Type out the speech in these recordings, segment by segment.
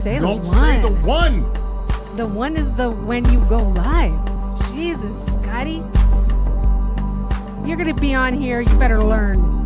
Say the Don't one. say the one. The one is the when you go live. Jesus, Scotty. You're going to be on here. You better learn.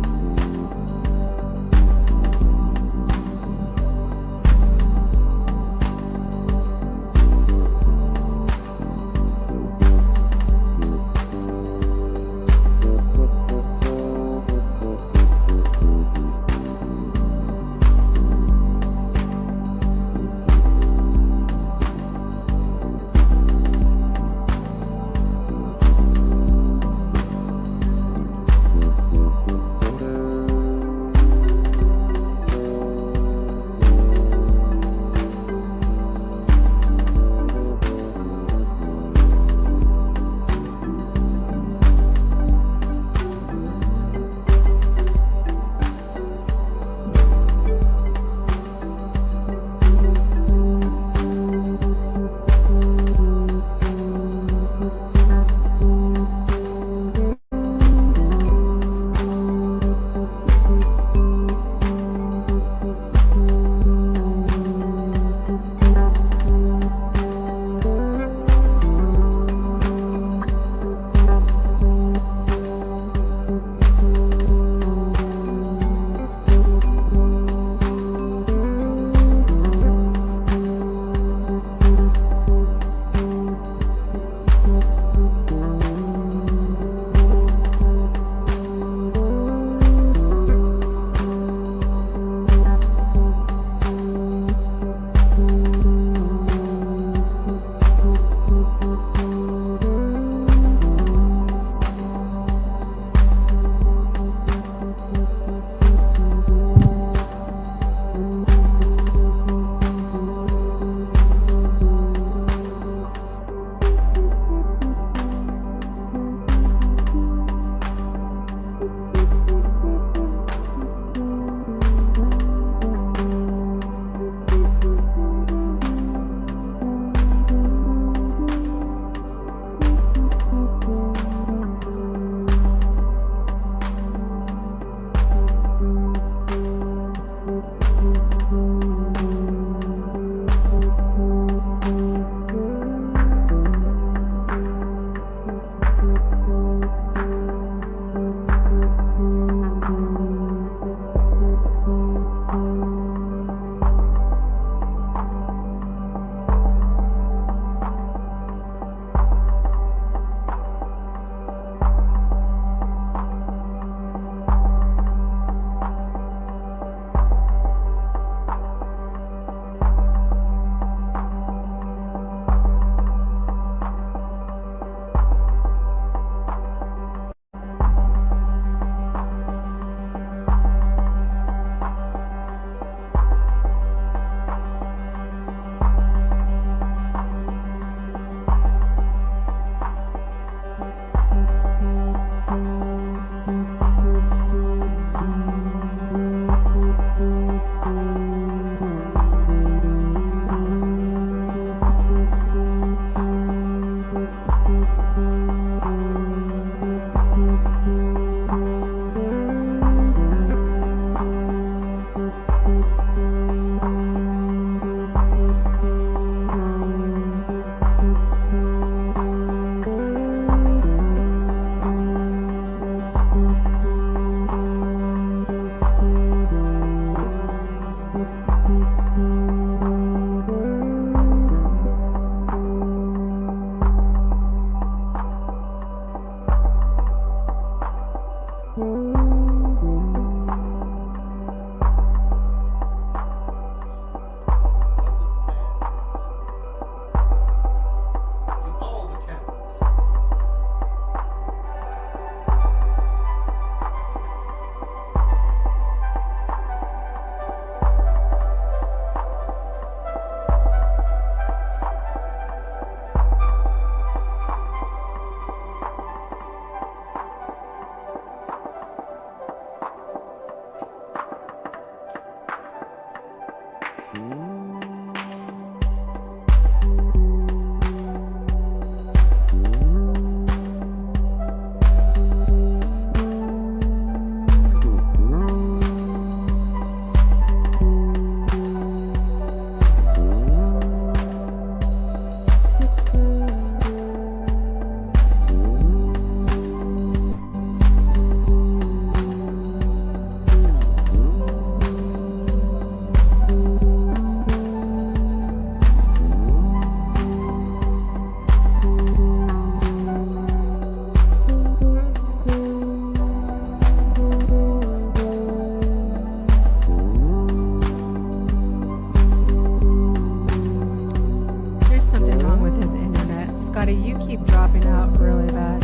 Scotty, you keep dropping out really bad.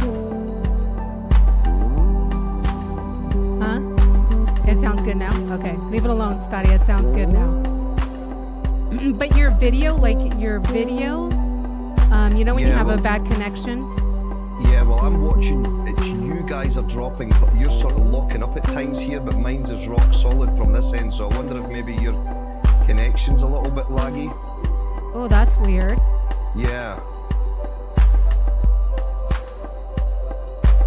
Huh? It sounds good now? Okay. Leave it alone, Scotty. It sounds good now. But your video, like your video, you know when you have a bad connection? Yeah, well, I'm watching. It's you guys are dropping, but you're sort of locking up at times here, but mine's is rock solid from this end, so I wonder if maybe your connection's a little bit laggy. Oh, that's weird. Yeah.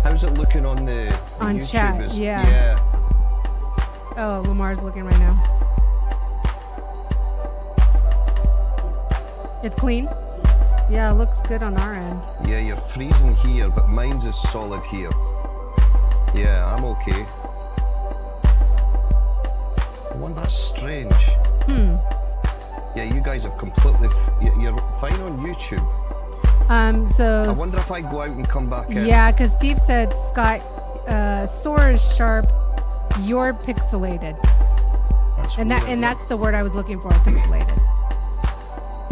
How's it looking on the on YouTube? chat? Yeah. Oh, Lamar's looking right now. It's clean? Yeah, it looks good on our end. Yeah, you're freezing here, but mine's is solid here. Yeah, I'm okay. Well, that's strange. Yeah, you guys have completely... You're fine on YouTube. So... I wonder if I go out and come back in. Yeah, because Steve said, Scott, S.O.R is sharp, you're pixelated. That's and weird, that's the word I was looking for, pixelated.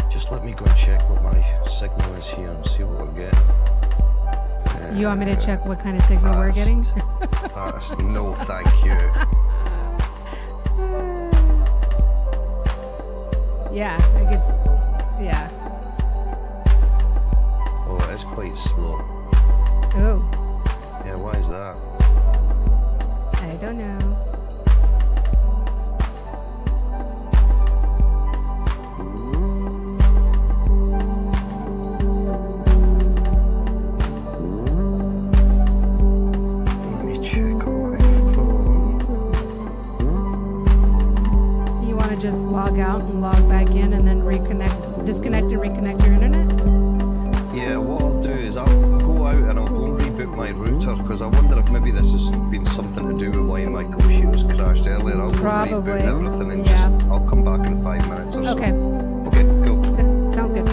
Just let me go and check what my signal is here and see what we're getting. You want me to check what kind of signal we're getting? Fast. No, thank you. Yeah, I guess. Yeah. Oh, it is quite slow. Oh. Yeah, why is that? I don't know. Let me check on my phone. You want to just log out and log back in and then disconnect and reconnect your internet? Yeah, what I'll do is I'll go out and I'll go and reboot my router, because I wonder if maybe this has been something to do with why my computer's crashed earlier. I'll go and reboot everything and I'll come back in 5 minutes or so. Okay. Okay, cool. Sounds good.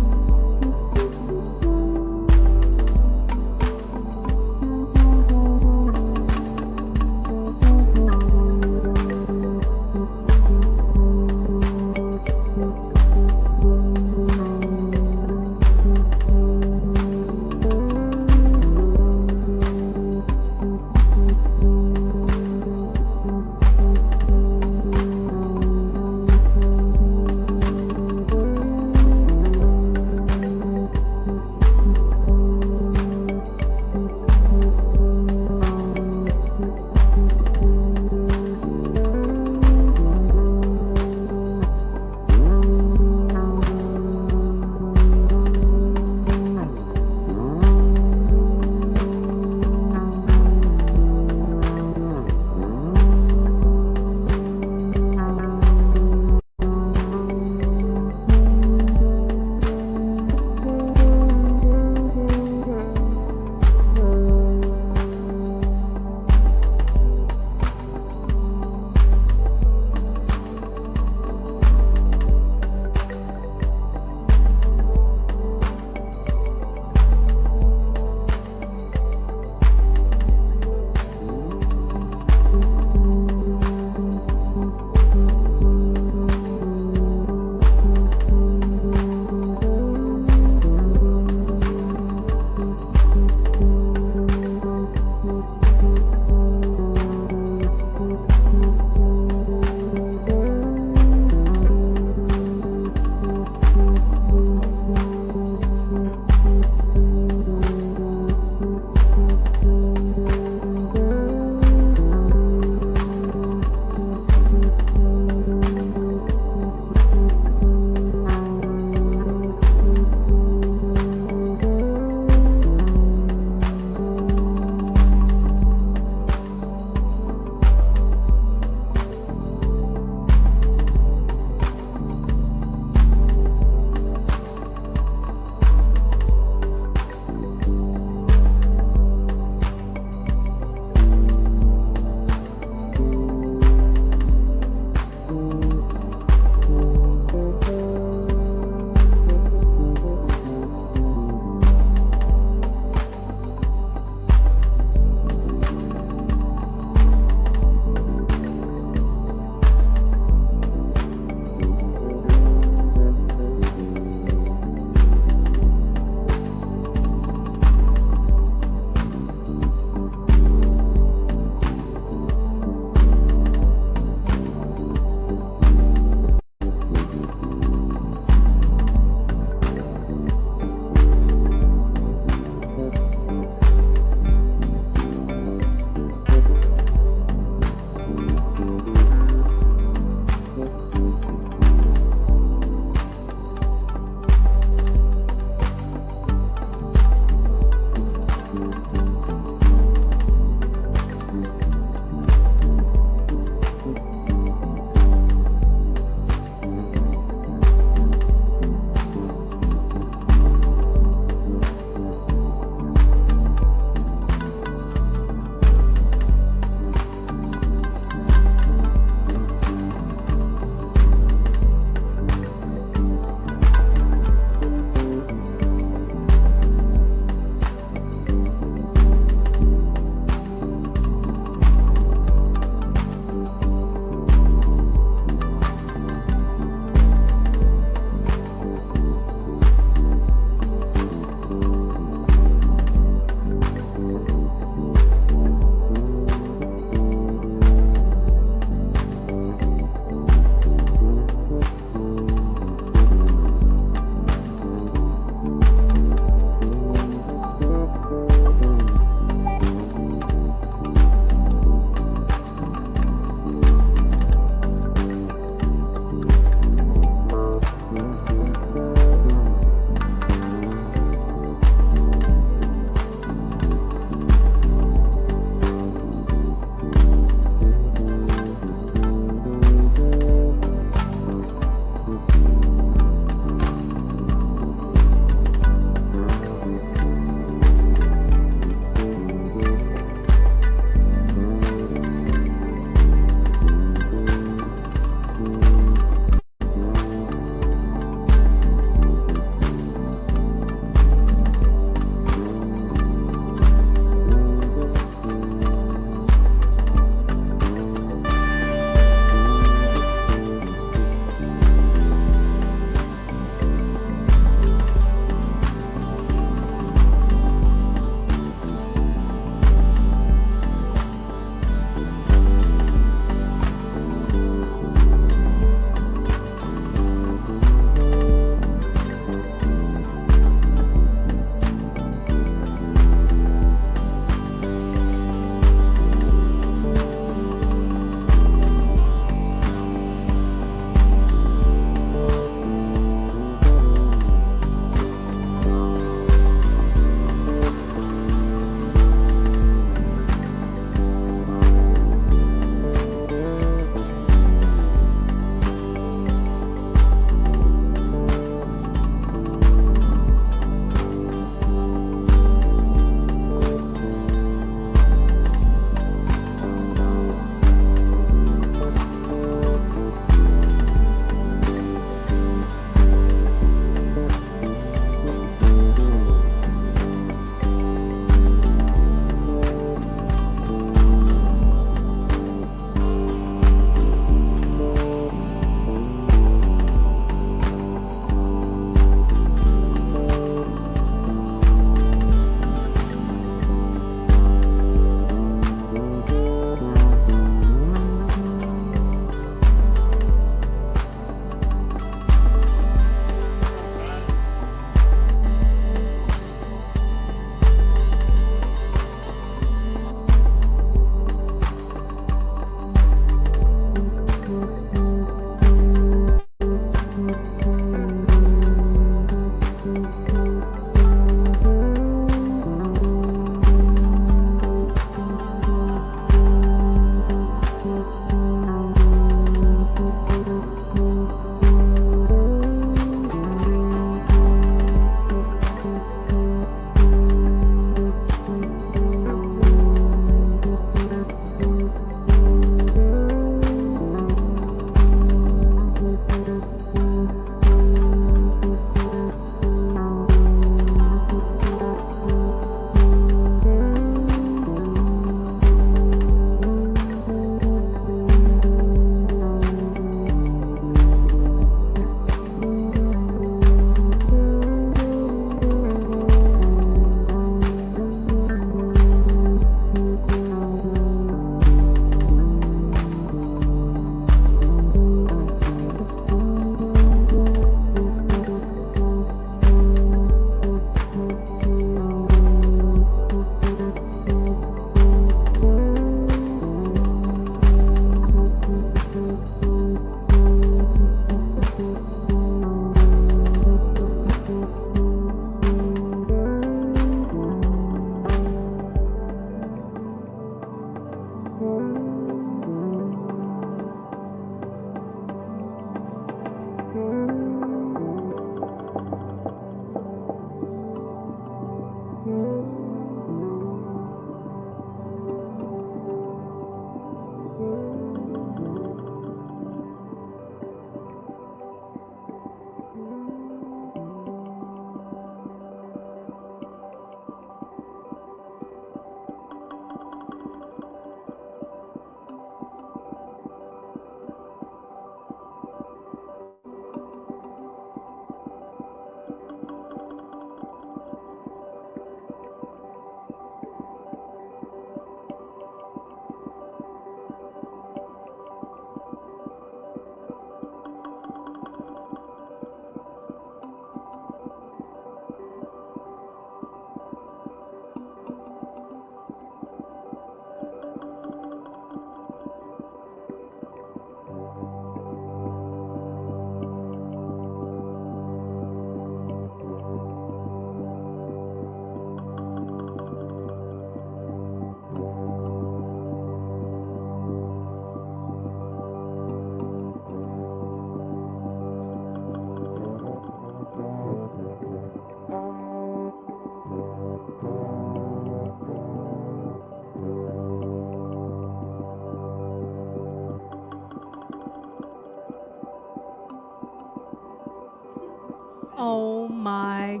Oh my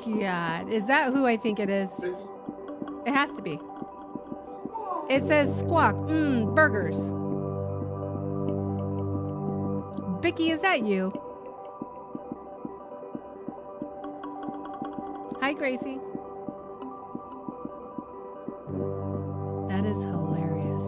God. Is that who I think it is? It has to be. It says squawk. Burgers. Vicky, is that you? Hi, Gracie. That is hilarious.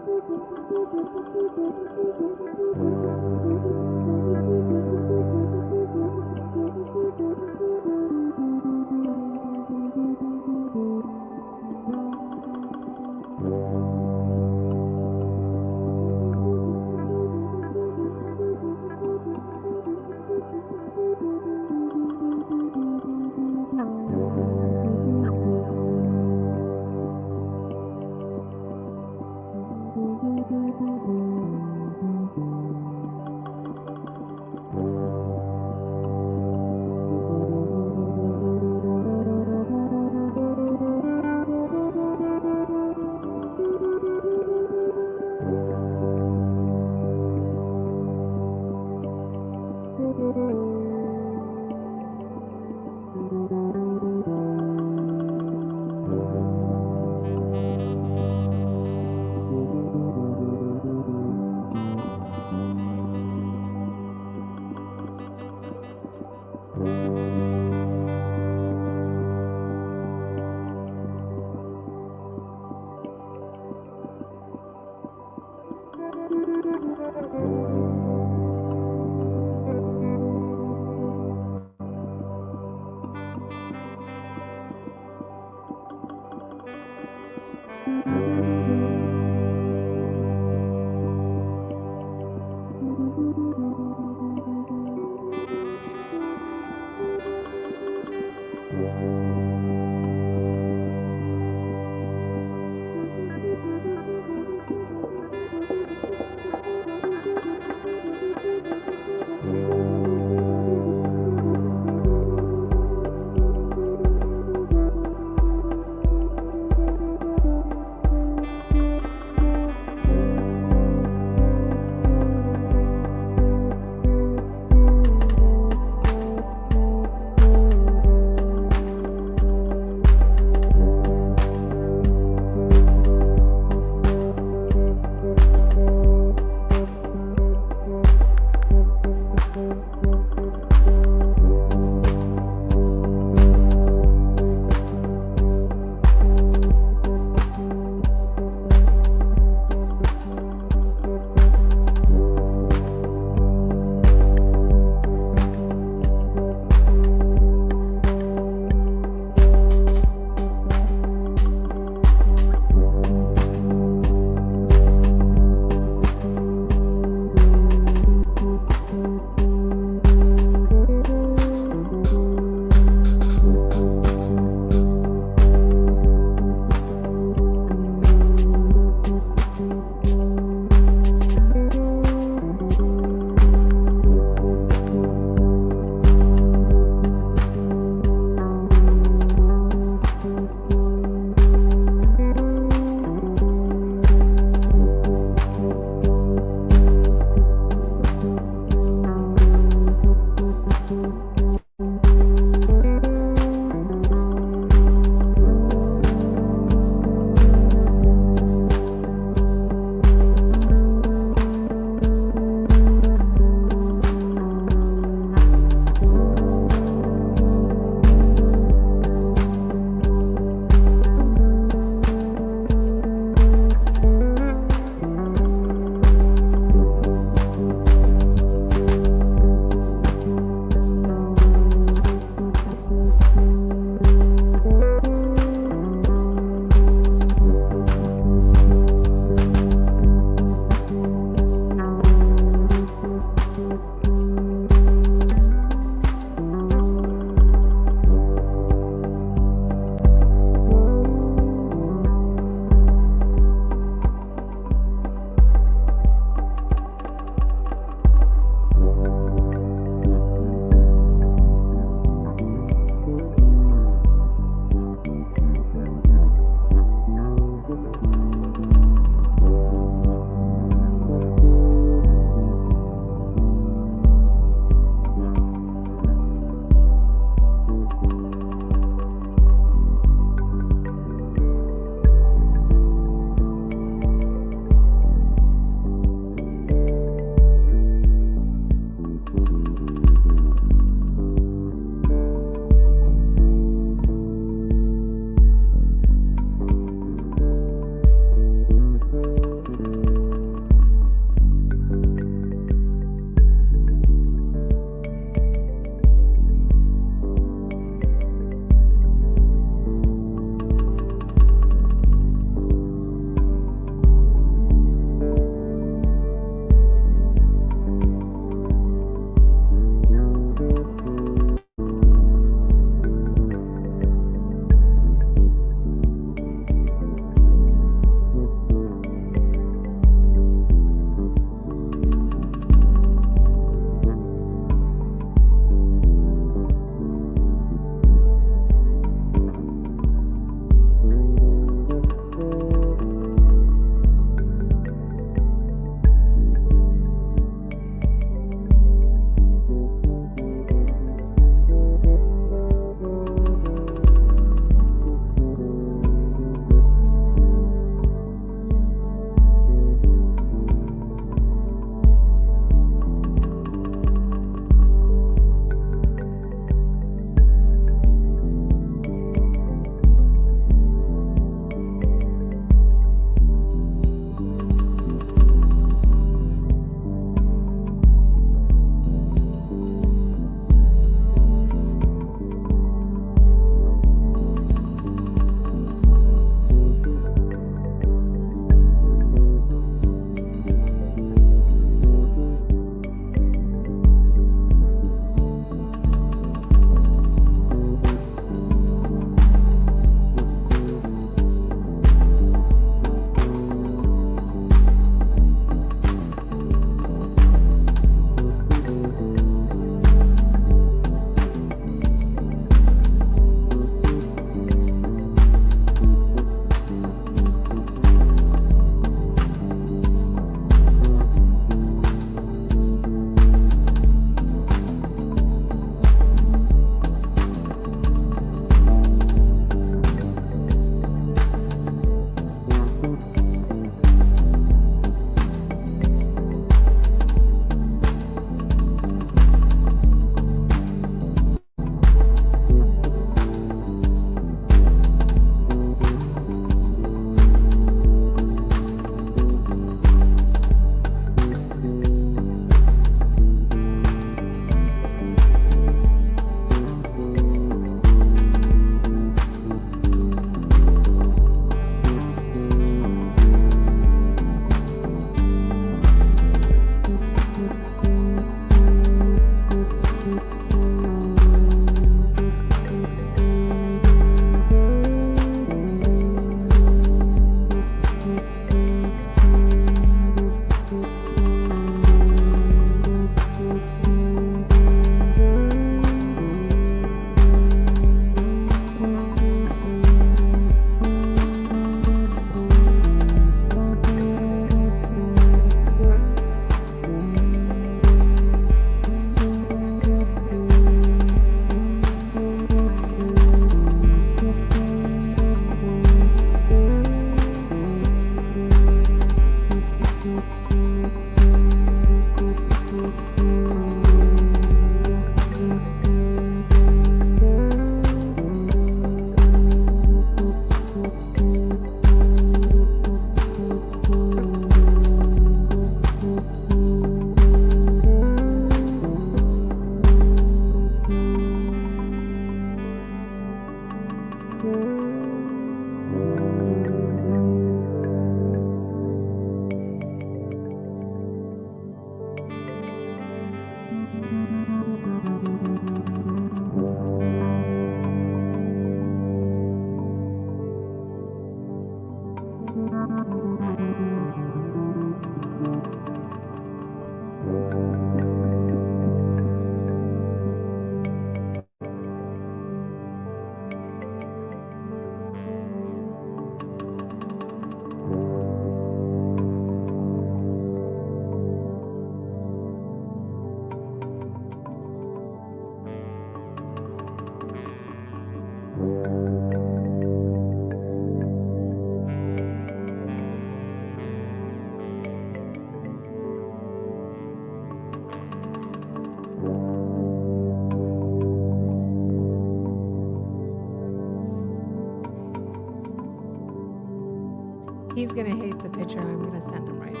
gonna hate the picture I'm gonna send him right now.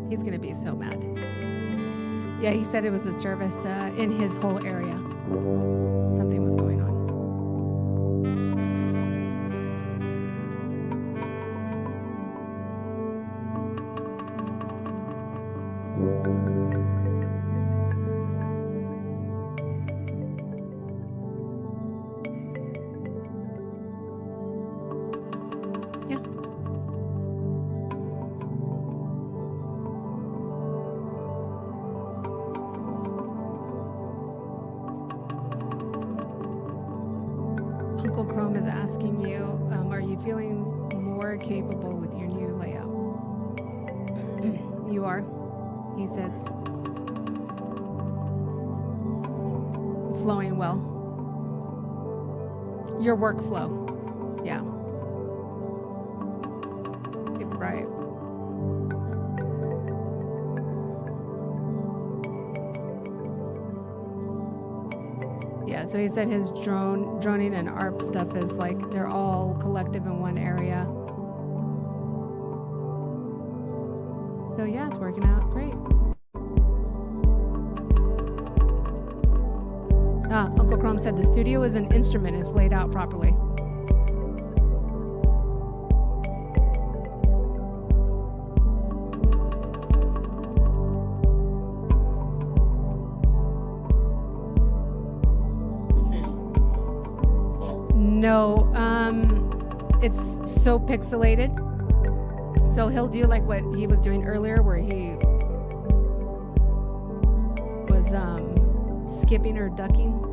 He's gonna be so mad. Yeah, he said it was a service in his whole area. Something was going on. Uncle Chrome is asking you, are you feeling more capable with your new layout? You are, he says. Flowing well. Your workflow. Yeah. Right. Yeah, so he said his droning and ARP stuff is like they're all collective in one area. So yeah, it's working out great. Uncle Chrome said the studio is an instrument if laid out properly. No, it's so pixelated. So he'll do like what he was doing earlier where he was skipping or ducking.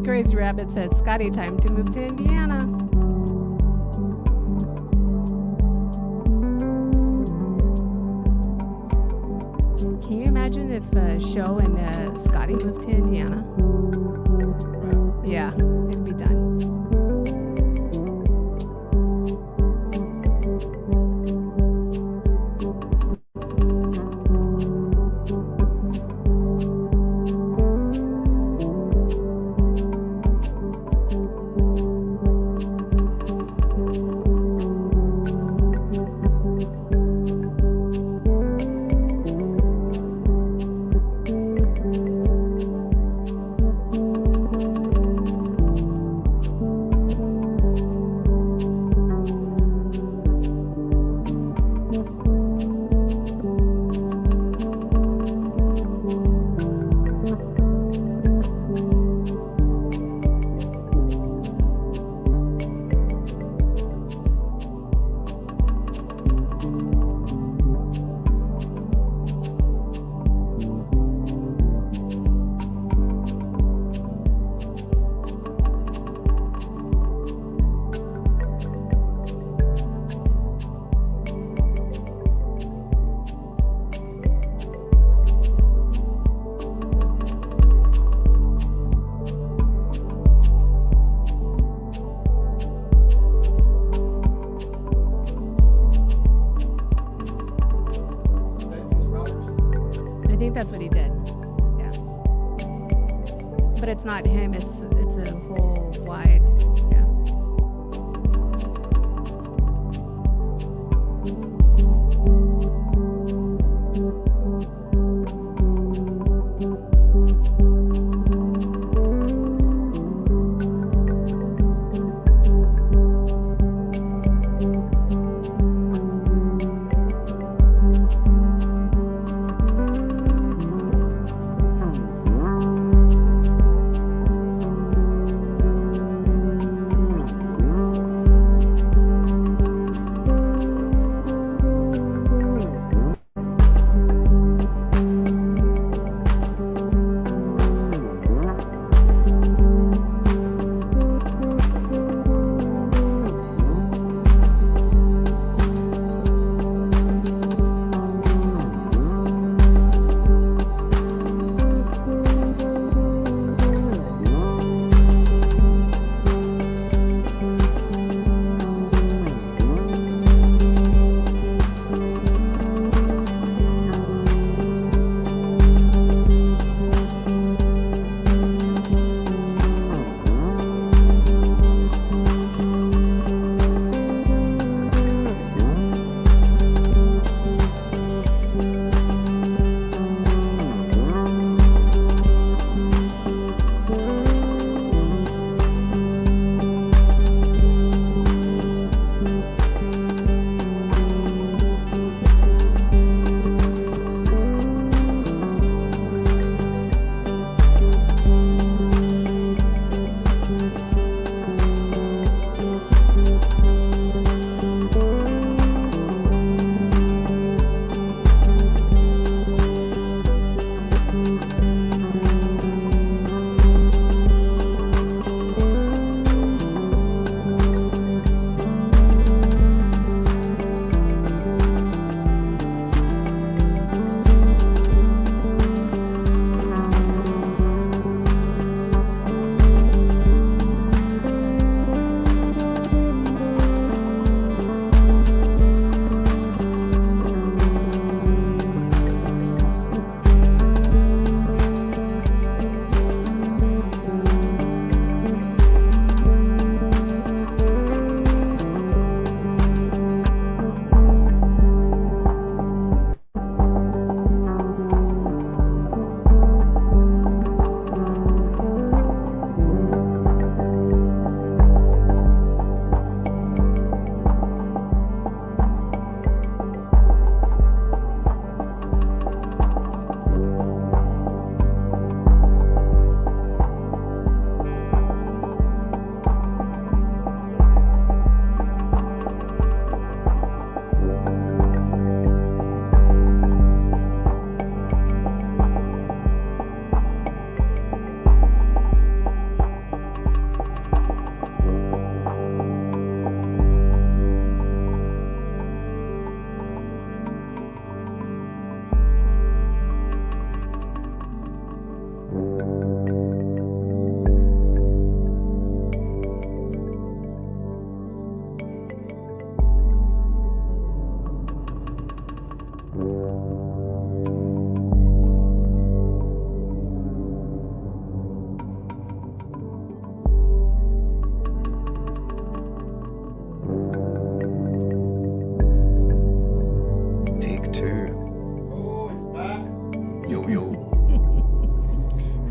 Crazy Rabbit said, Scotty, time to move to Indiana. Can you imagine if Show and Scotty moved to Indiana? Yeah, it'd be done. That's what he did. Yeah. But it's not him, it's a whole wide, yeah.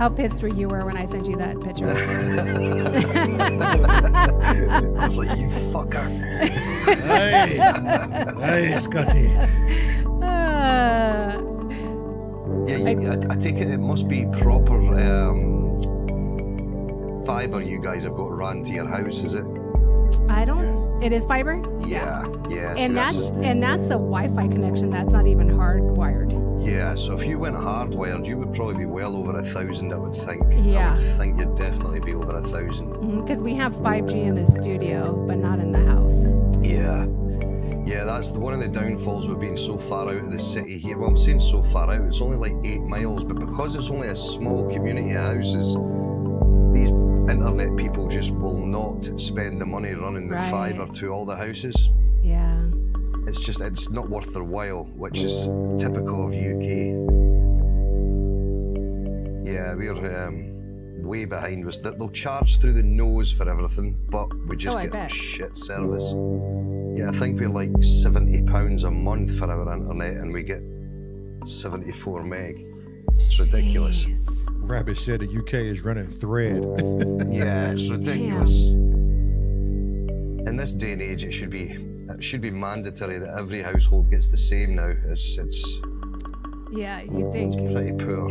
how pissed you were when I sent you that picture. I was like, you fucker. Hey, Scotty. Yeah, I take it must be proper fiber you guys have got ran to your house, is it? I don't. It is fiber. Yeah. And that's a Wi-Fi connection. That's not even hardwired. Yeah, so if you went hardwired, you would probably be well over 1,000, I would think. Yeah. I would think you'd definitely be over 1,000. Because we have 5G in the studio, but not in the house. Yeah. Yeah, that's one of the downfalls with being so far out of the city here. Well, I'm saying so far out, it's only like 8 miles, but because it's only a small community of houses, these internet people just will not spend the money running the fibre to all the houses. Yeah. It's not worth their while, which is typical of UK. Yeah, we're way behind us. They'll charge through the nose for everything, but we just get shit service. Yeah, I think we're like £70 a month for our internet, and we get 74 meg. It's ridiculous. Jeez. Rabbit said the UK is running thread. Yeah, it's ridiculous. In this day and age, it should be mandatory that every household gets the same now. It's Yeah, you think. It's pretty poor.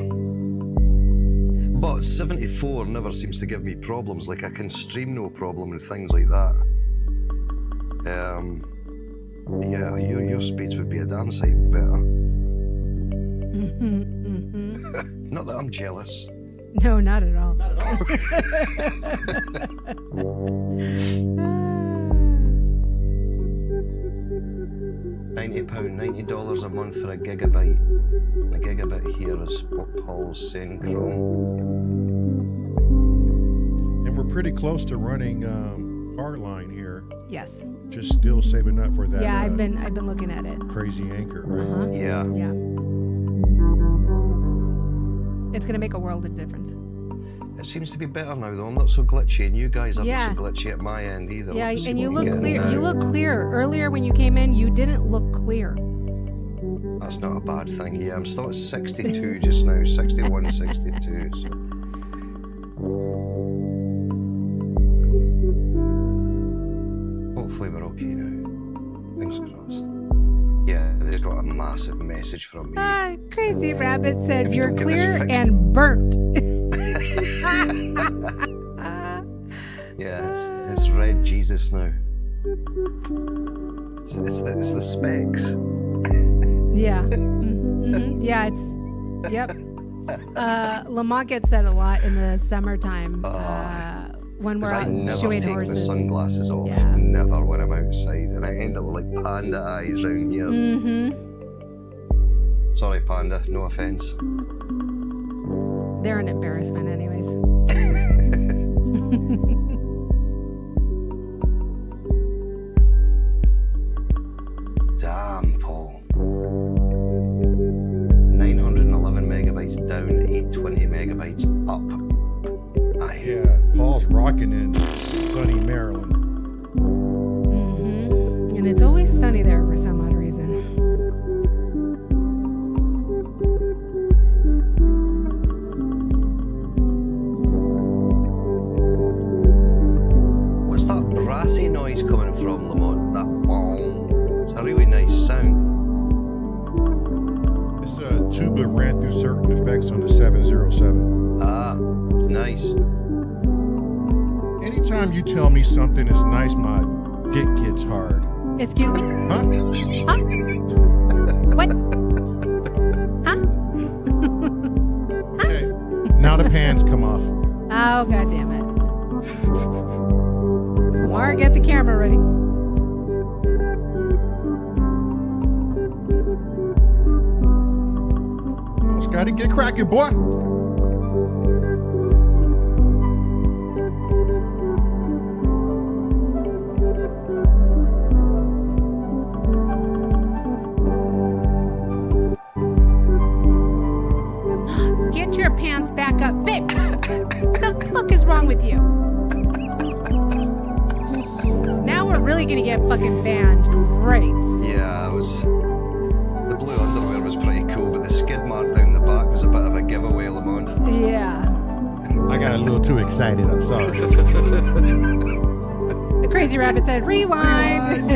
But 74 never seems to give me problems. Like I can stream no problem and things like that. Yeah, your speeds would be a damn sight better. Not that I'm jealous. No, not at all. Not at all. $90 a month for a gigabyte. A gigabit here is what Paul's saying, Chrome. And we're pretty close to running hardline here. Yes. Just still saving up for that. Yeah, I've been looking at it. Crazy anchor, right? Yeah. Yeah. It's gonna make a world of difference. It seems to be better now, though. I'm not so glitchy, and you guys aren't so glitchy at my end either. Yeah, Let's see and you what we look get clear. now. You look clear. Earlier when you came in, you didn't look clear. That's not a bad thing. Yeah, I'm still at 62 just now. 61, 62. So. Hopefully we're okay now. Fingers crossed. Yeah, they've got a massive message from me. Crazy Rabbit said If you you're don't get this clear fixed- and burnt. Yeah, it's red Jesus now. It's the specs. Yeah. Yeah, yep. Lamont gets that a lot in the summertime when we're out shoeing I never take horses. the sunglasses off. Yeah. Never when I'm outside, and I end up with like panda eyes round here. Sorry, panda. No offense. They're an embarrassment, anyways. Damn, Paul. 911 megabytes down, 820 megabytes up. Aye. Yeah, Paul's rocking in sunny Maryland. And it's always sunny there for some odd reason. What's that brassy noise coming from, Lamont? That boom. It's a really nice sound. This tuba ran through certain effects on the 707. Ah, it's nice. Anytime you tell me something is nice, my dick gets hard. Excuse me? Huh? Huh? What? Huh? Okay. Now the pans come off. Oh, God damn it. Lamar, get the camera ready. Just gotta get cracking, boy. Get your pants back up. Babe, what the fuck is wrong with you? Now we're really gonna get fucking banned. Great. Yeah, the blue underwear was pretty cool, but the skid mark down the back was a bit of a giveaway, Lamont. Yeah. I got a little too excited. I'm sorry. The crazy rabbit said, rewind.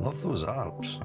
Love those arps.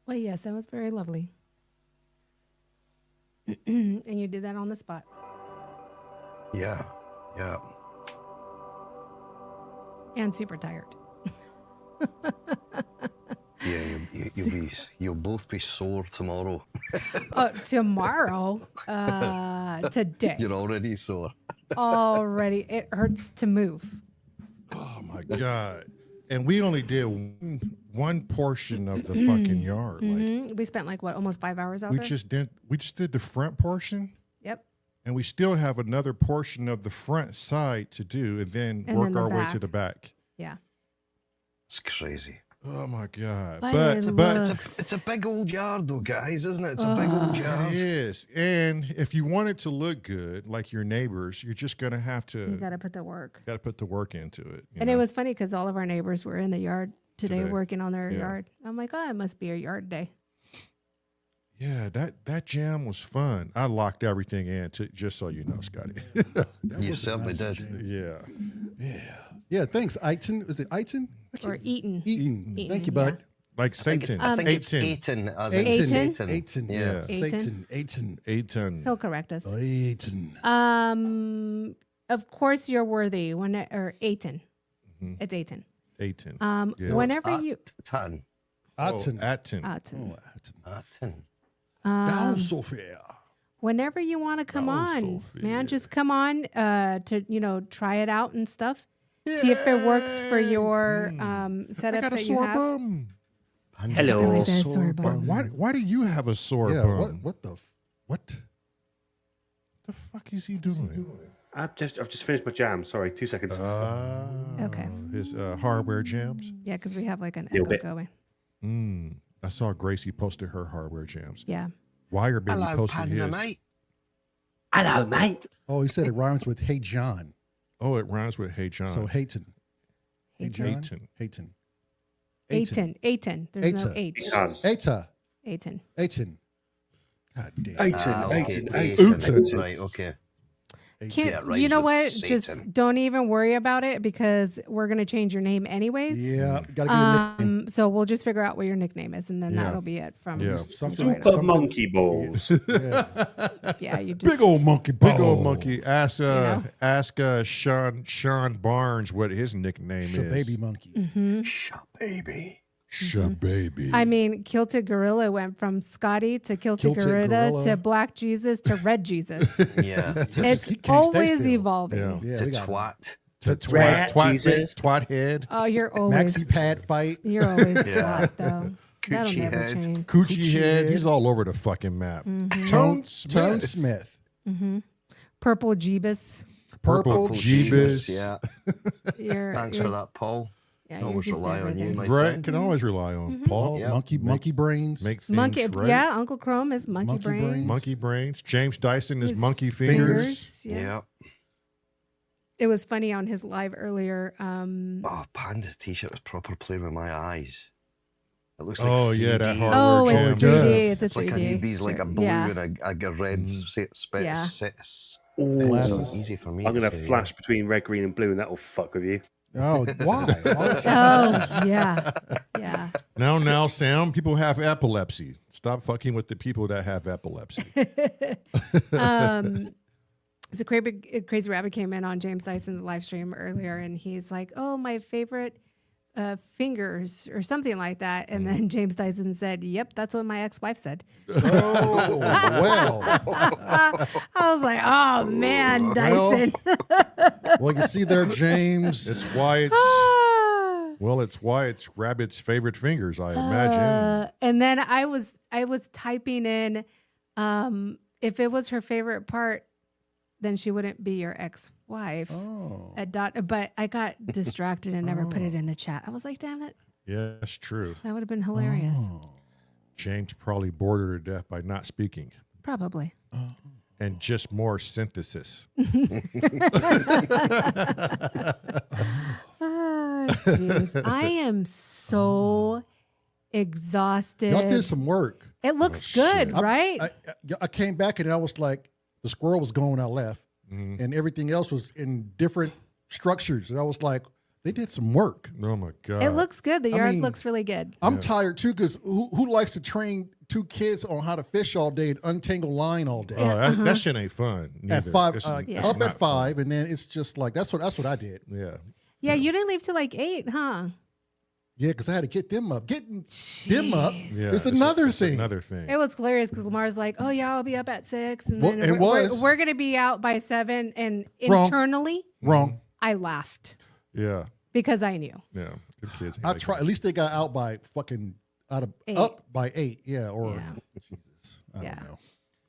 Well, yes, that was very lovely. And you did that on the spot. Yeah. And super tired. Yeah, you'll both be sore tomorrow. Tomorrow? Today. You're already sore. Already. It hurts to move. Oh my God. And we only did one portion of the fucking yard. Like We spent like what, almost 5 hours out we there? just did the front portion. Yep. And we still have another portion of the front side to do, and then And work then the our way back. to the back. Yeah. It's crazy. Oh my God! But But it but looks- It's a big old yard, though, guys, isn't it? It's a big old yard. it is. And if you want it to look good, like your neighbors, you're just gonna have to You got to put the work. put the work into it. you And know? it was funny because all of our neighbors were in the yard today Today. working on their Yeah. yard. I'm like, oh, it must be a yard day. Yeah, that jam was fun. I locked everything in, just so you know, Scotty. You certainly did. yeah. Yeah, thanks, Eitan. Is it Eitan? Or eaten. Eaton. Eaton, Thank you, bud. Like Satan. I think it's 18. 18. As Eighten? in Satan. Eitan. Yeah. Satan. Eitan. 18. He'll correct us. Eitan. Of course you're worthy. Or Aiton. Mhm. It's Aiton. 18. No, Whenever it's you. Tan. Eitan. Atten. Aiton. Eitan. Tan. Now, Sophia. Whenever you want to come Oh, on, Sophia. man, just come on to try it out and stuff. See if it works for your I setup got a that you sore have. bum. Hello. Really bad sore bum. Why do you have a sore Yeah, bum? what the fuck is he doing? I've just finished my jam. Sorry, 2 seconds. Okay. His hardware jams. Yeah, because we have like an Little echo bit. going. I saw Gracie posted her hardware jams. Yeah. Wire Baby Hello, posted Panda, his. mate. Hello, mate. Oh, he said it rhymes with Hey John. Oh, it rhymes with Hey John. So Hayton. Hey John. Hayton. Hayton. Aiton. There's no Aiton. H. Eta. Aiton. Aiton. God damn. Okay, Aiton. Aiton. Right, okay. Can't, Yeah, it you rhymes know with what? Satan. Just don't even worry about it because we're gonna change your name anyways. Yeah, gotta get a nickname. So we'll just figure out what your nickname is, and then Yeah. that'll be it from. Yeah. Something- right Super on. monkey balls. Yeah. Yeah, you just Big old monkey ball. Big old monkey. Ask know? Sean Barnes what his nickname is. Baby monkey. Shut, baby. Baby. I mean, Kilted Gorilla went from Scotty to Kilted Kilted Gorilla Gorilla. to Black Jesus to Red Jesus. Yeah. It's He can't stay always still. evolving. Yeah. Yeah, To we got twat. To Rat twat, Jesus. twat head. Oh, you're always maxi pad fight. you're always Yeah. twat though. That'll Coochie never head. change. Coochie head. head. He's all over the fucking map. Mm-hmm. Tone Smith. Smith. Purple Jeebus. Purple Jeebus. Yeah. You're, Thanks you're, for that, Paul. Yeah, you're Always just rely on you, everything. my Brett friend. can always rely on Paul. Yeah. Monkey brains. Make things Monkey, right. yeah, Uncle Chrome is monkey, Monkey brains. brains. Monkey brains. James Dyson is His monkey fingers. Yeah. Yeah. It was funny on his live earlier. Oh, Panda's t-shirt was proper playing with my eyes. It looks like Oh, yeah, that 3D. hard- Oh, Hardware it's jam. 3D. Yeah. It's a 3D. It's like I need these like a shirt. blue Yeah. and a red Yeah. Glasses. Easy for me. I'm to gonna say. flash between red, green, and blue, and that'll fuck with you. Oh, why? Oh, yeah. Yeah. Now, Sam, people have epilepsy. Stop fucking with the people that have epilepsy. So Crazy Rabbit came in on James Dyson's live stream earlier, and he's like, "Oh, my favorite fingers," or something like that. And then James Dyson said, "Yep, that's what my ex-wife said." Oh, well. I was like, "Oh man, Dyson." Well, you see there, James. It's why it's Rabbit's favorite fingers, I imagine. And then I was typing in, if it was her favorite part, then she wouldn't be your ex-wife. Oh. But I got distracted and never put it in the chat. I was like, damn it, Yeah, that's true. that would have been hilarious. Oh. James probably bored her to death by not speaking. Probably. and just more synthesis. Jeez. I am so exhausted. Y'all did some work. It looks good, right? I came back and I was like, the squirrel was gone when I left, Mm-hmm. and everything else was in different structures. And I was like, they did some work. Oh my God. It looks good. The I yard mean, looks really good. I'm tired too, because who likes to train 2 kids on how to fish all day and untangle line all day? Oh, that shit ain't fun. At neither. 5, It's up not at 5, and then it's just like that's what I did. Yeah. Yeah, you didn't leave till like 8, huh? Yeah, because I had to get them up. Getting them up Yeah. is another it's thing. Another thing. It was hilarious because Lamar's like, "Oh yeah, I'll be up at 6, and Well, then it was. we're gonna be out by 7." And Wrong. internally, Wrong. I laughed Yeah. because I knew. Yeah. Good kids. I try. At least they got out by fucking out of 8. up by 8. Yeah. Or Yeah. Jesus. I Yeah. don't know.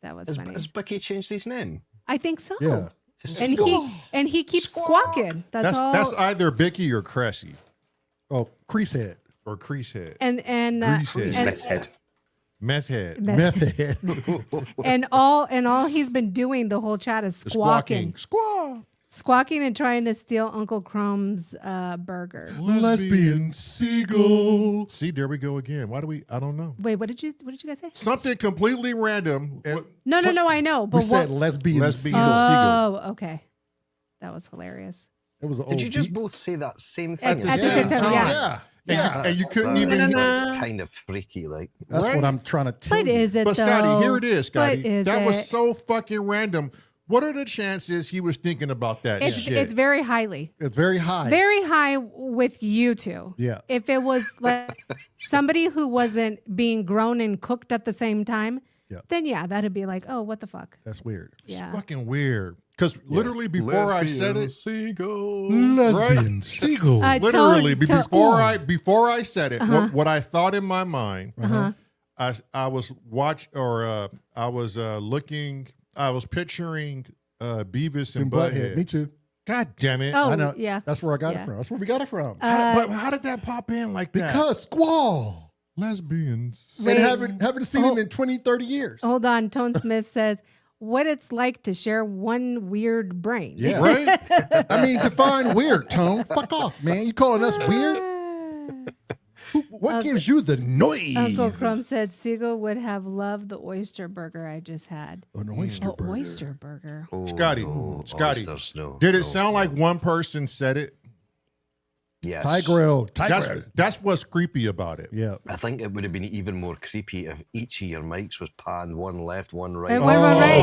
That was Has, funny. has Bucky changed his name? I think so. Yeah. And he keeps squawking. That's all. That's either Bicky or Cressy Oh, crease head. or Creasehead. and Grease head. and, Meth head. Meth head. Method head. and all he's been doing the whole chat is squawking, Squaw. squawking, and trying to steal Uncle Chrome's burger. Lesbian seagull. See, there we go again. Why do we? I don't know. Wait, what did you guys say? Something completely random. No, I know, We but said what? lesbian, Lesbian seagull. seagull. Oh, okay, that was hilarious. It was an Did old you just beat. both say that same At thing? the same time, yeah. Yeah. And, Yeah. and you couldn't That even. is- that's kind of freaky, like. That's Right. what I'm trying to tell But you. is it But though? Scotty, here it is, But Scotty. is That it? was so fucking random. What are the chances he was thinking about that shit? It's very highly. It's very high. Very high with you two. Yeah. If it was like somebody who wasn't being grown and cooked at the same time, Yeah. then yeah, that'd be like, oh, what the fuck? That's weird. Yeah. fucking weird. Because literally before I said it, Seagull. Lesbian seagull. literally Tone- before I said it, what I thought in my mind, I was picturing Beavis and Butthead. Me too. God damn it! Oh, I know. yeah. That's where I got Yeah. it from. That's where we got it from. but how did that pop in like that? Because squall. Lesbians. Wait. And haven't seen him in 20, 30 years. Hold on. Tone Smith says, what it's like to share one weird brain. Yeah. Right? I mean, define weird, Tone. Fuck off, man. You calling us weird? What gives you the noise? Uncle Crumb said Siegel would have loved the oyster burger I just had. An oyster burger. Oyster burger. Oh, Scotty, no, Scotty, oysters, no, Did it no, sound no. like one person said it? Yes. Tigrel. That's what's creepy about it. Yeah. I think it would have been even more creepy if each of your mics was panned one left, one right. And one right.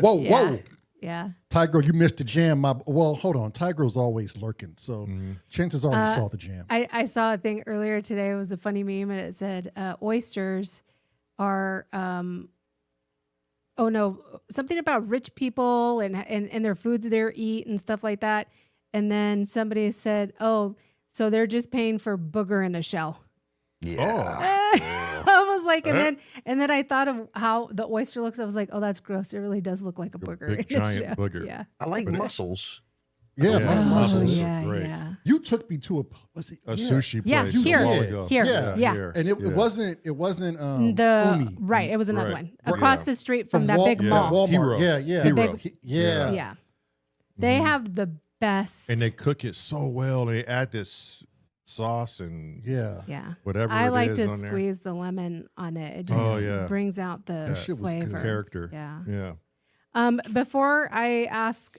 Whoa. Yeah. Yeah. Tigrel, you missed the jam. Well, hold on. Tigrel's always lurking. So chances are you saw the jam. I saw a thing earlier today. It was a funny meme, and it said oysters are something about rich people and their foods they eat and stuff like that. And then somebody said, "Oh, so they're just paying for booger in a shell." Yeah. I was like, and then I thought of how the oyster looks. I was like, "Oh, that's gross. It really does look like a booger." big in a giant shell. booger. Yeah. I like mussels. Yeah, Yeah. mussels. Oh, Mussels are yeah, great. yeah. You took me to a sushi place Yeah, a here. while ago. Here. Yeah. here. And it Yeah. wasn't The Umi. right, it was another Right. one across Yeah. the street from From that big Yeah. mall. Walmart. Hero. Yeah, yeah. The big- Yeah. Yeah. They have the best. And they cook it so well. They add this sauce and Yeah. yeah. whatever I it like is to on there. squeeze the lemon on it. It just Oh, yeah. brings out the That shit was good. flavor. Character. Yeah. Yeah. Before I ask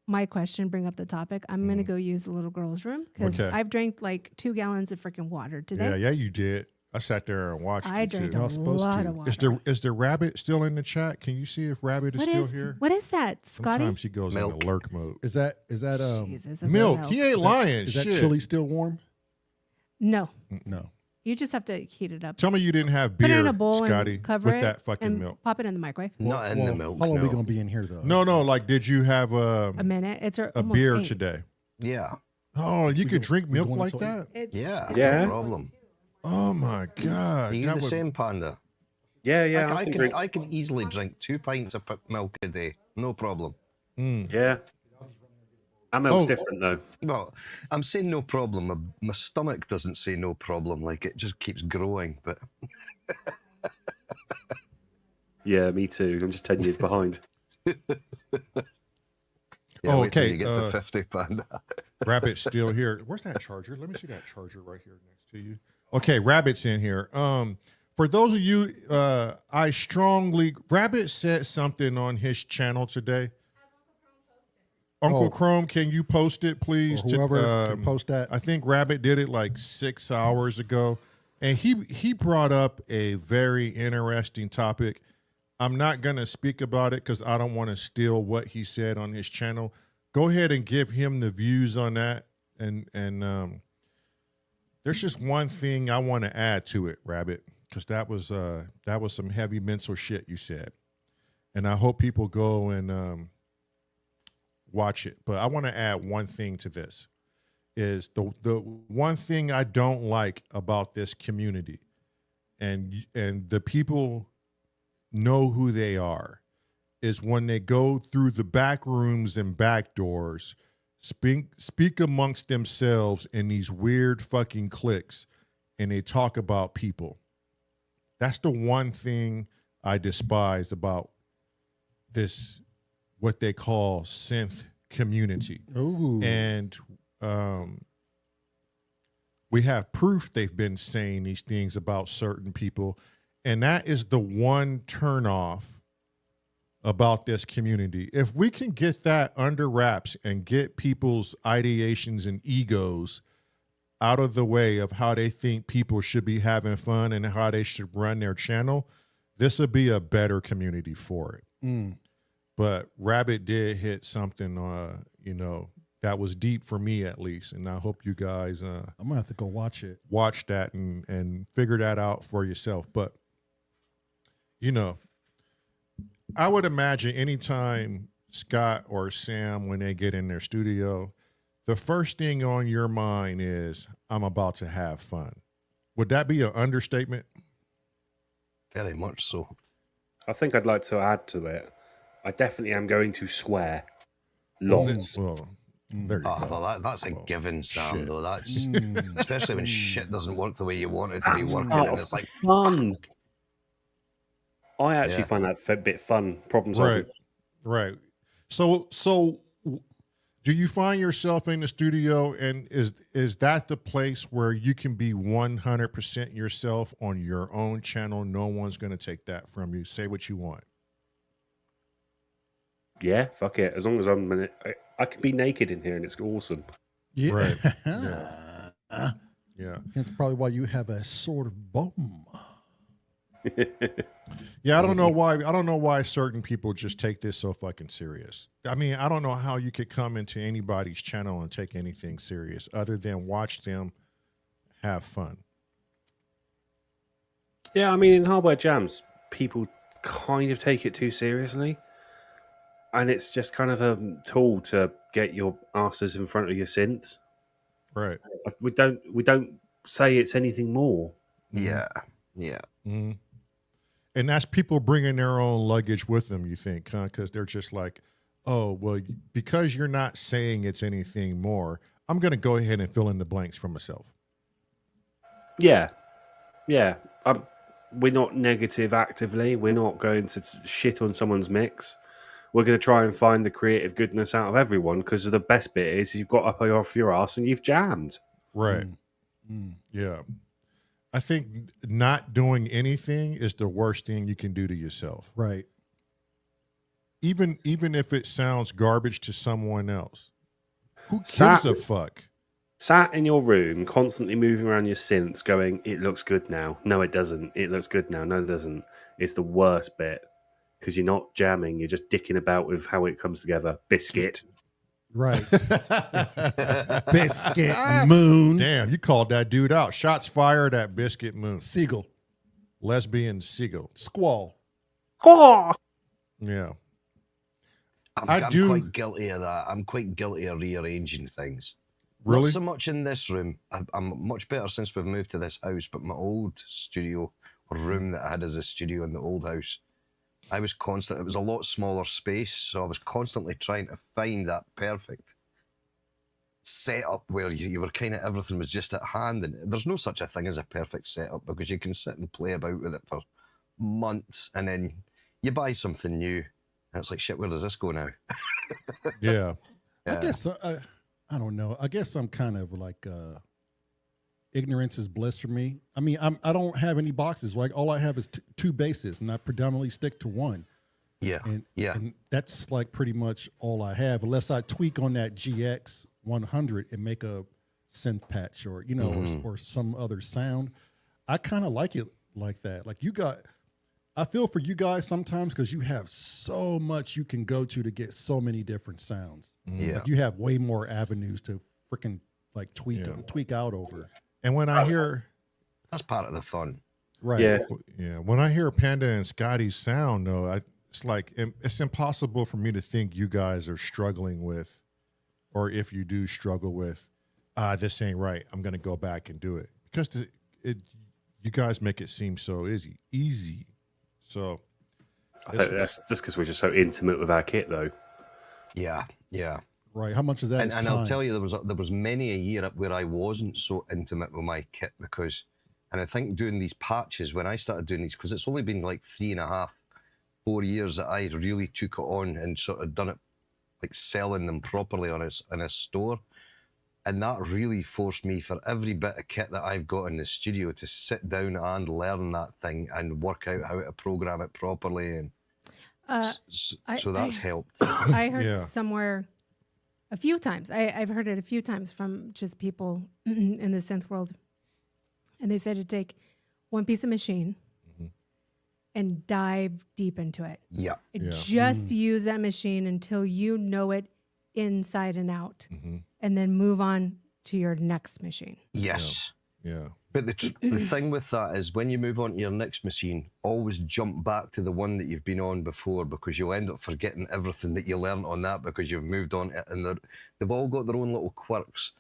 my question, bring up the topic, I'm gonna go use the little girl's room because Okay. I've drank like 2 gallons of freaking water today. Yeah, you did. I sat there and watched I you drank too. a Y'all supposed lot to. of water. Is the rabbit still in the chat? Can you see if rabbit is What still is here? what is that, Scotty? Sometimes she goes Milk. into lurk mode. Is that Jesus, is Milk. that He ain't lying. is that Shit. chili still warm? No, No. you just have to heat it up. Tell me you didn't have Put beer, it in a bowl Scotty, and cover with it that fucking and milk. pop it in the microwave. Not in the milk. How long are we no. gonna be in here though? No. Like, did you have A minute. It's a almost beer 8. today? Yeah. Oh, you could drink milk going like to- that? It's, Yeah. Yeah. No problem. Oh my god! Are you That the would- same, Panda? Yeah, yeah. I I can can drink. I can easily drink 2 pints of milk a day. No problem. Yeah. Our milk's Oh. different though. Well, I'm saying no problem. My stomach doesn't say no problem. Like it just keeps growing. But Yeah, me too. I'm just 10 years behind. Yeah, Oh, wait till okay, you get to 50, Panda. Rabbit's still here. Where's that charger? Let me see that charger right here next to you. Okay, Rabbit's in here. For those of you, Rabbit said something on his channel today. Uncle Chrome, can you post it, please? Or whoever can post that. I think Rabbit did it like 6 hours ago, and he brought up a very interesting topic. I'm not going to speak about it because I don't want to steal what he said on his channel. Go ahead and give him the views on that. And there's just one thing I want to add to it, Rabbit, because that was some heavy mental shit you said. And I hope people go and watch it. But I want to add one thing to this. Is the one thing I don't like about this community, and the people know who they are, is when they go through the back rooms and back doors, speak amongst themselves in these weird fucking cliques, and they talk about people. That's the one thing I despise about this, what they call synth community. Ooh. And we have proof they've been saying these things about certain people. And that is the one turnoff about this community. If we can get that under wraps and get people's ideations and egos out of the way of how they think people should be having fun and how they should run their channel, this would be a better community for it. But Rabbit did hit something, that was deep for me at least. And I hope you guys I'm going to have to go watch it. Watch that and figure that out for yourself. But, I would imagine anytime Scott or Sam, when they get in their studio, the first thing on your mind is, I'm about to have fun. Would that be an understatement? Very much so. I think I'd like to add to it. I definitely am going to swear lots. Well, there you go. Well, that's a given, Sam, shit. though. That's especially when shit doesn't work the way you want it to be working, and it's like fun. I actually find that a bit fun. Problem solving. Right. So do you find yourself in the studio, and is that the place where you can be 100% yourself on your own channel? No one's going to take that from you. Say what you want. Yeah, fuck it. As long as I can be naked in here and it's awesome. Yeah. Right. Yeah. That's probably why you have a sword of bomb. Yeah, I don't know why certain people just take this so fucking serious. I mean, I don't know how you could come into anybody's channel and take anything serious other than watch them have fun. Yeah, I mean, in Hardware Jams, people kind of take it too seriously. And it's just kind of a tool to get your asses in front of your synths. Right. We don't say it's anything more. Yeah. Mm-hmm. And that's people bringing their own luggage with them, you think, huh? Because they're just like, oh, well, because you're not saying it's anything more, I'm going to go ahead and fill in the blanks for myself. Yeah. We're not negative actively. We're not going to shit on someone's mix. We're going to try and find the creative goodness out of everyone, because the best bit is you've got up off your ass and you've jammed. Right. Yeah. I think not doing anything is the worst thing you can do to yourself. Right. Even if it sounds garbage to someone else. Who gives a fuck? Sat in your room, constantly moving around your synths, going, it looks good now. No, it doesn't. It looks good now. No, it doesn't. It's the worst bit, because you're not jamming. You're just dicking about with how it comes together. Biscuit. Right. Biscuit Moon. Damn, you called that dude out. Shots fired at Biscuit Moon. Seagull. Lesbian Seagull. Squall. Oh! Yeah. I'm quite guilty of that. I'm quite guilty of rearranging things. Really? Not so much in this room. I'm much better since we've moved to this house, but my old studio, or room that I had as a studio in the old house, it was a lot smaller space, so I was constantly trying to find that perfect setup where you were kind of, everything was just at hand, and there's no such a thing as a perfect setup, because you can sit and play about with it for months, and then you buy something new, and it's like, shit, where does this go now? Yeah. I guess I don't know. I guess I'm kind of like ignorance is bliss for me. I mean, I don't have any boxes. Like all I have is two bases, and I predominantly stick to one. Yeah, And that's like pretty much all I have, unless I tweak on that GX 100 and make a synth patch or or some other sound. I kind of like it like that. Like I feel for you guys sometimes because you have so much you can go to get so many different sounds. Yeah, like you have way more avenues to freaking like tweak out over. And when I hear, that's part of the fun. Right. Yeah. When I hear Panda and Scotty's sound, though, it's like it's impossible for me to think you guys are struggling with, or if you do struggle with, this ain't right, I'm gonna go back and do it, because you guys make it seem so easy. So I think that's just because we're just so intimate with our kit, though. Yeah. Right. How much is that? And I'll tell you, there was many a year where I wasn't so intimate with my kit because, and I think doing these patches when I started doing these, because it's only been like 3.5, 4 years that I really took it on and sort of done it like selling them properly in a store. And that really forced me, for every bit of kit that I've got in the studio, to sit down and learn that thing and work out how to program it properly. And so that's helped. I heard somewhere a few times. I've heard it a few times from just people in the synth world. And they said to take one piece of machine and dive deep into it. Yeah. Just use that machine until you know it inside and out, and then move on to your next machine. Yes. Yeah. But the thing with that is, when you move on to your next machine, always jump back to the one that you've been on before, because you'll end up forgetting everything that you learned on that because you've moved on. And they've all got their own little quirks.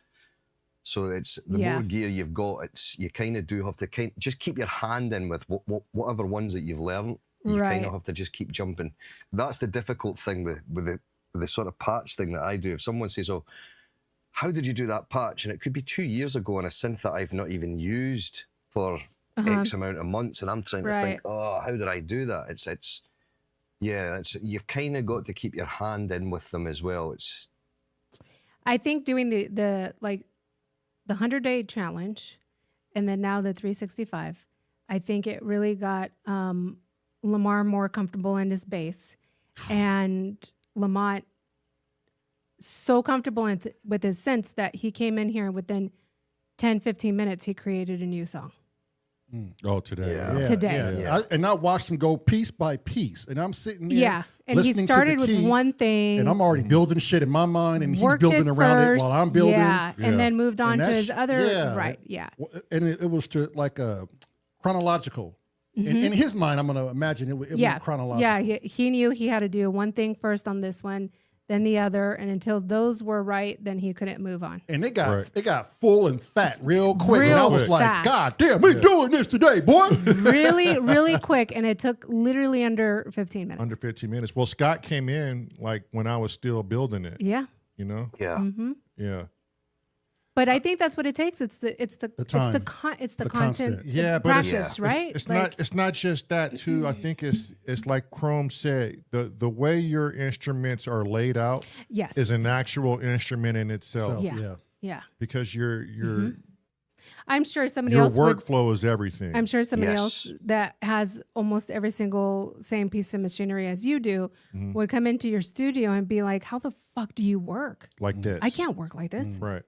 So it's the more gear you've got, you kind of do have to just keep your hand in with whatever ones that you've learned. You kind of have to just keep jumping. That's the difficult thing with the sort of patch thing that I do. If someone says, "Oh, how did you do that patch?" and it could be 2 years ago on a synth that I've not even used for X amount of months, and I'm trying to think, "Oh, how did I do that?" You've kind of got to keep your hand in with them as well. I think doing the 100-day challenge, and then now the 365, I think it really got Lamar more comfortable in his bass, and Lamont so comfortable with his synths that he came in here within 10, 15 minutes, he created a new song. Oh, today. Yeah. I watched him go piece by piece, and I'm sitting there. Yeah, and he started with one thing, and I'm already building shit in my mind, and he's building around it while I'm building. And then moved on to his other. And it was to like a chronological. In his mind, I'm going to imagine it was chronological. Yeah, he knew he had to do one thing first on this one, then the other, and until those were right, then he couldn't move on. And it got full and fat real quick. Real and I was like, fast. God damn, we doing this today, boy. Really, really quick, and it took literally under 15 minutes. Under 15 minutes. Well, Scott came in like when I was still building it. Yeah. You know? Yeah. Yeah. But I think that's what it takes. It's the content. Constant. Yeah, but practice, right? It's not just that too. I think it's like Chrome said, the way your instruments are laid out is an actual instrument in itself. Yeah. Because your I'm sure somebody else workflow is everything. I'm sure somebody else that has almost every single same piece of machinery as you do would come into your studio and be like, "How the fuck do you work like this? I can't work like this." Right.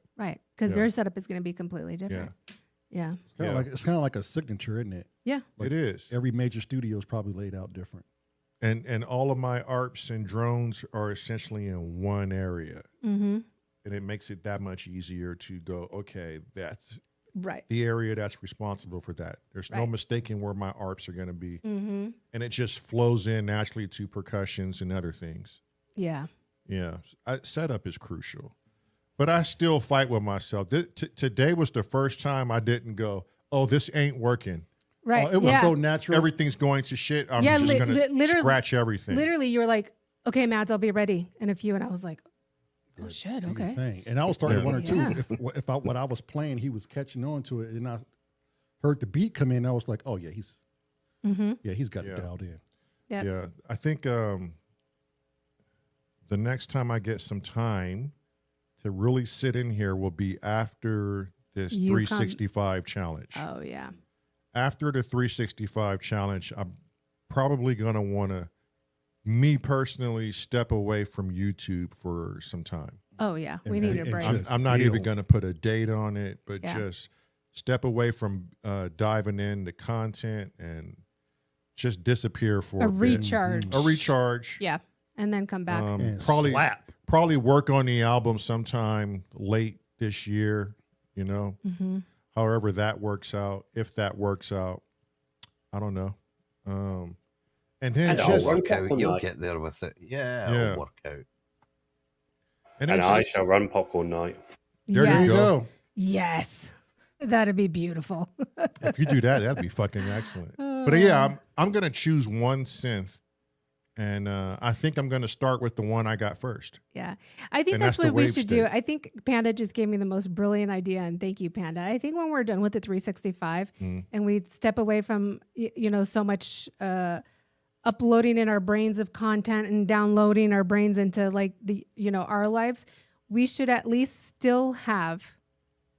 Because their setup is going to be completely different. Yeah. It's kind of like a signature, isn't it? Yeah. Like it is. Every major studio is probably laid out different. And all of my ARPs and drones are essentially in one area. And it makes it that much easier to go, okay, that's the area that's responsible for that. There's no mistaking where my ARPs are going to be. And it just flows in naturally to percussions and other things. Yeah. Yeah. Setup is crucial. But I still fight with myself. Today was the first time I didn't go, "Oh, this ain't working." Right. It was so natural. Everything's going to shit. I'm just going to scratch everything. Literally, you were like, "Okay, Mads, I'll be ready in a few." And I was like, "Oh, shit, okay." Thing. And I was starting to wonder, too, if what I was playing, he was catching on to it. And I heard the beat come in. I was like, "Oh, yeah, he's got it dialed in." Yep. Yeah, I think the next time I get some time to really sit in here will be after this You come- 365 challenge. Oh yeah. After the 365 challenge, I'm probably going to want to, me personally, step away from YouTube for some time. Oh yeah. We And- need a and break. just- I'm not even build. going to put a date on it, but Yeah. just step away from diving into content and just disappear for A bit. recharge. A recharge. Yeah. And then come back. And Probably slap. probably work on the album sometime late this year, you know. Mm-hmm. However that works out, if that works out, I don't know. And then And just I'll Work out, popcorn you'll night. get there with it. Yeah, Yeah. it'll work out. and And then I just, shall run popcorn night. There yes. you go. Yes. That'd be beautiful. if you do that, that'd be fucking excellent. But yeah, I'm gonna choose one synth, and I think I'm gonna start with the one I got first. Yeah. I think And that's that's the what we wave should do. state. I think Panda just gave me the most brilliant idea, and thank you, Panda. I think when we're done with the 365 and we step away from, so much uploading in our brains of content and downloading our brains into like our lives, we should at least still have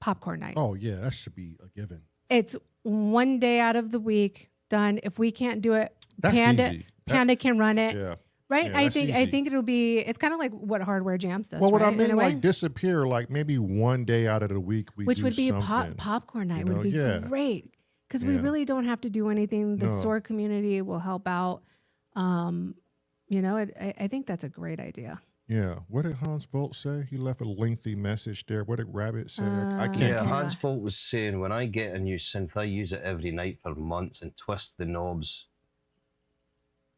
popcorn night. Oh yeah, that should be a given. It's one day out of the week done. If we can't do it, That's Panda easy. Panda can run it. Yeah. Right? Yeah, I that's think easy. it'll be, it's kind of like what Hardware Jams does. Well, what I right? In mean, a way. like disappear, like maybe one day out of the week we Which do would be something. popcorn night you would know? be Yeah. great because we Yeah. really don't have to do anything. The No. S.O.R community will help out. I think that's a great idea. Yeah. What did Hans Volt say? He left a lengthy message there. What did Rabbit say? I can't. Yeah, keep- Hans Fault was saying when I get a new synth, I use it every night for months and twist the knobs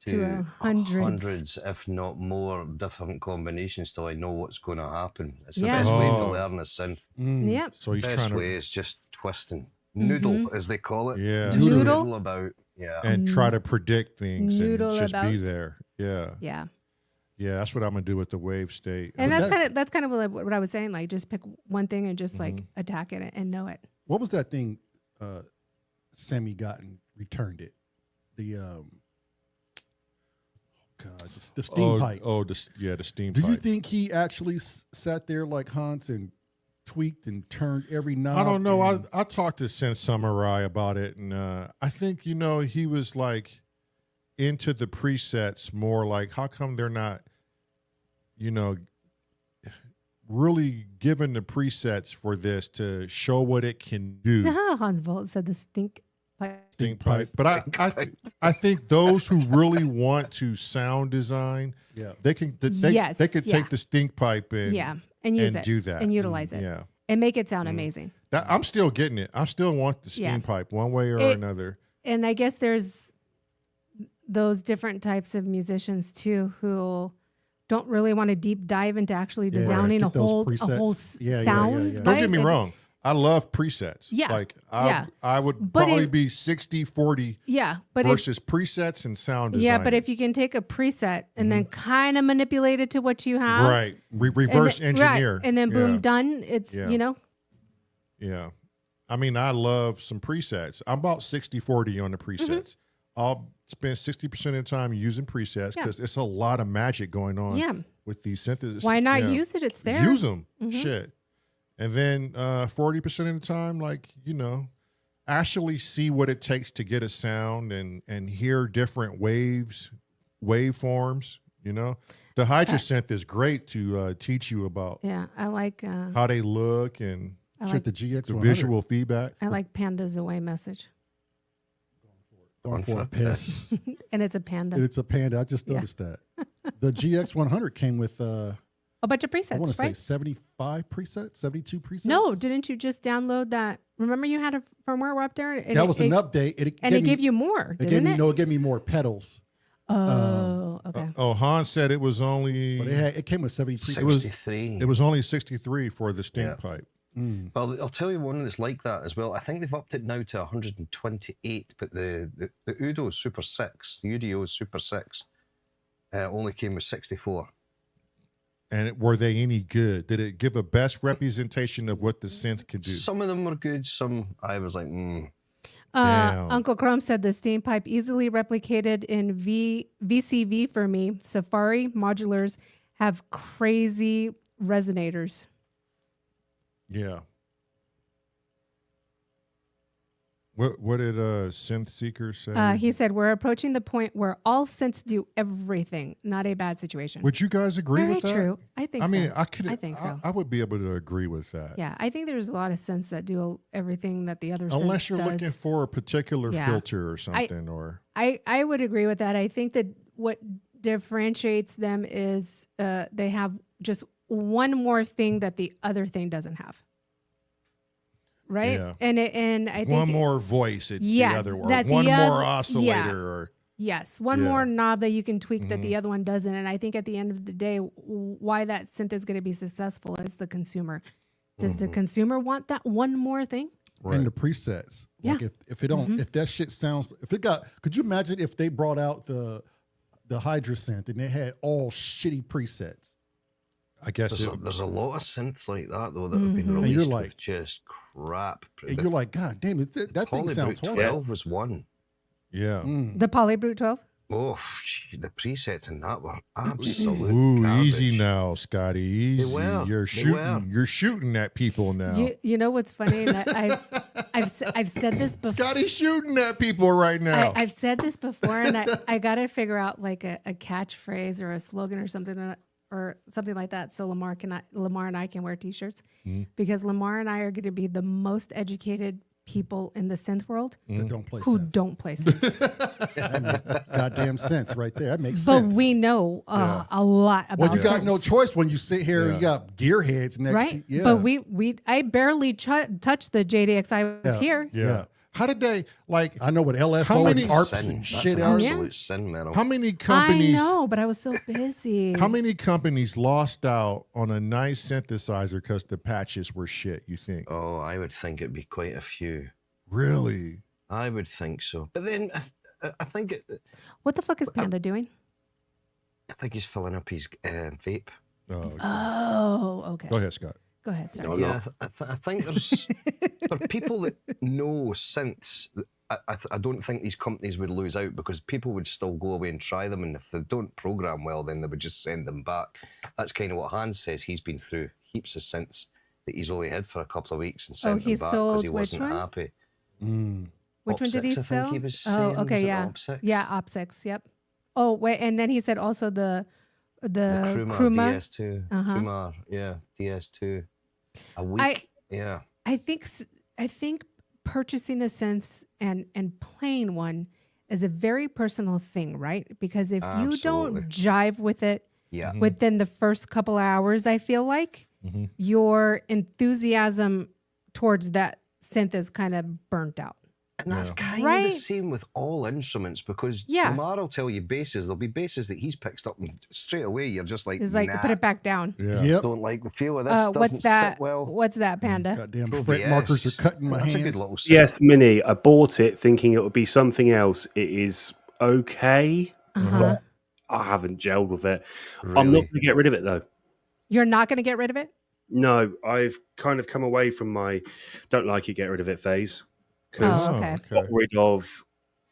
To hundreds. hundreds, if not more, different combinations till I know what's going to happen. It's the Yeah. best way to Oh. learn a synth. Yep. So he's Best trying to way is just twisting. Noodle, as they call it. Yeah. Just Noodle? noodle about. Yeah. and try to predict things Noodle and just be about. there. Yeah. Yeah. Yeah. That's what I'm gonna do with the wave state. And But that's kind of what I was saying. Like, just pick one thing and just like Mm-hmm. attack it and know it. What was that thing Sammy got and returned it? The the steam pipe. the steam Do pipe. you think he actually sat there like Hans and tweaked and turned every knob? I don't know. and- I talked to Sense Samurai about it, and I think he was like into the presets more. Like, how come they're not, really given the presets for this to show what it can do? Hans Volt said the stink pipe. Stink pipe. But I think those who really want to sound design, Yeah. they can Yes, they could yeah. take the stink pipe and Yeah. And use it. do that And utilize it. Yeah. And make it sound amazing. I'm still getting it. I still want the steam Yeah. pipe one way or It- another. And I guess there's those different types of musicians too who don't really want to deep dive into actually Yeah, designing a get those whole presets. Yeah, sound. yeah. Don't get me right? wrong. I love presets. Yeah, Like yeah. I would But probably in- be 60-40 Yeah, but if, versus presets and sound design. yeah, but if you can take a preset and then kind of manipulate it to what you have, right, and reverse then- engineer, right, and then boom, Yeah. done. It's Yeah. Yeah. I mean, I love some presets. I'm about 60-40 on the presets. Mm-hmm. I'll spend 60% of the time using presets Yeah. because it's a lot of magic going on Yeah. with these synthesis. Why not Yeah. use it? It's there. Mm-hmm. Use them. Shit. And then 40% of the time, actually see what it takes to get a sound and hear different waveforms. The Hydra synth is great to teach you about Yeah, I like how they look and Shit, the GX the 100. visual feedback. I like Panda's away message, Going for a piss. and it's a panda. It's a Panda. I just noticed that. The GX 100 came with A bunch of I want to presets, say right? 75 presets, 72 presets. No, didn't you just download that? Remember you had a firmware up there? And that was an update. and it gave you more, didn't it? It gave me more pedals. Oh, okay. Oh, Han said it was only But it came with 70 presets. It was- 63. it was only 63 for the stink Yeah. pipe. Well, I'll tell you one that's like that as well. I think they've upped it now to 128, but the Udo Super 6, the UDO Super 6, only came with 64. And were they any good? Did it give a best representation of what the synth could do? Some of them were good. Some I was like, Damn. Uncle Chrome said the steam pipe easily replicated in VCV for me. Safari modulars have crazy resonators. Yeah. What did Synth Seeker say? He said, we're approaching the point where all synths do everything. Not a bad situation. Would you guys agree Very with that? true. I think so. I mean, I think so. I would be able to agree with that. Yeah, I think there's a lot of synths that do everything that the other synth Unless you're does. looking for a particular Yeah. filter or something, I would agree with that. I think that what differentiates them is they have just one more thing that the other thing doesn't have. Right? Yeah. And I think one more voice, it's yeah, the other, or that one the more oth- oscillator, yeah. or yes, one Yeah. more knob that you can tweak that the other one doesn't. And I think at the end of the day, why that synth is going to be successful is the consumer. Does the consumer want that one more thing? And the presets. Like if it don't, if that shit sounds, if it got, could you imagine if they brought out the Hydra synth and they had all shitty presets? I guess There's a lot of synths like that though that have been And released you're like- with just crap. And you're like, God damn it, that thing sounds Polybrute horrible. 12 was one. yeah. The Polybrute 12? Oh, the presets in that were absolute Ooh, garbage. easy now, Scotty. Easy. were. You're They shooting. were. You're shooting at people now. You know what's funny? I've said this before. Scotty's shooting at people right now. I've said this before, and I got to figure out like a catchphrase or a slogan or something like that, so Lamar and I can wear T-shirts, because Lamar and I are going to be the most educated people in the synth world That don't play who sense. don't play synths. That makes goddamn sense right there. That makes But sense. we know a lot about. Well, you got no synths, choice when you sit here and you got gearheads next right? to you. Yeah. But I barely touched the JDX. I was here. yeah. How did they like? I know what LFO How many and ARPs Sin. and That's shit an are. absolute sin, man. How many companies? I know, but I was so busy. How many companies lost out on a nice synthesizer because the patches were shit? You think? Oh, I would think it'd be quite a few. Really? I would think so. But then I think What the fuck is Panda doing? I think he's filling up his vape. Oh, okay. Oh, okay. Go ahead, Scott. Go ahead, sorry. No, Yeah, I think there's for people that know synths. I don't think these companies would lose out because people would still go away and try them, and if they don't program well, then they would just send them back. That's kind of what Hans says. He's been through heaps of synths that he's only had for a couple of weeks and sent he them back sold because he which wasn't one? happy. Which one did he Op 6, I sell? think he was Oh, saying. okay, Was it yeah, Op 6? yeah, Op 6, yep. Oh, wait, and then he said also the The Kruma Kruma. DS2. Uh-huh. Kruma, yeah, DS2. A week. Yeah. I think purchasing a synth and playing one is a very personal thing, right? Because if you don't Absolutely. jive with it Yeah. within the first couple of hours, I feel like your enthusiasm towards that synth is kind of burnt out. And that's kind of Right. the same with all instruments because Yeah. Lamar will tell you basses. There'll be basses that he's picked up and straight away you're just like, It's like nah, put it back down. Yeah. Yep. don't like the feel of this. Doesn't What's that? sit well. What's that, Panda? Goddamn Pro fret VS. markers are cutting my That's hands. a good little set. Yes, Mini. I bought it thinking it would be something else. It is okay, but I haven't gelled with it. I'm not Really? going to get rid of it though. You're not going to get rid of it? No, I've kind of come away from my don't like it, get rid of it phase. Because Oh, okay. got rid of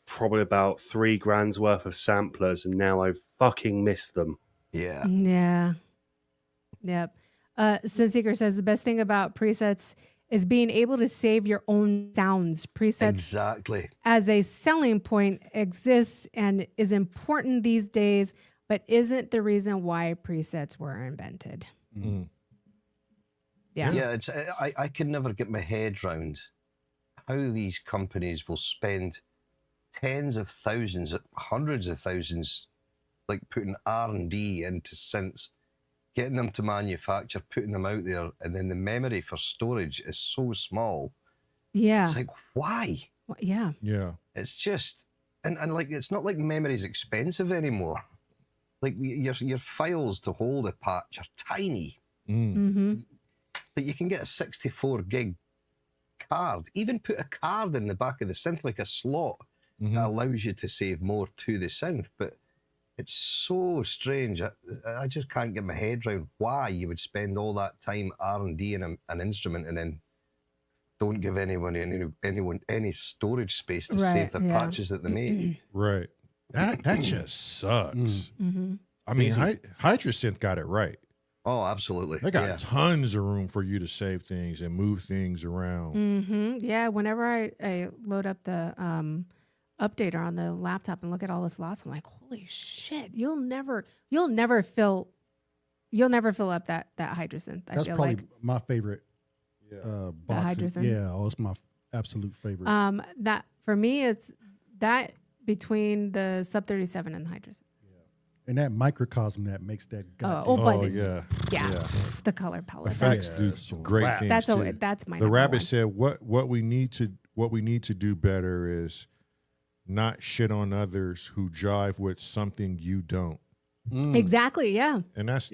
probably about $3,000 worth of samplers, and now I fucking miss them. Yeah. Yeah. Yep. Sinseeker says the best thing about presets is being able to save your own sounds. Presets Exactly. as a selling point exists and is important these days, but isn't the reason why presets were invented. Mm. Yeah. Yeah, it's I can never get my head round how these companies will spend tens of thousands, hundreds of thousands, like putting R&D into synths, getting them to manufacture, putting them out there, and then the memory for storage is so small. Yeah. It's like, why? Yeah. Yeah. It's just, and like, it's not like memory's expensive anymore. Like your files to hold a patch are tiny. Mm. Mm-hmm. That you can get a 64 gig card, even put a card in the back of the synth, like a slot that allows you to save more to the synth. But it's so strange. I just can't get my head around why you would spend all that time R&D in an instrument and then don't give anyone any storage space to Right, save the yeah. patches that they make. Right. That just sucks. Mm-hmm. I mean, Hydrosynth got it right. Oh, absolutely. They got tons of room for you to save things and move things around. Mm-hmm. Yeah, whenever I load up the updater on the laptop and look at all the slots, I'm like, holy shit! You'll never fill up that Hydrosynth. I That's feel probably like my favorite box. Hydrosynth? Yeah, it's my absolute favorite. that for me, it's that between the Sub 37 and the Hydrosynth. And that microcosm that makes that But yeah. the color palette. Effects That's do great things that's too. that's my The number rabbit one. said what we need to do better is not shit on others who jive with something you don't. Exactly. Yeah. And that's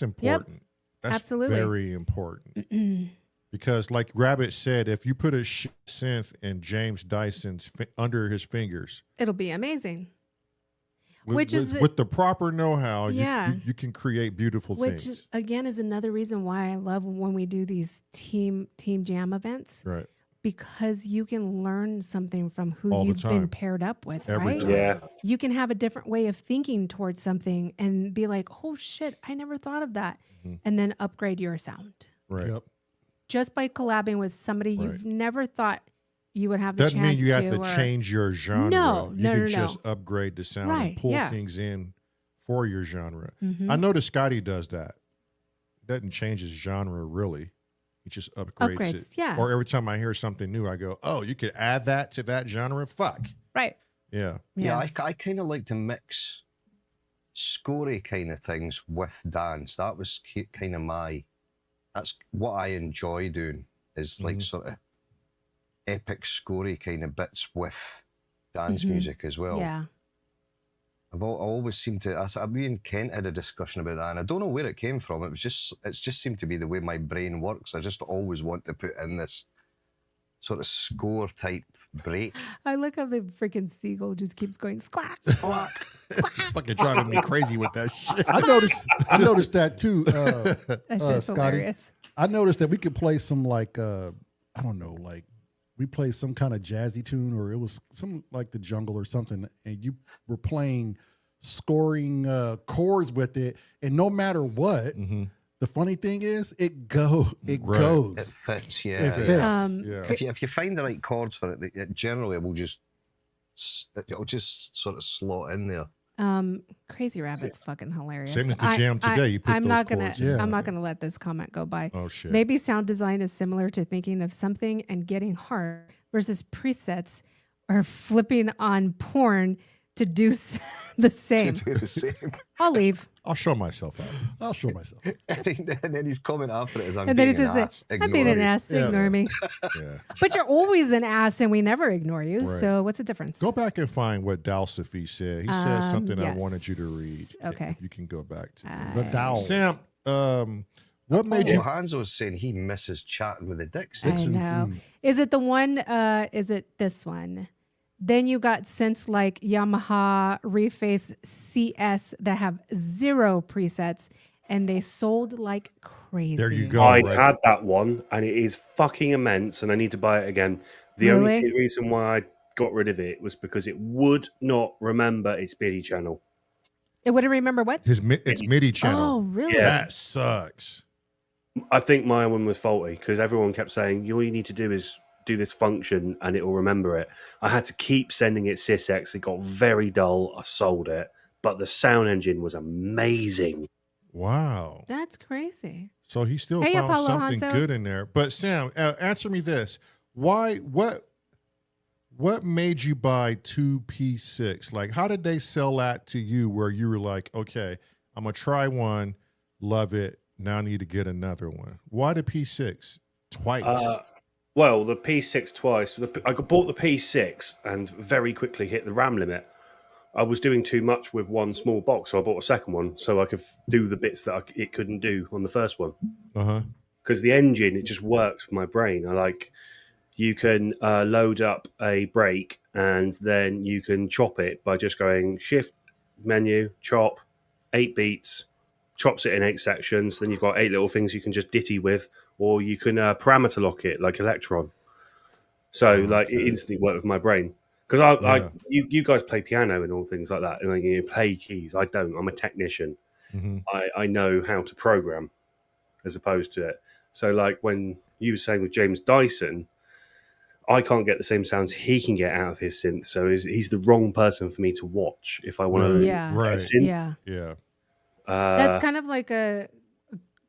important. That's Absolutely. very important. Because like Rabbit said, if you put a synth in James Dyson's under his fingers, It'll be amazing. with the proper know-how, Yeah. you can create beautiful Which things. again is another reason why I love when we do these team jam events, Right. because you can learn something from who All the you've been time. paired up with, Every right? time. Yeah. You can have a different way of thinking towards something and be like, "Oh shit, I never thought of that," and then upgrade your sound Right. Yep. just by collabing with somebody Right. you've never thought you would have the Doesn't chance mean you have to or- change your genre. No, you no, can no, just no. upgrade the sound Right, and pull yeah. things in for your genre. Mhm. I noticed Scotty does that. He doesn't change his genre really. He just upgrades it. yeah. Or every time I hear something new, I go, "Oh, you could add that to that genre." Fuck. Right. Yeah. Yeah, I kind of like to mix scory kind of things with dance. That was kind of that's what I enjoy doing, is like sort of epic scory kind of bits with dance music as well. Yeah. I always seem to. Me and Kent had a discussion about that, and I don't know where it came from. It's just seemed to be the way my brain works. I just always want to put in this sort of score type break. I look how the freaking seagull just keeps going squawk, squawk, squawk. Fucking driving me crazy with that shit. I noticed that too. That's just Scotty. hilarious. I noticed that we could play some like I don't know, like we played some kind of jazzy tune, or it was some like the jungle or something, and you were playing scoring chords with it, and no matter what, the funny thing is it goes. It goes. fits, yeah. It fits. Yeah. If you find the right chords for it generally it'll just sort of slot in there. Crazy Rabbit's fucking hilarious. Same as the jam today. You put I'm those not gonna. chords in. I'm not gonna let this comment go by. Oh shit. Maybe sound design is similar to thinking of something and getting hard versus presets, or flipping on porn to do the same. To do the same. I'll leave. I'll show myself out. I'll show myself. And then his comment after it is, And then he being an says, ass. "I'm being an Ignore me." ass. Ignore me." Yeah. But you're always an ass, and we never ignore you. Right. So what's the difference? Go back and find what Dalsophy said. He said something I wanted you to read. yes. Okay. If you can go back to that. The Dow. Sam, what made you? Hanzo was saying he misses chatting with the dicks. I know. Is it the one? Is it this one? Then you got synths like Yamaha Reface CS that have 0 presets, and they sold like crazy. There you go. I right. had that one, and it is fucking immense, and I need to buy it again. The Really? only reason why I got rid of it was because it would not remember its MIDI channel. It wouldn't remember what? It's MIDI channel. Oh, really? Yeah. That sucks. I think my one was faulty because everyone kept saying, all you need to do is do this function and it will remember it. I had to keep sending it SysX. It got very dull. I sold it. But the sound engine was amazing. Wow. That's crazy. So he still Hey, found Apollo something Hanzo. good in there. But Sam, answer me this: Why? What made you buy 2P6? Like, how did they sell that to you? Where you were like, okay, I'm gonna try one, love it. Now I need to get another one. Why the P6 twice? Well, the P6 twice. I bought the P6 and very quickly hit the RAM limit. I was doing too much with one small box, so I bought a second one so I could do the bits that it couldn't do on the first one. Because the engine, it just works with my brain. You can load up a break and then you can chop it by just going shift, menu, chop, 8 beats, chops it in 8 sections. Then you've got 8 little things you can just ditty with, or you can parameter lock it like Electron. So like it instantly worked with my brain. Because you guys play piano and all things like that, and you play keys. I don't. I'm a technician. Mm-hmm. I know how to program, as opposed to it. So like when you were saying with James Dyson, I can't get the same sounds he can get out of his synth. So he's the wrong person for me to watch if I want to Right. synth. Yeah. That's kind of like a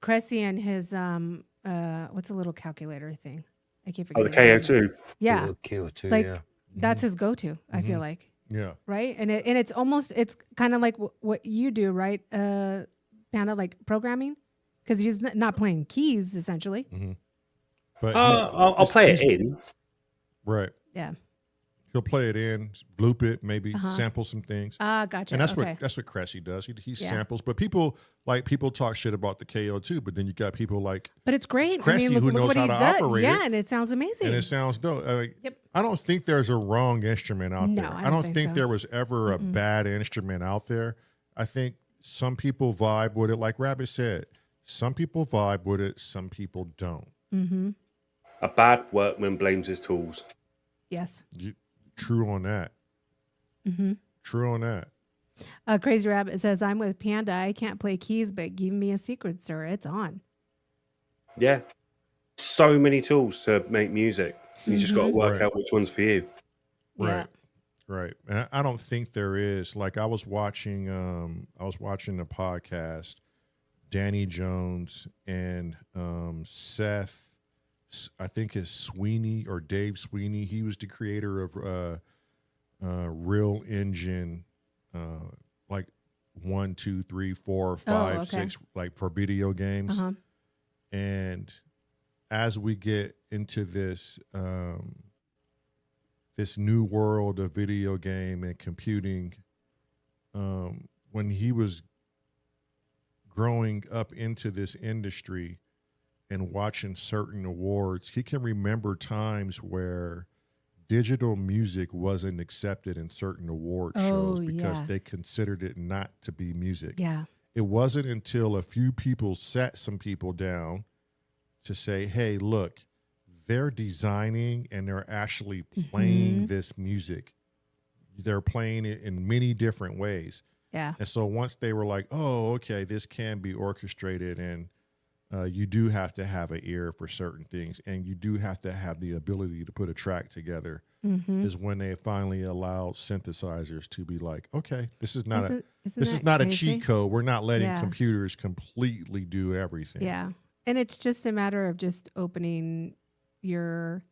Cressy and his what's a little calculator thing? I can't forget. Oh, the KO2. Yeah, KO2. like yeah. that's his go-to. I feel like. Yeah. Right, and it's kind of like what you do, right? Kind of like programming, because he's not playing keys essentially. Mm-hmm. But I'll play it in. Right. Yeah. He'll play it in, loop it, maybe sample some things. Gotcha. And that's okay. what Cressy does. He samples, but people talk shit about the KO2, but then you got people like But it's great. Cressy look who knows what how he to does. operate Yeah, it. and it sounds amazing. And it sounds dope. Yep. I don't think there's a wrong instrument out No, there. I don't think so. there was ever a bad instrument out there. I think some people vibe with it, like Rabbit said. Some people vibe with it, some people don't. Mm-hmm. A bad workman blames his tools. Yes. True on that. Mm-hmm. True on that. Crazy Rabbit says, I'm with Panda. I can't play keys, but give me a secret, sir. It's on. Yeah. So many tools to make music. You just got to work out which one's for you. Right. Yeah. Right. And I don't think there is. Like I was watching the podcast, Danny Jones and Seth, I think it's Sweeney or Dave Sweeney. He was the creator of Real Engine, like 1, 2, 3, 4, 5, 6, like for video games. And as we get into this this new world of video game and computing, when he was growing up into this industry and watching certain awards, he can remember times where digital music wasn't accepted in certain award shows because they considered it not to be music. Yeah. It wasn't until a few people sat some people down to say, hey, look, they're designing and they're actually playing this music. They're playing it in many different ways. Yeah. And so once they were like, oh, okay, this can be orchestrated and you do have to have an ear for certain things and you do have to have the ability to put a track together, is when they finally allowed synthesizers to be like, okay, this is not a cheat code. We're not letting computers completely do everything. Yeah. And it's just a matter of just opening your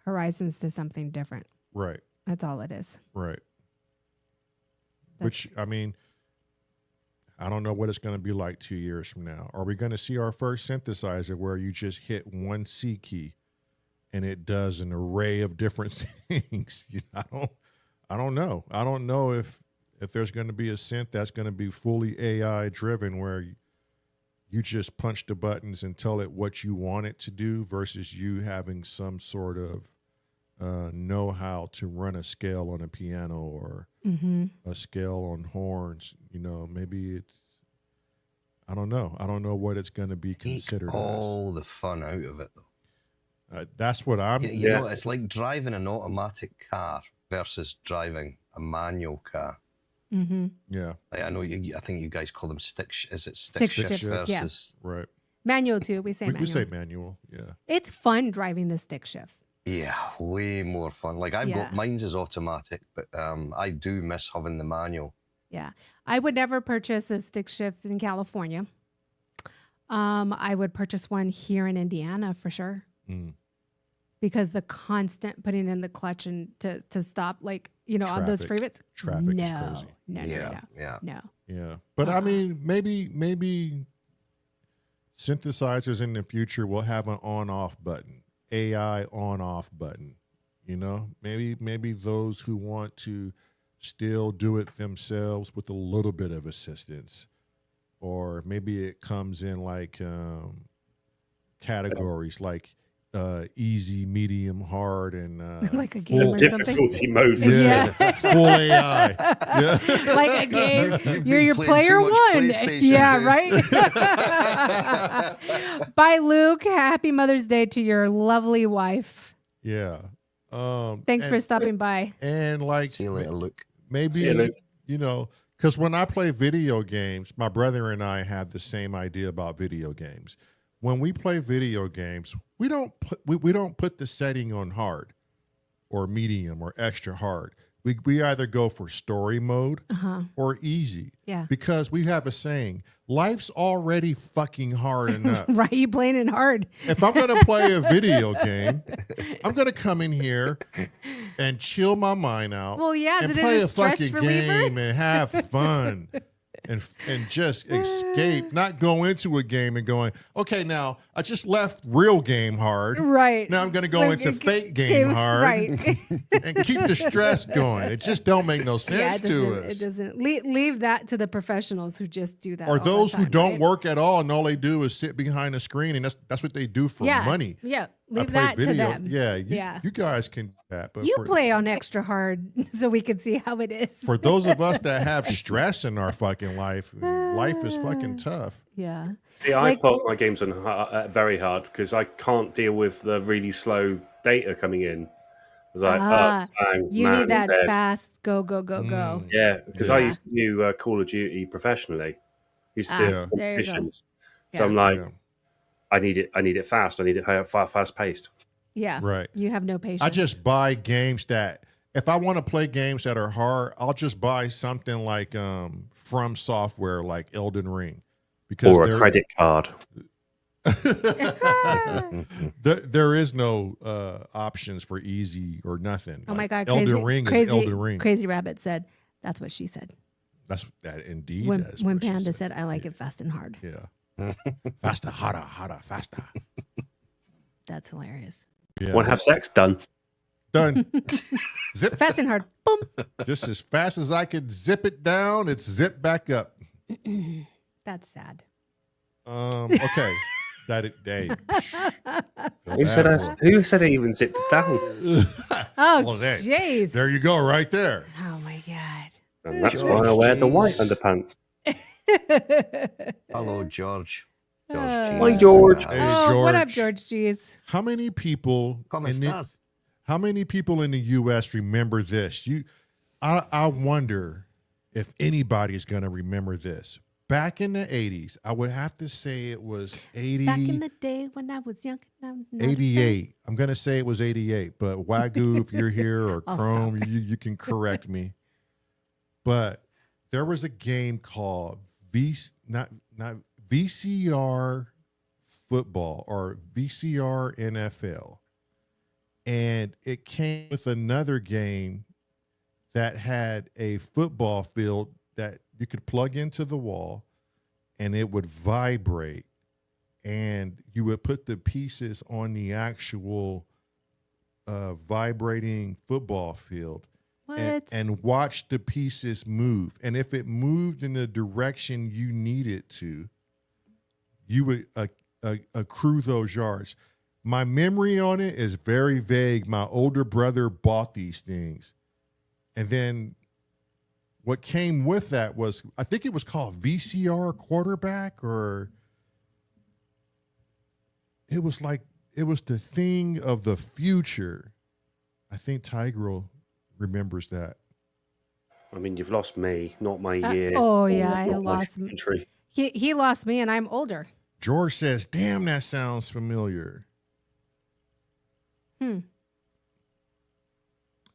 horizons to something different. Right. That's all it is. Right. Which, I mean, I don't know what it's going to be like 2 years from now. Are we going to see our first synthesizer where you just hit one C key and it does an array of different things? I don't know. I don't know if there's going to be a synth that's going to be fully AI driven where you just punch the buttons and tell it what you want it to do versus you having some sort of know-how to run a scale on a piano or a scale on horns. You know, maybe it's, I don't know. I don't know what it's going to be considered Take all the fun out of it, though. That's what I'm... You know, it's like driving an automatic car versus driving a manual car. Yeah. Like, I know I think you guys call them stick shifts shifts, yeah. Right. Manual too. We say manual. We say manual, yeah. It's fun driving the stick shift. Yeah, way more fun. Like mine's is automatic, but I do miss having the manual. Yeah. I would never purchase a stick shift in California. I would purchase one here in Indiana for sure. Because the constant putting in the clutch and to stop, like, you know, on those freeways. Traffic is crazy. No. Yeah. But I mean, maybe synthesizers in the future will have an on-off button, AI on-off button. You know, maybe those who want to still do it themselves with a little bit of assistance, or maybe it comes in like categories like easy, medium, hard, and like a game or something. Difficulty mode. Yeah, full AI. Yeah. Like a game. You're your player one. Yeah, right. Bye, Luke. Happy Mother's Day to your lovely wife. Yeah. Thanks for stopping by. And like, See you later, Luke. maybe, See you, Luke. you know, because when I play video games, my brother and I have the same idea about video games. When we play video games, we don't put the setting on hard or medium or extra hard. We either go for story mode or easy. Yeah. Because we have a saying, life's already fucking hard enough. Right, you playing it hard. If I'm going to play a video game, I'm going to come in here and chill my mind out. Well, yeah, and is it play a a stress fucking reliever? game and have fun. And just escape, not go into a game and going, okay, now I just left real game hard. Right. Now I'm going to go Like, into fake game hard Right. and keep the stress going. It just don't make no sense to us. It doesn't. Leave that to the professionals who just do that. Or all the those who time, don't right? work at all and all they do is sit behind a screen and that's what they do for money. Yeah. I Leave play that to video. them. Yeah, you guys can do that. But You for, play on extra hard so we can see how it is. for those of us that have stress in our fucking life, life is fucking tough. Yeah. See, I Like- put my games on very hard because I can't deal with the really slow data coming in. It's like, bang, You man, need that dead. fast go. Yeah, because Yeah. I used to do Call of Duty professionally. Used to do Yeah. There you go. competitions. Yeah. So I'm like, Yeah. I need it fast. I need it fast paced. Yeah. Right. You have no patience. I just buy games that if I want to play games that are hard, I'll just buy something like from software like Elden Ring. Because Or a credit card. there is no options for easy or nothing. Oh my God. Elden Ring is Elden Ring. Crazy Rabbit said, that's what she said. That's that indeed. When is what she Panda said, I like it fast and hard. Yeah. Faster, harder, faster. That's hilarious. Yeah. Want to have sex? Done. Done. Zip. Fast and hard. Boom. Just as fast as I could zip it down, it's zipped back up. That's sad. Okay. Day. Who said it even zipped it down? Oh, Well, there- jeez. There you go, right there. Oh, my God. And that's why I wear the white Jeez. underpants. Hello, George. Hi, Cheese. George. Hey, Oh, what up, George. George? Jeez. How many people ¿Cómo in the, estás? how many people in the US remember this? I wonder if anybody is going to remember this. Back in the 80s, I would have to say it was 80 Back in the day when I was young. I'm not a 88. I'm going to say it was 88, but Wagyu, if you're here, or I'll Chrome, you can correct me. But there was a game called not VCR football or VCR NFL. And it came with another game that had a football field that you could plug into the wall and it would vibrate. And you would put the pieces on the actual vibrating football field What? and watch the pieces move. And if it moved in the direction you needed to, you would accrue those yards. My memory on it is very vague. My older brother bought these things. And then what came with that was, I think it was called VCR quarterback, or it was the thing of the future. I think Tigro remembers that. I mean, you've lost me, not my year. oh, or yeah, I not my lost me. century. He lost me and I'm older. George says, damn, that sounds familiar. Hmm.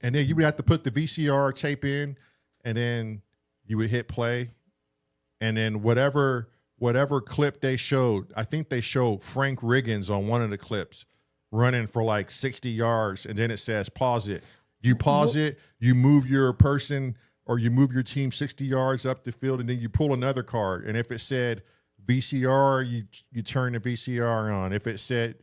And then you would have to put the VCR tape in, and then you would hit play. And then whatever clip they showed, I think they showed Frank Riggins on one of the clips running for like 60 yards. And then it says, pause it. You pause it, you move your person or you move your team 60 yards up the field, and then you pull another card. And if it said VCR, you turn the VCR on. If it said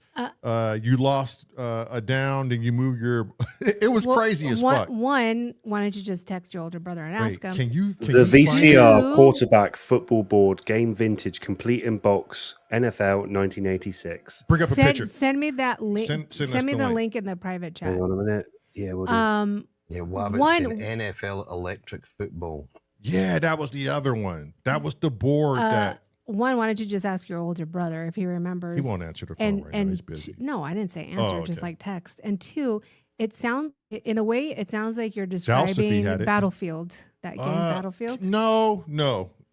you lost a down, then you move your. It was crazy as fuck. Why don't you just text your older brother and ask him? Can you The you find- VCR You- quarterback football board game vintage complete in box NFL 1986. bring up a picture? Send me that link. Send us Send me the the link. link in the private chat. Hang on a minute. Yeah, we'll do. Yeah, Wabbit's One- saying NFL electric football. Yeah, that was the other one. That was the board that one, why don't you just ask your older brother if he remembers? He won't answer the phone right now. He's busy. No, I didn't say answer, just like text. And two, it sounds like you're describing Battlefield, that game Battlefield. No.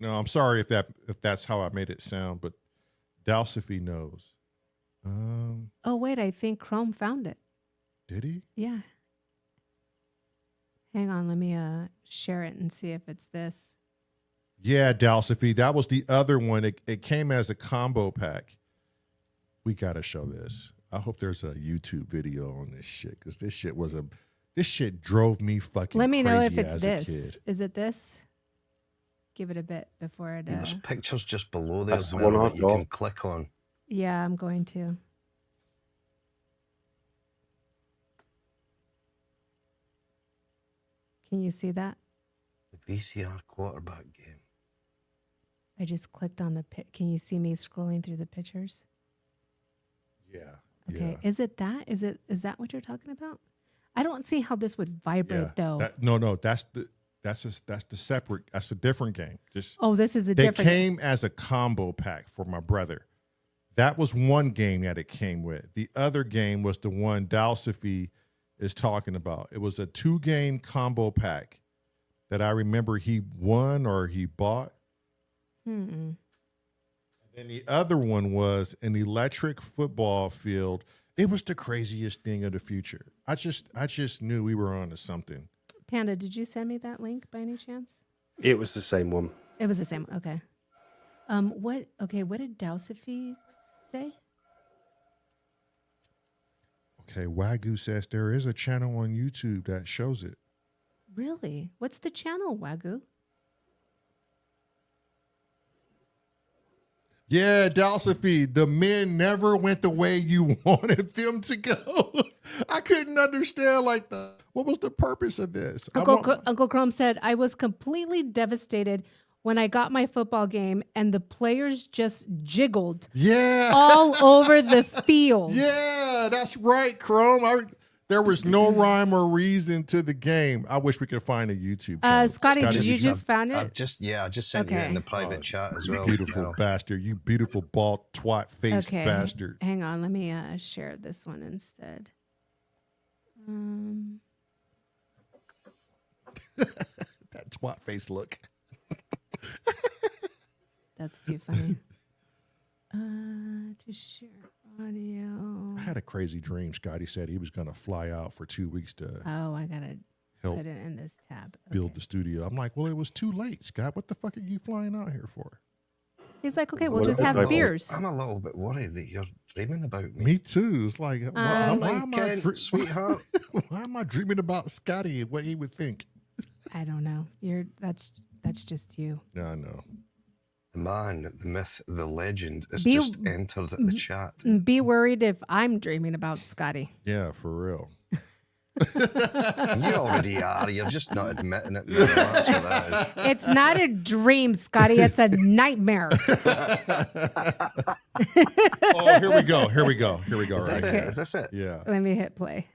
I'm sorry if that's how I made it sound, but Dalsify knows. Oh wait, I think Chrome found it. Did he? Yeah. Hang on, let me share it and see if it's this. Yeah, Dalsify. That was the other one. It came as a combo pack. We got to show this. I hope there's a YouTube video on this shit, because this shit drove me fucking crazy. Let me know if it's as a this. kid. Is it this? Give it a bit before it. There's pictures just below there That's the one that I've you got. can click on. Yeah, I'm going to. Can you see that? The VCR quarterback game. I just clicked on the Can you see me scrolling through the pictures? Yeah. Okay. Is it that? Is that what you're talking about? I don't see how this would vibrate though. No. That's the separate. That's a different game. This is a They different. came as a combo pack for my brother. That was one game that it came with. The other game was the one Dalsify is talking about. It was a 2-game combo pack that I remember he won or he bought. And then the other one was an electric football field. It was the craziest thing of the future. I just knew we were on to something. Panda, did you send me that link by any chance? It was the same one. It was the same. Okay. What did Dalsify say? Okay, Wagyu says there is a channel on YouTube that shows it. Really? What's the channel, Wagyu? Yeah, Dalsify, the men never went the way you wanted them to go. I couldn't understand, what was the purpose of this? Uncle Chrome said, I was completely devastated when I got my football game and the players just jiggled all over the field. Yeah, that's right, Chrome. There was no rhyme or reason to the game. I wish we could find a YouTube channel. Scotty, did you just find it? I just sent you it in the private chat as well. Beautiful bastard. You beautiful bald twat face bastard. Hang on, let me share this one instead. That twat face look. That's too funny. To share audio. I had a crazy dream. Scotty said he was going to fly out for 2 weeks to I got to help put it in this tab. build the studio. I'm like, well, it was too late, Scott. What the fuck are you flying out here for? He's like, okay, we'll just have beers. I'm a little bit worried that you're dreaming about me. Me too. It's like, why am I sweetheart? Why am I dreaming about Scotty and what he would think? I don't know. That's just you. Yeah, I know. The man, the myth, the legend has just entered the chat. Be worried if I'm dreaming about Scotty. Yeah, for real. You already are. You're just not admitting it. Man. That's what that is. It's not a dream, Scotty. It's a nightmare. Oh, here we go. Is this it? Is this it? Yeah. Let me hit play.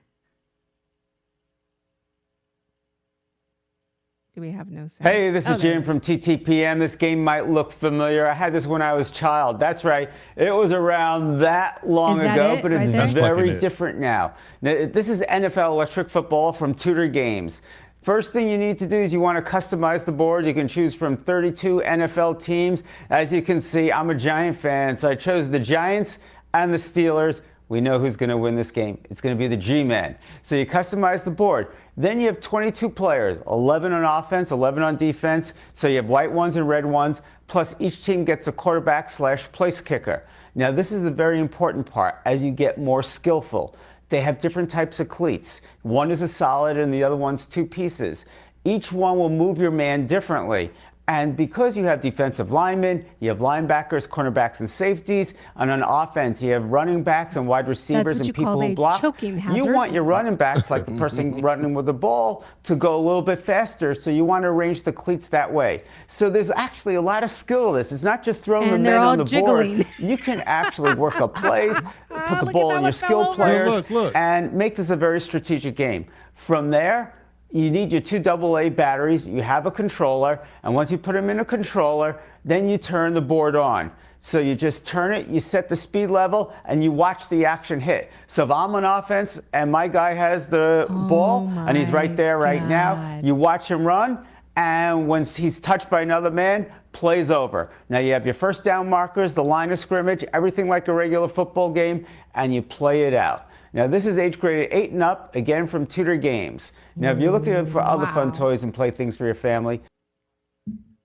Do we have no sound? Hey, this is Jim from TTPM. This game might look familiar. I had this when I was a child. That's right. It was around that long ago, but it's very different now. Now. This is NFL electric football from Tudor Games. First thing you need to do is you want to customize the board. You can choose from 32 NFL teams. As you can see, I'm a Giant fan, so I chose the Giants and the Steelers. We know who's going to win this game. It's going to be the G-Man. So you customize the board. Then you have 22 players, 11 on offense, 11 on defense. So you have white ones and red ones, plus each team gets a quarterback/place kicker. Now this is the very important part as you get more skillful. They have different types of cleats. One is a solid and the other one's 2 pieces. Each one will move your man differently. And because you have defensive linemen, you have linebackers, cornerbacks, and safeties, and on offense, you have running backs and wide receivers and people who block. You want your running backs, like the person running with the ball, to go a little bit faster, so you want to arrange the cleats that way. So there's actually a lot of skill to this. It's not just throwing the men on the board. You can actually work up plays, put the ball in your skill players, and make this a very strategic game. From there, you need your 2 AA batteries, you have a controller, and once you put them in a controller, then you turn the board on. So you just turn it, you set the speed level, and you watch the action hit. So if I'm on offense and my guy has the ball, and he's right there right now, you watch him run, and once he's touched by another man, plays over. Now you have your first down markers, the line of scrimmage, everything like a regular football game, and you play it out. Now this is age graded 8 and up, again from Tudor Games. Now if you're looking for other fun toys and play things for your family.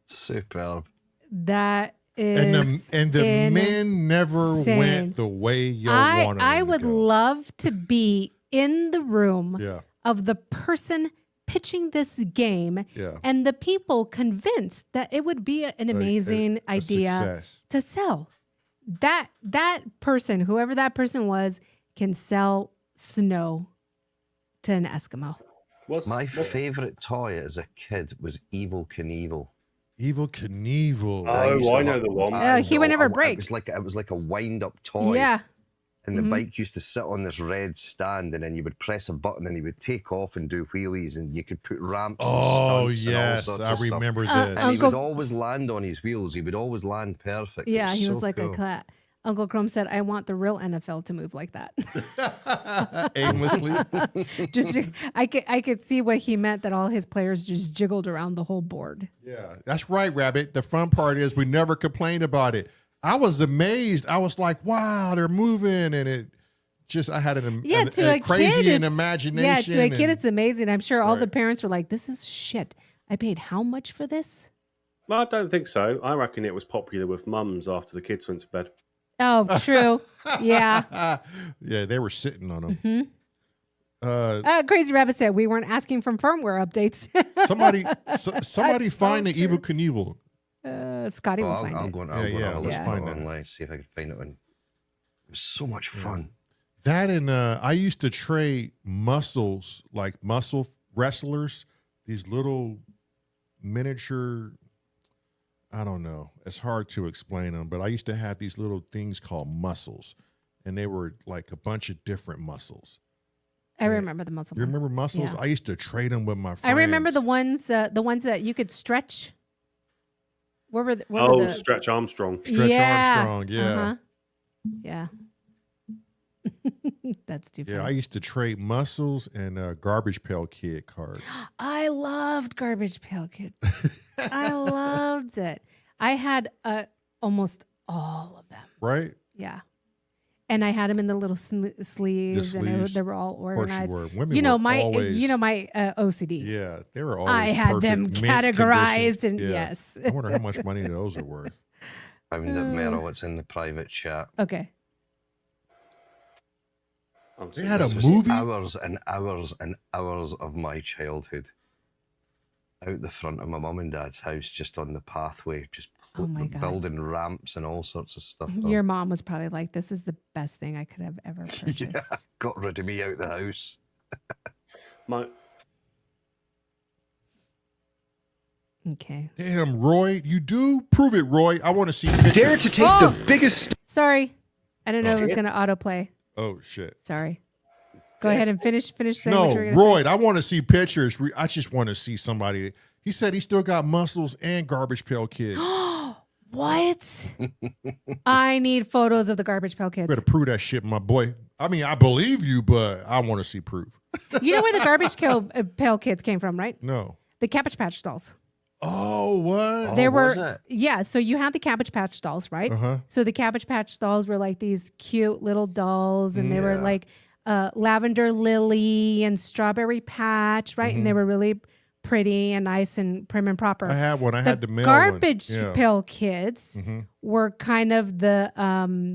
Superb. That is and the men never went the way you wanted them I to would go. love to be in the room Yeah. of the person pitching this game Yeah. and the people convinced that it would be an amazing a idea success. to sell. That person, whoever that person was, can sell snow to an Eskimo. My favorite toy as a kid was Evel Knievel. Evil Knievel. Oh, I know the one. He would never break. It was like a wind-up toy. Yeah. And the bike used to sit on this red stand, and then you would press a button, and he would take off and do wheelies, and you could put ramps and stunts and all yes, sorts I of stuff. remember this. And he Uncle- would always land on his wheels. He would always land perfect. It Yeah, he was so like cool. a cat. Uncle Chrome said, I want the real NFL to move like that. Aimlessly. Just I could see what he meant, that all his players just jiggled around the whole board. Yeah, that's right, Rabbit. The fun part is we never complained about it. I was amazed. I was like, wow, they're moving. And it just, I had a crazy kid, imagination. Yeah, to a kid, and- it's amazing. I'm sure all the Right. parents were like, this is shit. I paid how much for this? Well, I don't think so. I reckon it was popular with mums after the kids went to bed. Oh, true. Yeah. Yeah, they were sitting on them. Crazy Rabbit said we weren't asking for firmware updates. Somebody find the Evil Knievel. Scotty will Oh, find I'll it. go and have a let's look find it. online, see if I can find it. It was so much fun. That and I used to trade muscles, like muscle wrestlers, these little miniature, I don't know. It's hard to explain them, but I used to have these little things called muscles, and they were like a bunch of different muscles. I remember the muscle. You remember muscles? Yeah. I used to trade them with my friends. I remember the ones that you could stretch. Where were Oh, the Stretch Armstrong. Stretch Armstrong, yeah. Uh-huh. Yeah. That's too funny. Yeah, I used to trade muscles and Garbage Pail Kid cards. I loved Garbage Pail Kids. I loved it. I had almost all of them. Right? Yeah. And I had them in the little sleeves, and they were all Of course you organized. were. Women were always, my OCD. Yeah, they were always I had them perfect mint categorized, condition. and Yeah. yes. I wonder how much money those are worth. Found it, Meryl. It's in the private chat. Okay. They had a This was movie? hours and hours and hours of my childhood out the front of my mum and dad's house, just on the pathway, just Oh my God. building ramps and all sorts of stuff. Your mom was probably like, "This is the best thing I could have ever purchased." Yeah, got rid of me out the house. My Okay. Damn, Roy, you do? Prove it, Roy. I want to see pictures. Dare to take the biggest. Sorry, I didn't know it was going to autoplay. Oh, shit. Sorry. Go ahead and finish saying No, what you were gonna Roy, I want to see pictures. I just want to see somebody. He said he still got muscles and Garbage Pail Kids. What? I need photos of the Garbage Pail Kids. Better prove that shit, my boy. I mean, I believe you, but I want to see proof. You know where the Garbage Pail Kids came from, right? No. The Cabbage Patch dolls. Oh, what? There was were, it? yeah. So you had the Cabbage Patch dolls, right? Uh-huh. So the Cabbage Patch dolls were like these cute little dolls, and they were like lavender lily and strawberry patch, right? And they were really pretty and nice and prim and proper. I had one. I had the male Garbage one. Yeah. Pail Kids were kind of the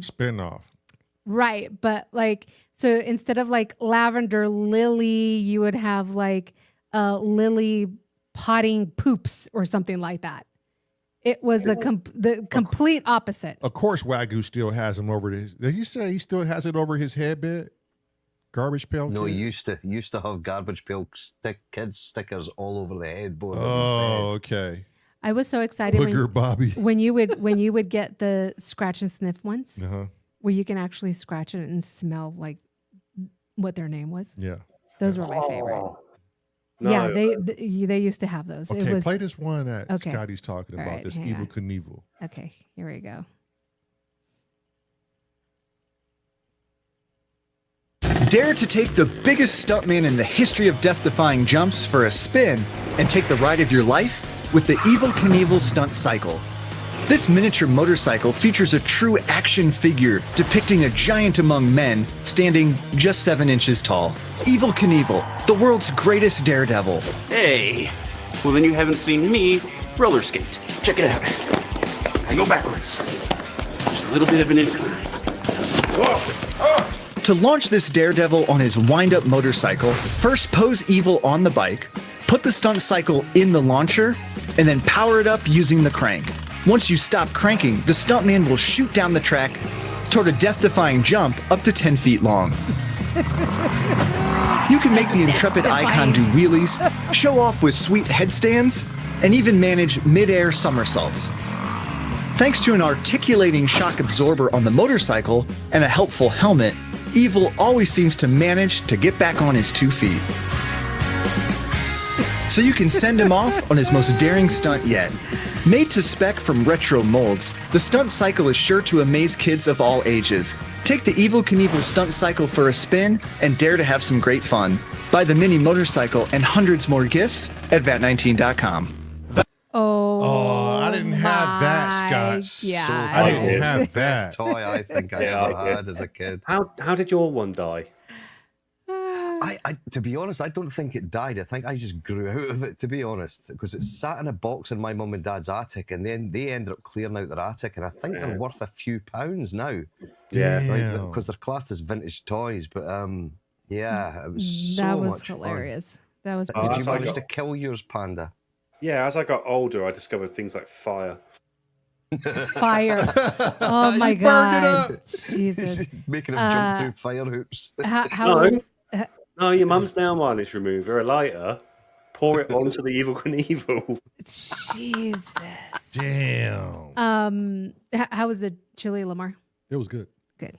Spin-off. right, but like, so instead of like lavender lily, you would have like lily potting poops or something like that. It was the complete opposite. Of course, Wagyu still has him over his. Did he say he still has it over his headbed? Garbage Pail No, Kids? he used to have Garbage Pail kids stickers all over the headboard. Oh, of his bed. okay. I was so excited Booger Bobby. when you would get the scratch and sniff ones, Uh-huh. where you can actually scratch it and smell like what their name was. Yeah. Those were my favorite. No, Yeah, they used to have those. Okay, It was play this one that Okay. Scotty's talking All about. right, This hang Evil on. Knievel. okay. Here we go. Dare to take the biggest stuntman in the history of death-defying jumps for a spin and take the ride of your life with the Evel Knievel Stunt Cycle. This miniature motorcycle features a true action figure depicting a giant among men standing just 7 inches tall. Evel Knievel, the world's greatest daredevil. Hey, well then you haven't seen me roller skate. Check it out. I go backwards. There's a little bit of an incline. To launch this daredevil on his wind-up motorcycle, first pose Evel on the bike, put the stunt cycle in the launcher, and then power it up using the crank. Once you stop cranking, the stuntman will shoot down the track toward a death-defying jump up to 10 feet long. You can make the intrepid icon do wheelies, show off with sweet headstands, and even manage mid-air somersaults. Thanks to an articulating shock absorber on the motorcycle and a helpful helmet, Evel always seems to manage to get back on his 2 feet. So you can send him off on his most daring stunt yet. Made to spec from retro molds, the stunt cycle is sure to amaze kids of all ages. Take the Evel Knievel stunt cycle for a spin and dare to have some great fun. Buy the mini motorcycle and hundreds more gifts at VAT19.com. Oh, I didn't have that, Scott. Yeah. I didn't It's have the best that. toy I think I Yeah, ever I did. had as a kid. How did your one die? I to be honest, I don't think it died. I think I just grew out of it, to be honest, because it sat in a box in my mum and dad's attic, and then they ended up clearing out their attic, and I think they're worth a few pounds now. Yeah. Damn. Because they're classed as vintage toys. But yeah, it was so That was much hilarious. That was Oh, fun. Did that's you like manage a- to kill yours, Panda? Yeah, as I got older, I discovered things like fire. fire. Oh my You burned it god. up. Jesus. Making him jump through fire hoops. How No. was No, your mum's nail varnish remover, a lighter, pour it onto the Evel Knievel. Jesus. Damn. How was the chili, Lamar? It was good. Good.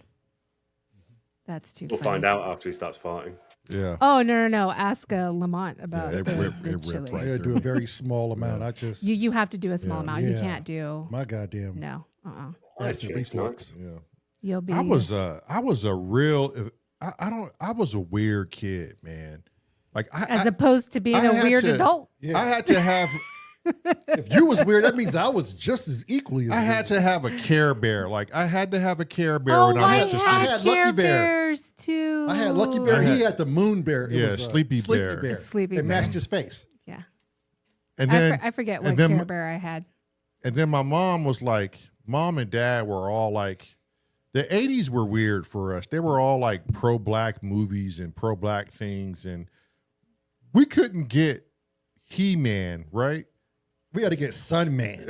That's too We'll funny. find out after he starts farting. Yeah. Oh no! Ask Lamont about it the, ripped- the it ripped chili. right I gotta do a very small amount. I just You have to do a small amount. You Yeah. can't do my goddamn no. acid reflux. Yeah. You'll be. I was a real I was a weird kid, man. Like as opposed to being I a had weird to- adult. I had to have If you was weird, that means I was just as equally as I had to have a Care Bear. Like I had to have a Care Bear Oh, when I I went to had sleep. I had Lucky Care Bear. Bears too. I had Lucky Bear. I had- He had the Moon Bear. It Yeah, was, Sleepy Bear. Sleepy It Bear. matched his face. Yeah. And then I forget and what then Care my- Bear I had. And then my mom was like, mom and dad were all like, the 80s were weird for us. They were all like pro-black movies and pro-black things. And we couldn't get He-Man, right? We had to get Sun Man.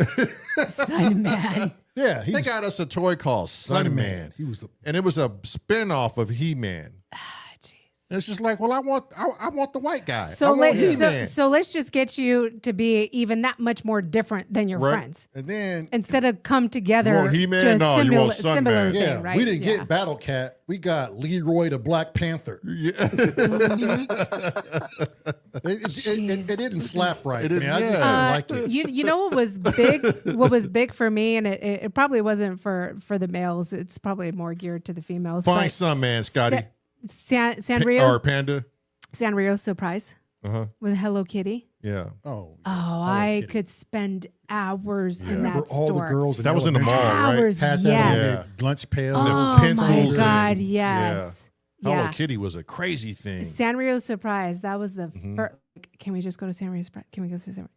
Son man. Yeah, They got us a toy called Sun Man. He was a And it was a spin-off of He-Man. Jeez. And it's just like, well, I want the white guy. I So, want He-Man. so let's just get you to be even that much more different than your Right? friends. And then Instead of come together You want He-Man? to a No, you want similar Sunman. yeah. thing, right? We didn't Yeah. get Battle Cat. We got Leroy the Black Panther. It didn't slap right. It didn't- man. I just yeah. didn't like it. You know what was big? What was big for me, and it probably wasn't for the males. It's probably more geared to the females. find but some man, Scotty. Sanrio's Or Panda. Sanrio's surprise Uh-huh. with Hello Kitty. Yeah. Oh, Oh, I could spend hours in remember that all store. the girls That was in the mall, right? Hours, had that yes. on their lunch pail. Oh pencils my God, and- yes. Hello Yeah. Kitty was a crazy thing. Sanrio's surprise. That was the Mm-hmm. first. Can we just go to Sanrio's surprise? Can we go to Sanrio?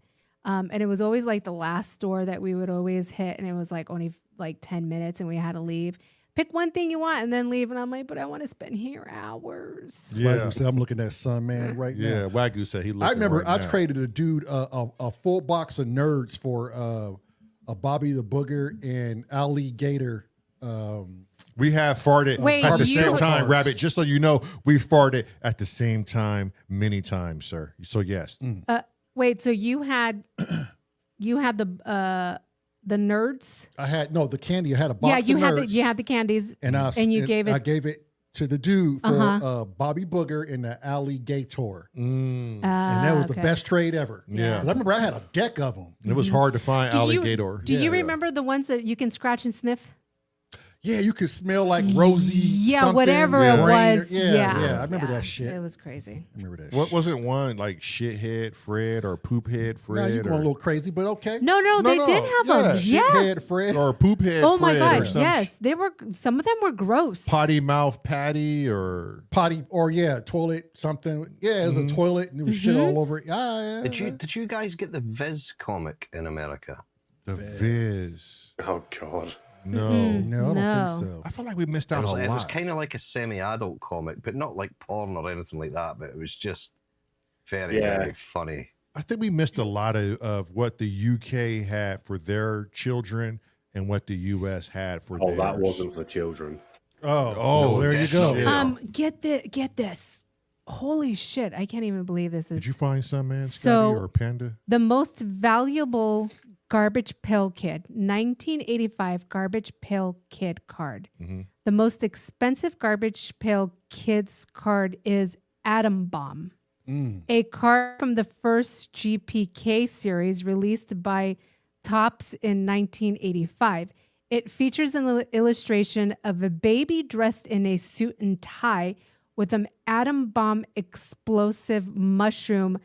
And it was always like the last store that we would always hit, and it was like only like 10 minutes, and we had to leave. Pick one thing you want and then leave. And I'm like, but I want to spend here hours. Like Yeah. you said, I'm looking at Sun Man right Yeah, now. Wagyu said he looked. I remember right I now. traded a dude a full box of Nerds for a Bobby the Booger and Alligator. We have farted Wait, at the you- same time, Cards. Rabbit. Just so you know, we farted at the same time many times, sir. So yes, Wait, so you had the Nerds? I had the candy. I had a box. Yeah, you of had Nerds, you had the candies, and you gave I it. gave it to the dude for Bobby Booger and the Alligator. And that was the best trade ever. Yeah. 'Cause I remember I had a deck of them. It was hard to find alligator. Do you remember the ones that you can scratch and sniff? Yeah, you could smell like rosy. Yeah, whatever it was. Yeah, I remember that shit. It was crazy. I remember that What shit. wasn't one like shithead Fred or poophead Now Fred? you're going a little crazy, but okay. No, they did have them. Yeah. Shithead Fred. or poophead Oh my Fred or God. some Yes, they were. Some of them were gross. potty mouth Patty or Potty or toilet something. Yeah, it was a toilet and there was shit all over it. Yeah. Did you guys get the Viz comic in America? the Viz. Oh God. No. No, I don't think so. I feel like we missed out a It was lot. kind of like a semi-adult comic, but not like porn or anything like that. But it was just very, very funny. I think we missed a lot of what the UK had for their children and what the US had for theirs. That wasn't for children. Oh, there you go. definitely. Get this. Holy shit! I can't even believe this is. Did you find some, man? So- Scotty or Panda? The most valuable Garbage Pail Kid, 1985 Garbage Pail Kid card. The most expensive Garbage Pail Kids card is Atom Bomb, a card from the first GPK series released by Topps in 1985. It features an illustration of a baby dressed in a suit and tie with an atom bomb explosive mushroom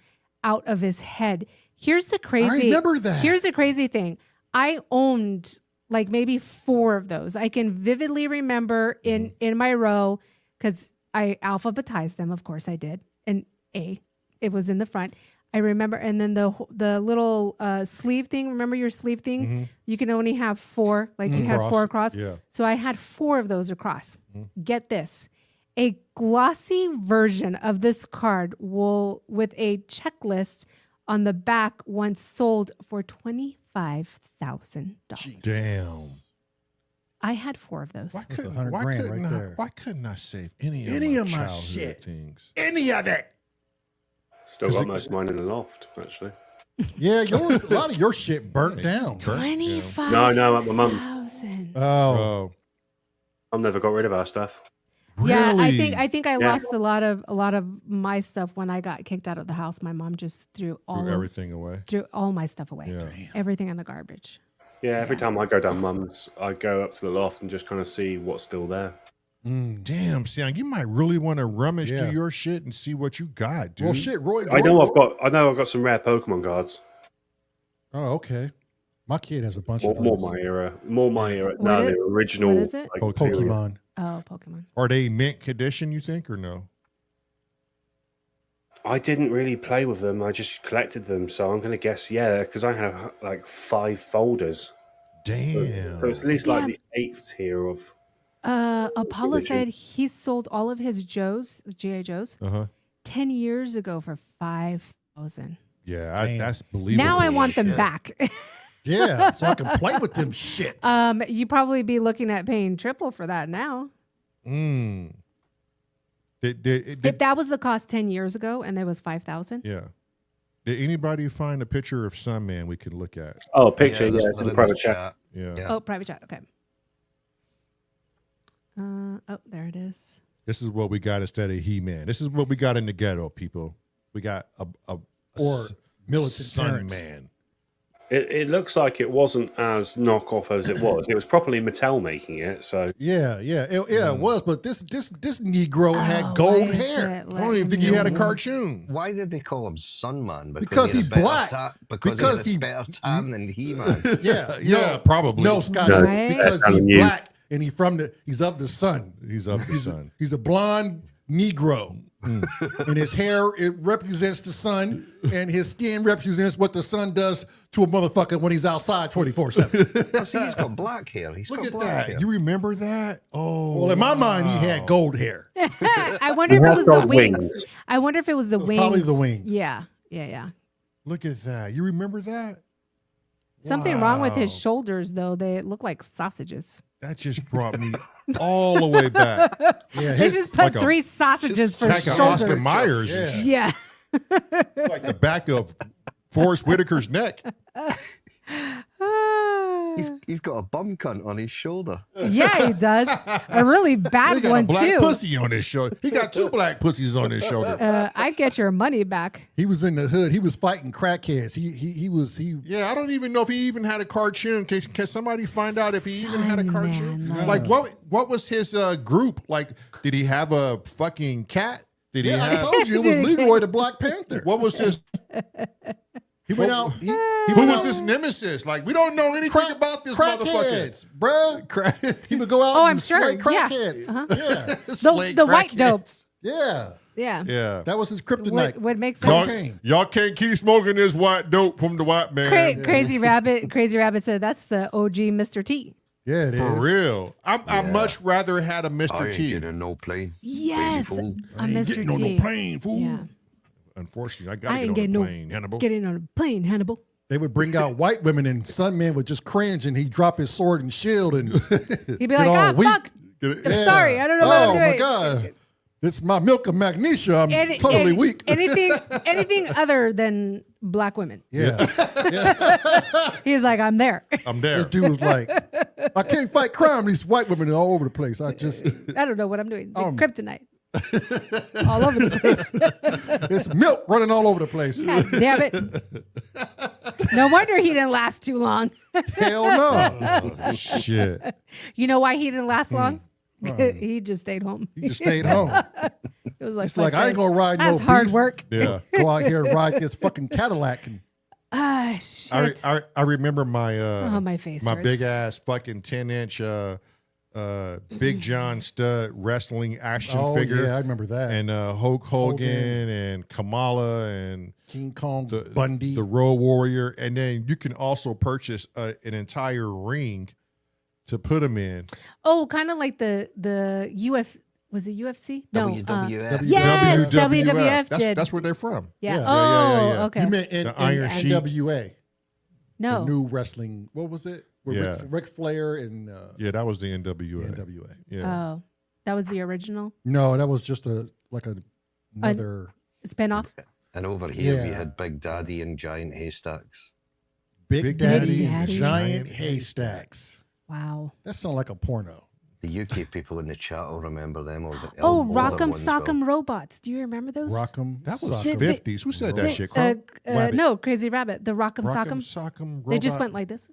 out of his head. Here's the crazy. I remember that. Here's the crazy thing. I owned like maybe 4 of those. I can vividly remember in my row because I alphabetized them. Of course, I did. And it was in the front. I remember, and then the little sleeve thing. Remember your sleeve things? You can only have 4. Like you had 4 across. Yeah. So I had 4 of those across. Get this. A glossy version of this card with a checklist on the back once sold for $25,000. Damn. I had 4 of those. Why couldn't, $100 why grand couldn't right I, there. why couldn't I save any of my childhood shit? things? Any of it. Still got most of mine in the loft, actually. Yeah, yours. A lot of your shit burnt down. 25. No, at my mum's. Oh, I've never got rid of our stuff. really? Yeah, I think I lost a lot of my stuff when I got kicked out of the house. My mom just threw everything away. all my stuff away. Yeah. Everything in the garbage. Yeah, every time I go down mum's, I go up to the loft and just kind of see what's still there. Damn, Sam, you might really want to rummage Yeah. through your shit and see what you got, dude. Well, shit, Roy. I know I've got some rare Pokemon cards. Oh, okay. My kid has a bunch More of those. my era. More my era. What No, is- the original. what is it? Like, Pokemon. Oh, Pokemon. Are they mint condition, you think, or no? I didn't really play with them. I just collected them. So I'm going to guess, yeah, because I have like 5 folders. Damn. So it's at least like the 8th tier of. Apollo Edition. said he sold all of his G.I. Joes 10 years ago for $5,000. Yeah, that's believable. Now I want them back. Yeah, so I can play with them shits. You probably be looking at paying triple for that now. If that was the cost 10 years ago and there was 5,000. Yeah. Did anybody find a picture of Sunman we could look at? Oh, picture, yeah, there's it's in none the private chat. chat. Yeah. Oh, private chat. Okay. There it is. This is what we got instead of He-Man. This is what we got in the ghetto, people. We got a Or militant parents. Sunman. It looks like it wasn't as knockoff as it was. It was properly Mattel making it. So Yeah, it was. But this Negro had gold hair. I don't even think he had a cartoon. Why did they call him Sunman? Because he he's had a better black. because Because he he- had a better tan than He-Man. Yeah, probably. No, Scotty, No, Right? because that's he's telling you. black and he's of the sun. He's up the sun. He's a blonde Negro. And his hair, it represents the sun, and his skin represents what the sun does to a motherfucker when he's outside 24/7. Oh, see, he's got black hair. He's Look got at black that. hair. You remember that? Oh. Well, in my mind, he had gold hair. I wonder if it was the got wings. wings. I wonder if it was the wings. Probably the wings. Yeah. Look at that. You remember that? Something wrong with his Wow. shoulders, though. They look like sausages. That just brought me all the way back. Yeah, They just put like a- 3 sausages for Like shoulders. Oscar Myers. and shit. Yeah. Like the back of Forrest Whitaker's neck. He's got a bum cunt on his shoulder. Yeah, he does. A really bad He got one a black too. pussy on his shoulder. He got 2 black pussies on his shoulder. I get your money back. He was in the hood. He was fighting crackheads. He. Yeah, I don't even know if he even had a cartoon. Can somebody find out if he even had a cartoon? Man, Like what was his group? Like, did he have a fucking cat? Did he Yeah, I have? told you it was Leroy the Black Panther. What was his? He went out. He Who went was out- his nemesis? Like, we don't know anything about this crackheads, motherfucker. bruh. He would go out Oh, and I'm sure. slay Yeah. crackheads. Uh-huh. Yeah. Slay The white dope. crackheads. Yeah. Yeah. Yeah. That was his kryptonite. What makes Y'all, sense? Cocaine. y'all can't keep smoking this white dope from the white man. Crazy Rabbit said that's the OG Mr. T. Yeah, it is. For real. I much rather had a I Mr. ain't T. getting no plane. Yes, Crazy fool. a Mr. Getting T. on no plane, fool. Yeah. Unfortunately, I I gotta ain't get getting on no the plane, Hannibal. getting on a plane, Hannibal. They would bring out white women, and Sunman would just cringe, and he'd drop his sword and shield, and He'd be get like, all "Ah, weak. fuck! Yeah. Sorry, I don't know what I'm Oh doing." my god, it's my milk of magnesia. I'm totally weak. Anything other than black women. Yeah, He's like, I'm there. I'm there. this dude was like, I can't fight crime. These white women are all over the place. I just, I don't know what I'm doing. Oh. Kryptonite. All over the place. it's milk running all over the place. God damn it. No wonder he didn't last too long. Hell no. Shit. You know why he didn't last long? He just stayed home. He just stayed home. It was like, It's like, fuck I ain't this. gonna ride That's no hard beast. work. Yeah. Go out here and ride this fucking Cadillac. And Ah, shit. I remember my Oh, my face my hurts. big ass fucking 10-inch Big John stud wrestling action oh figure. yeah, I remember that. And Hulk Hogan and Kamala and King Kong, the Bundy. the Road Warrior, and then you can also purchase an entire ring to put them in. Oh, kind of like the UF. Was it UFC? No. WWF. Yes, WWF That's, did. that's where they're from. Yeah. Yeah. Oh, Yeah. okay. You meant in The Iron Sheik. NWA, No. the new wrestling. What was it? With Yeah. Ric Flair and Yeah, that was the NWA. NWA. Yeah. Oh, that was the original No, that was just another spinoff. And over here we Yeah. had Big Daddy and Giant Haystacks. Big Big Daddy, Daddy. Giant Haystacks. Wow. That sounds like a porno. The UK people in the chat will remember them. Or the Oh, older Rock'em ones will. Sock'em Robots. Do you remember those? Rock'em. That was Shit, 50s. Who said that They- shit? Crow? Rabbit. no, Crazy Rabbit. The Rock'em Rock'em Sock'em. Sock'em They just Robot? went like this.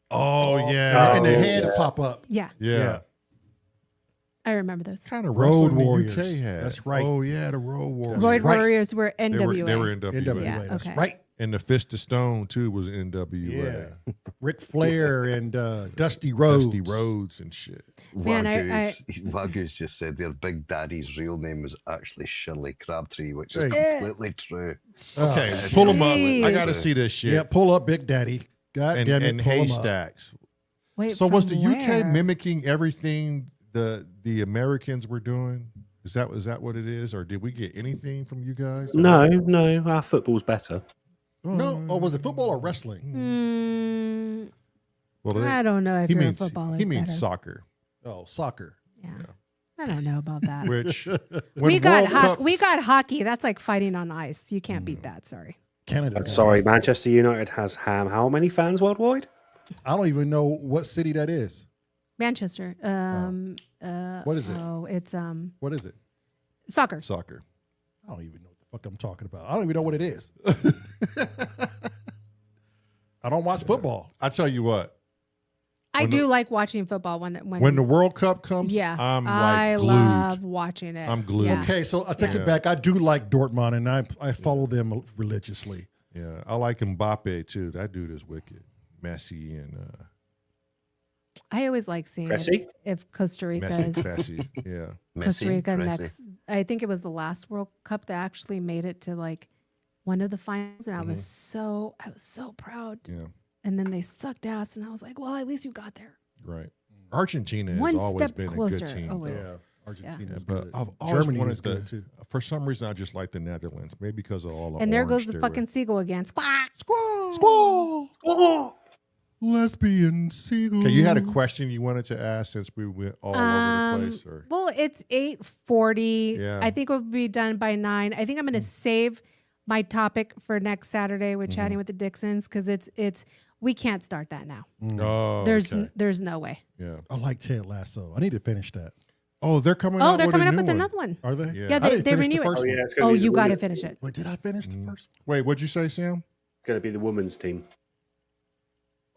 Oh yeah. and the Oh, head yeah. pop up. Yeah, Yeah. I remember those. Kind of Road wrestling Warriors. the UK had. That's right. Oh yeah, the Road Warriors. Roid right. Warriors were They NWA. were NWA. NWA. Yeah, That's okay. right. And the Fist of Stone too was NWA. Yeah. Ric Flair and Dusty Rhodes. Dusty Rhodes and shit. Man, Wagoos just said their Big Daddy's real name was actually Shirley Crabtree, which is Hey. completely true. Okay, Oh, pull them up. I jeez. got to see this shit. Yeah, pull up Big Daddy. God and damn it, and pull 'em up. haystacks. Wait, So was the from UK where? mimicking everything the Americans were doing? Is that what it is, or did we get anything from you guys? No, our football's better. No, or was it football or wrestling? Mm, Well, I don't know if he your means football is he means better. soccer, Oh, soccer. Yeah. I don't know about that. which we got World Cup- we got hockey. That's like fighting on ice. You can't beat that. Sorry. Canada. Sorry, Manchester United has how many fans worldwide? I don't even know what city that is. Manchester. What is it? Oh, it's What is it? soccer. soccer. I don't even know what the fuck I'm talking about. I don't even know what it is. I don't watch football. I tell you what, I When do the- like watching football when the World Cup comes, yeah, I'm like I glued. love watching it. I'm glued. Yeah. Okay, so I take Yeah. it back. I do like Dortmund, and I follow them religiously. Yeah, I like Mbappe too. That dude is wicked. Messi and I always like seeing Cressy? it if Costa Rica Messi, is Messi. Yeah, Costa Messi, Rica Messi. next. I think it was the last World Cup that actually made it to like one of the finals, and I was so proud. yeah, And then they sucked ass, and I was like, well, at least you got there. right. Argentina has One always step been closer, a good team. always. though. Argentina is But good. I've always Germany wanted is good to. too. For some reason, I just like the Netherlands. Maybe because of all the And there orange goes the steroid. fucking seagull again. Squawk. squall. Squall. Lesbian seagull. Okay, you had a question you wanted to ask since we went all over the place, or Well, it's 8:40. Yeah. I think we'll be done by 9. I think I'm going to save my topic for next Saturday with Mm-hmm. chatting with the Dixons because it's We can't start that now. Oh, There's no way. Yeah. I like Ted Lasso. I need to finish that. Oh, they're coming. Oh, out they're with coming a up new with one. another one. Are they? Yeah, I they didn't finish renew the it. first Oh, one. yeah, it's gonna Oh, be the you got to women's- finish it. Wait, did I finish the first one? Wait, what'd you say, Sam? It's going to be the women's team.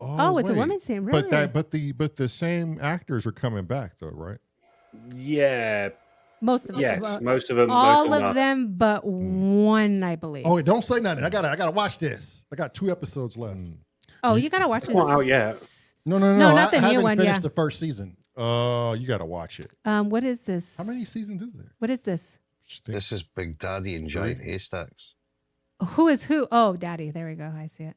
Oh, it's a wait. women's team, really? But the same actors are coming back though, right? Yeah. Most of them. Yes, most of them. All most of are. them, but one, I believe. Oh, wait, don't say nothing. I gotta watch this. I got 2 episodes left. Oh, you got to watch this. Not out yet. No. not the I new haven't one, finished yeah. the first season. Oh, you got to watch it. What is this? How many seasons is there? What is this? This is Big Daddy and Giant Haystacks. Who is who? Oh, Daddy. There we go. I see it.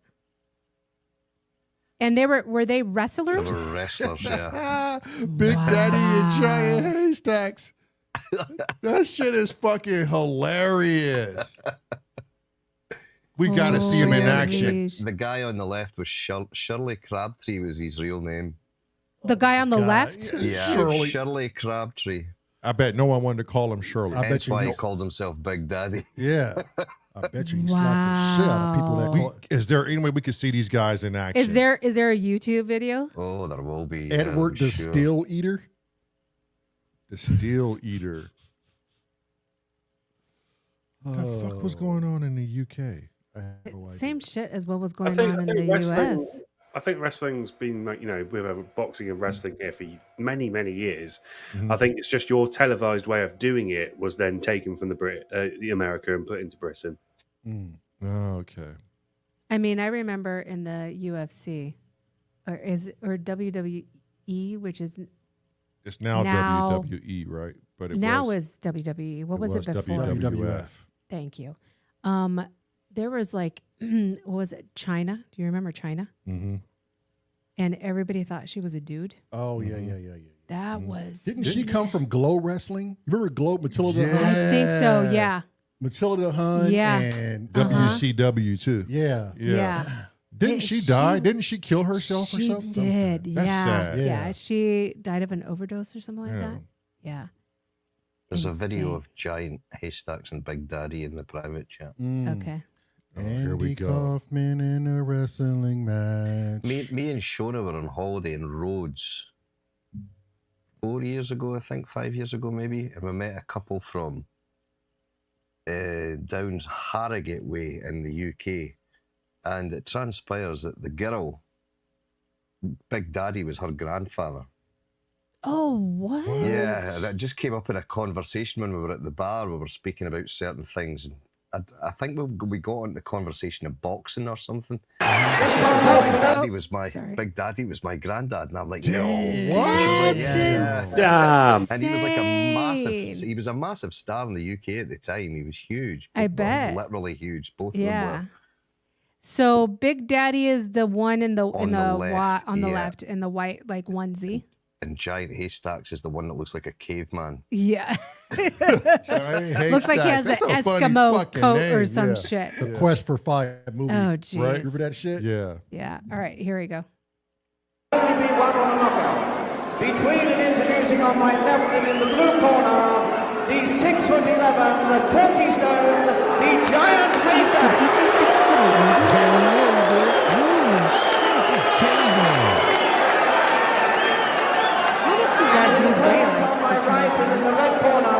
And were they They wrestlers? were wrestlers, yeah. Big Daddy and Giant Haystacks. That shit is fucking hilarious. We got to see him in Holy action. sh- The guy on the left was Shirley Crabtree was his real name. The guy on the God, left? Yeah, Shirley. Shirley Crabtree. I bet no one wanted to call him Shirley. I bet That's you why he know. called himself Big Daddy. Yeah. I bet you he slapped the shit out of people that call it. Is there any way we could see these guys in action? Is there a YouTube video? Oh, there will be. Edward the sure. Steel Eater. The Steel Eater. What the fuck was going on in the UK? I have no idea. Same shit as what was going think- on I in think the wrestling- US. I think wrestling's been like, with boxing and wrestling here for many, many years. Mhm. I think it's just your televised way of doing it was then taken from the America and put into Britain. Mm. Oh, okay. I mean, I remember in the UFC or WWE, which is It's now, Now- WWE, right? But it now was, is WWE. What was it before? WWF. Thank you. There was like, what was it? China. Do you remember China? Mm-hmm. And everybody thought she was a dude. Oh, yeah. That was. Didn't she come from Glow Wrestling? You remember Glow, Matilda I Hunt? think so. Yeah. Matilda Hunt Yeah. and WCW too. yeah. Yeah. Didn't she die? Didn't she kill herself or She something? did. That's yeah. sad. Yeah. Yeah. She died of an overdose or something like Yeah. that. Yeah. There's a video Insane. of Giant Haystacks and Big Daddy in the private chat. Mm. Okay. Oh, here we Andy go. Kaufman in a wrestling match. Me and Shona were on holiday in Rhodes 4 years ago, I think, 5 years ago maybe, and we met a couple from down Harrogate Way in the UK, and it transpires that the girl, Big Daddy, was her grandfather. Oh, what? Yeah, that just came up in a conversation when we were at the bar. We were speaking about certain things, and I think we got into the conversation of boxing or something. Sorry. Big Daddy was my granddad, and I'm like, no, What? Yeah. Damn. And he was like Insane. he was a massive star in the UK at the time. He was huge. I Both were bet. literally huge. Both of Yeah. them So Big Daddy is the one in the On the left, on the yeah. left in the white like onesie. were. And Giant Haystacks is the one that looks like a caveman. Yeah. Giant Looks like he has Haystacks. an That's a funny Eskimo fucking coat name, or some yeah. shit. The Quest for Fire movie. Oh, Right? jeez. Remember that shit? Yeah. Yeah. All right, here we go. Only be one on a knockout. Between and introducing on my left and in the blue corner, the 6'11", the 40 stone, the Giant Did Haystack. he say 6 foot? Hell yeah, dude. Caveman. How did she got dude weigh On like my 6 right and in the red corner,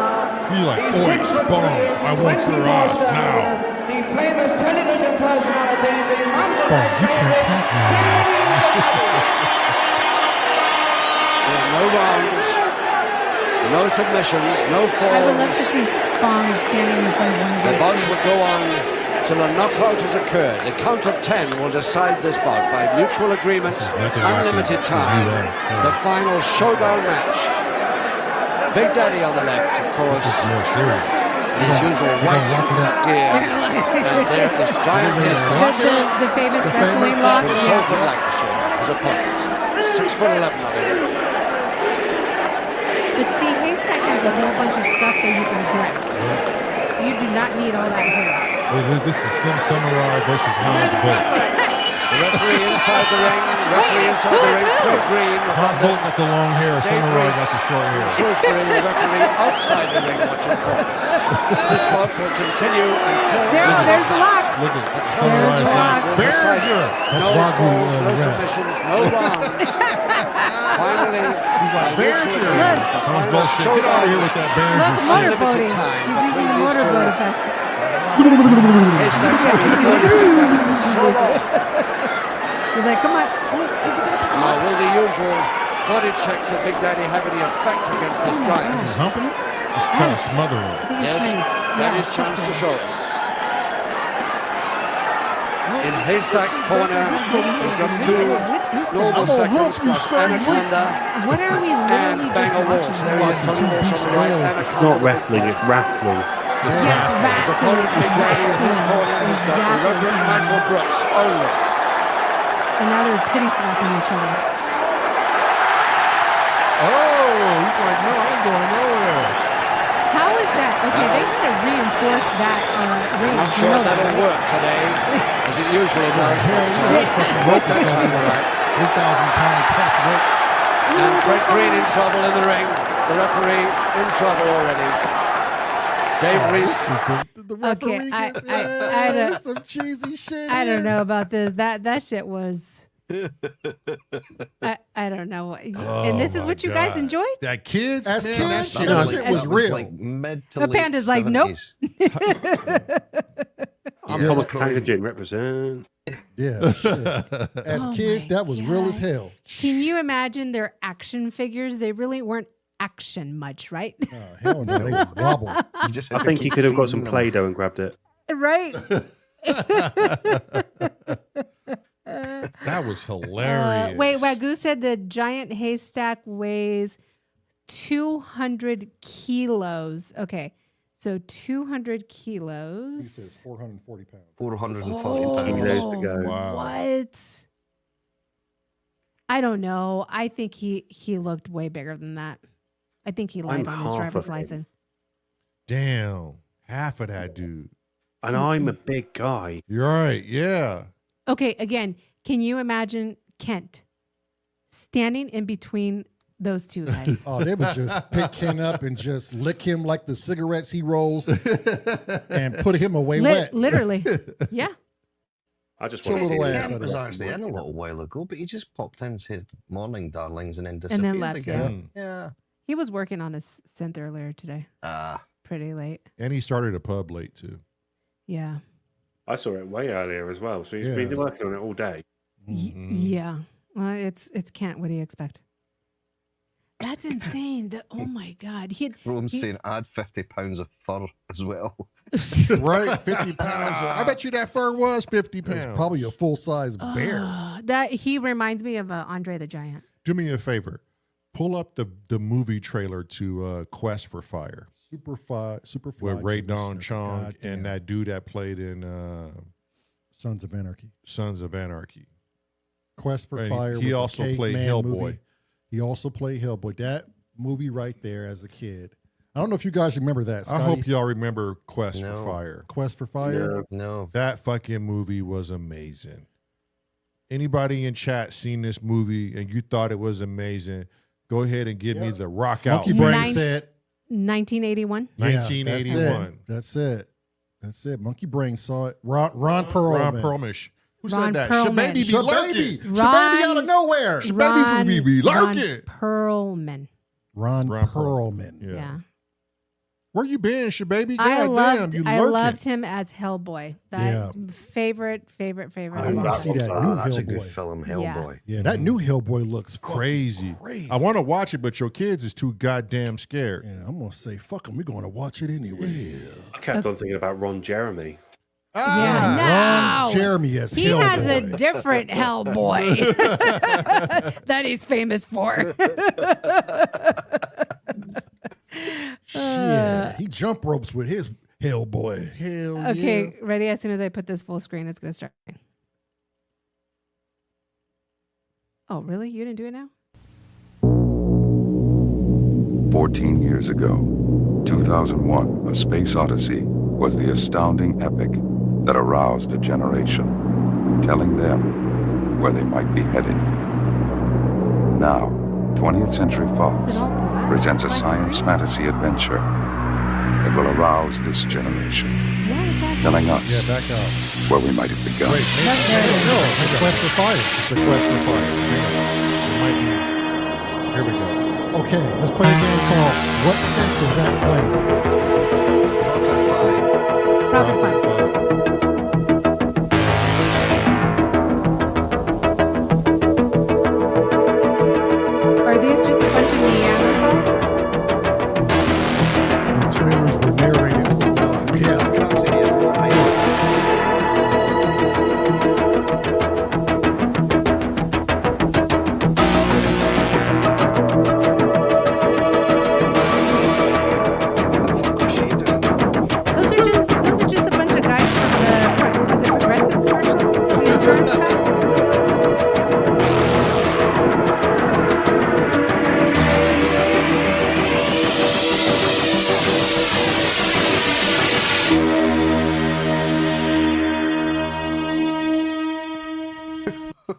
He like, the oi, 6'3", Spawn, I want your 24 ass stone, now. the famous television personality, the master Spawn, you can't favorite, No rounds, no submissions, no I would love to falls. see Spong standing in front of one of The these. bout will go on till a knockout has occurred. The count of 10 will decide this bout by mutual agreement, nothing like unlimited the time. US, yeah. The final showdown match. Big Daddy on the left, of course, This is more serious. in his usual white lock it up. gear. And there is Giant Haystacks The famous wrestling famous lock. from Yeah. Salford, Lancashire, his opponent. 6'11" on him. But see, Haystack has a whole bunch of stuff that you can grab. You do not need all that hair. Well, this is Sim Samurai versus Hans Volk. The referee inside the ring. Referee inside the ring. Craig Green. Hans Bolt got the long hair. Samurai got the short hair. Shrewsbury, the referee outside the ring watching calls. This bout will continue until There's the lock. Look at There's the lock. Berger. That's no Wagyu, falls, no the ref. submissions, no rounds. Finally, He's like, Berger. Look. Hans Bolt said, get out of here with that Berger Look, shit. motorboating. He's using the motorboat effect. He's like, come on. Oh, is he gonna pick him up? will the usual body checks of Big Daddy have any effect against this giant? He's humping him? He's trying to smother him. I think he's Yes, trying to, that is chance to show us. In Haystack's corner, he's got two noble seconds plus Anaconda What are we and literally just Banger watching? Walsh. There he is, Tony Walsh on the right. It's not wrestling, it's wrestling. Yes, His wrestling. opponent, Big Daddy, in his corner, has got the Exactly. Reverend Michael Brooks only. And now they're titty slapping each other. Oh, he's like, no, I ain't going nowhere. How is that? Okay, they had to reinforce that ring. I'm You sure know that, that'll right? work today, as it usually does. Rope That time, all right. 3,000-pound test rope. And Craig Green in trouble in the ring. The referee in trouble already. Dave Reese. The referee Okay, I gets don't- some cheesy shit. I don't in. know about this. That shit was. I don't know. And this is what you guys enjoyed? That kids, As man, kids, that shit that was shit was real. Like mid to The late Panda's like, nope. 70s. I'm from a Tangent represent. Yeah, shit. As Oh kids, my that was real as God. hell. Can you imagine their action figures? They really weren't action much, right? Hell no, they would wobble. You just had I to think he keep could have got some feeding them. Play-Doh and grabbed it. right? That was hilarious. Wait, Wagyu said the giant haystack weighs 200 kilos. Okay, so 200 He kilos. says 440 pounds. 440 Oh, pounds. Kilos to go. Wow. What? I don't know. I think he looked way bigger than that. I think he lied I'm on his half driver's of him. license. Damn. Half of that dude. And I'm a big guy. You're right. Yeah. Okay, again, can you imagine Kent standing in between those two guys? Oh, they would just pick Ken up and just lick him like the cigarettes he rolls and put him away wet. Literally. Yeah. I just Chill want to see little the ass Ken out of was that. actually in a little while ago, but he just popped in and said, morning, darlings, and then And disappeared then left, again. Yeah. He was working on his synth earlier today. Pretty late. And he started a pub late too. Yeah. I saw it way earlier as well, so he's Yeah. been working on it all day. Yeah. Well, it's Kent. What do you expect? That's insane. Oh my God. Rome's saying add 50 pounds of fur as well. Right? 50 pounds. I bet you that fur was 50 It's pounds. probably a full-size bear. That he reminds me of Andre the Giant. Do me a favor. Pull up the movie trailer to Quest for Fire Superfly. with Ray Don Jr. Chong Goddamn. and that dude that played in Sons of Anarchy. Sons of Anarchy. Quest for And Fire. he was a also played caveman Hellboy. movie. He also played Hellboy. That movie right there as a kid. I don't know if you guys remember that. I Scotty. hope y'all remember Quest No. for Fire. Quest for Fire. No. That fucking movie was amazing. Anybody in chat seen this movie and you thought it was amazing, go ahead and give me the rock out. Monkey Brain said 1981. yeah, 1981. That's it. That's it. Monkey Brain saw it. Ron Perlman. Ron Perlmish. Who Ron said that? Perlman. Shababy be Shababy. lurking. Shababy out of nowhere. Shababy from BB Ron lurking. Perlman. Ron Perlman. Yeah. Where you been, Shababy? I God damn, you lurking. loved him as Hellboy. That favorite. I want to see that new That's a Hellboy. good film, Hellboy. Yeah, that new Hellboy looks Crazy. crazy. I want to watch it, but your kids is too goddamn scared. Yeah, I'm gonna say fuck them. We're gonna watch it anyway. I kept on thinking about Ron Jeremy. Yeah, Ron Jeremy as he Hellboy. has a different Hellboy that he's famous for. Shit, he jump ropes with his Hellboy. Hell Okay, ready? As soon as I put this full screen, it's gonna start. Oh, really? You didn't do it now? 14 years ago, 2001, A Space Odyssey was the astounding epic that aroused a generation, telling them where they might be headed. Now, 20th Century Fox presents a science fantasy adventure that will arouse this generation, telling us where we might have begun. Wait, no, it's a quest for fire. It's a quest for fire. It might be. Here we go. Okay, let's play a game called What Scent Does That Play? Profit 5. Are these just a bunch of Neanderthals? When trailers were narrated, that's what I was like, yeah. Those are just a bunch of guys from the is it Progressive commercial? The insurance guy?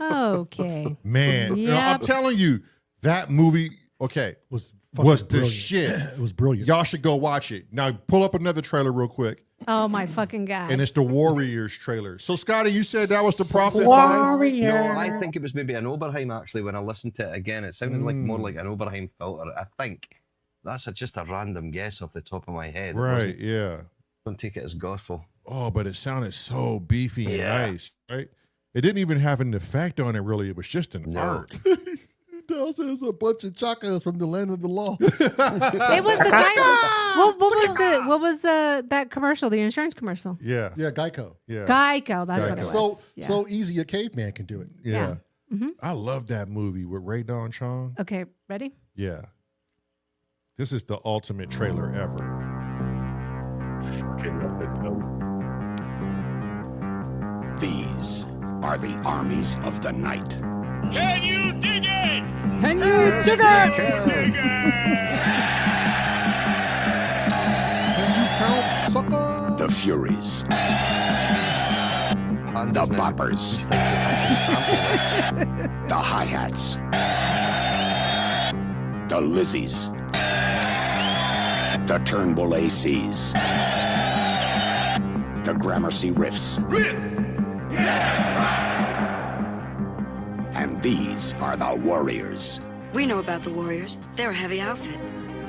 Okay. Man, you know, I'm Yep. telling you, that movie, was the brilliant. shit. It was brilliant. Y'all should go watch it. Now, pull up another trailer real quick, Oh my fucking god. and it's the Warriors trailer. So, Scotty, you said that was the Prophet 5? No, I think it was maybe an Oberheim, actually, when I listened to it again. It sounded like more like an Oberheim filter. I think that's just a random guess off the top of my head. It Right, wasn't- yeah. Don't take it as gospel. Oh, but it sounded so beefy and Yeah. nice, right? It didn't even have an effect on it, really. It was just an No. art. There's a bunch of chacas from the land of the law. It was the guy. What was that commercial? The insurance commercial. Yeah. Yeah, Geico. Yeah. Geico. That's what it was. So easy a caveman can do it. Yeah. Mhm. I love that movie with Ray Don Chong. Okay, ready? Yeah. This is the ultimate trailer ever. Fucking love this film. These are the armies of the night. Can you dig it? Can you dig it? Can you count, sucker? The Furies. The Boppers. The Hi-Hats. The Lizzies. The Turnbull ACs. The Gramercy Riffs. And these are the Warriors. We know about the Warriors. They're a heavy outfit.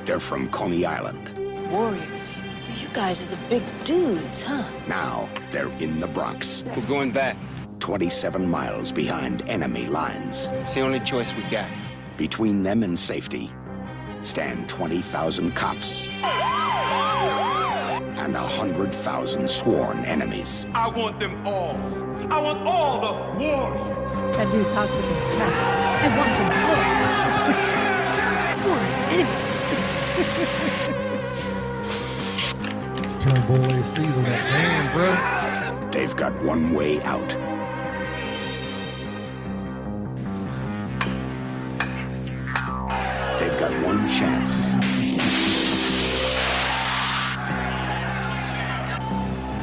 They're from Coney Island. Warriors? You guys are the big dudes, huh? Now they're in the Bronx. We're going back. 27 miles behind enemy lines. It's the only choice we got. Between them and safety stand 20,000 cops and 100,000 sworn enemies. I want them all. I want all the warriors. That dude talks with his chest. I want them all. Sworn enemies. Turnbull ACs on that van, bro. They've got one way out. They've got one chance.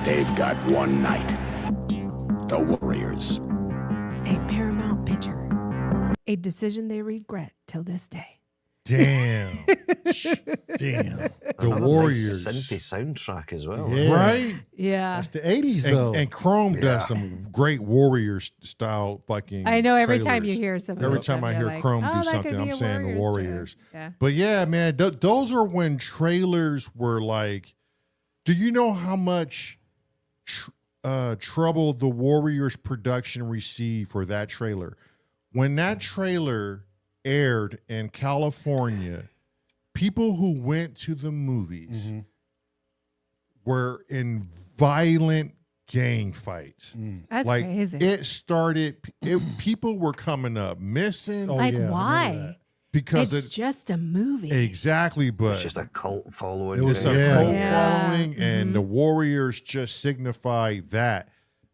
They've got one night. The Warriors. A Paramount picture. A decision they regret till this day. Damn. Damn. The Warriors. Nice synthy soundtrack as well. Yeah. Right? Yeah. That's the 80s, though. And Chrome does some great Warriors style fucking I know every time trailers. you hear some of Every this time stuff, I you're hear like, Chrome oh, do that could something, be I'm a saying the Warriors Warriors. trailer. Yeah. But yeah, man, those are when trailers were like, do you know how much trouble the Warriors production received for that trailer? When that trailer aired in California, people who went to the movies were in violent gang fights. That's like, crazy. It started, people were coming up missing. Like, why? Because it's just a movie. Exactly, but it's just a cult following. It was a thing. cult following, and the Warriors just signify that.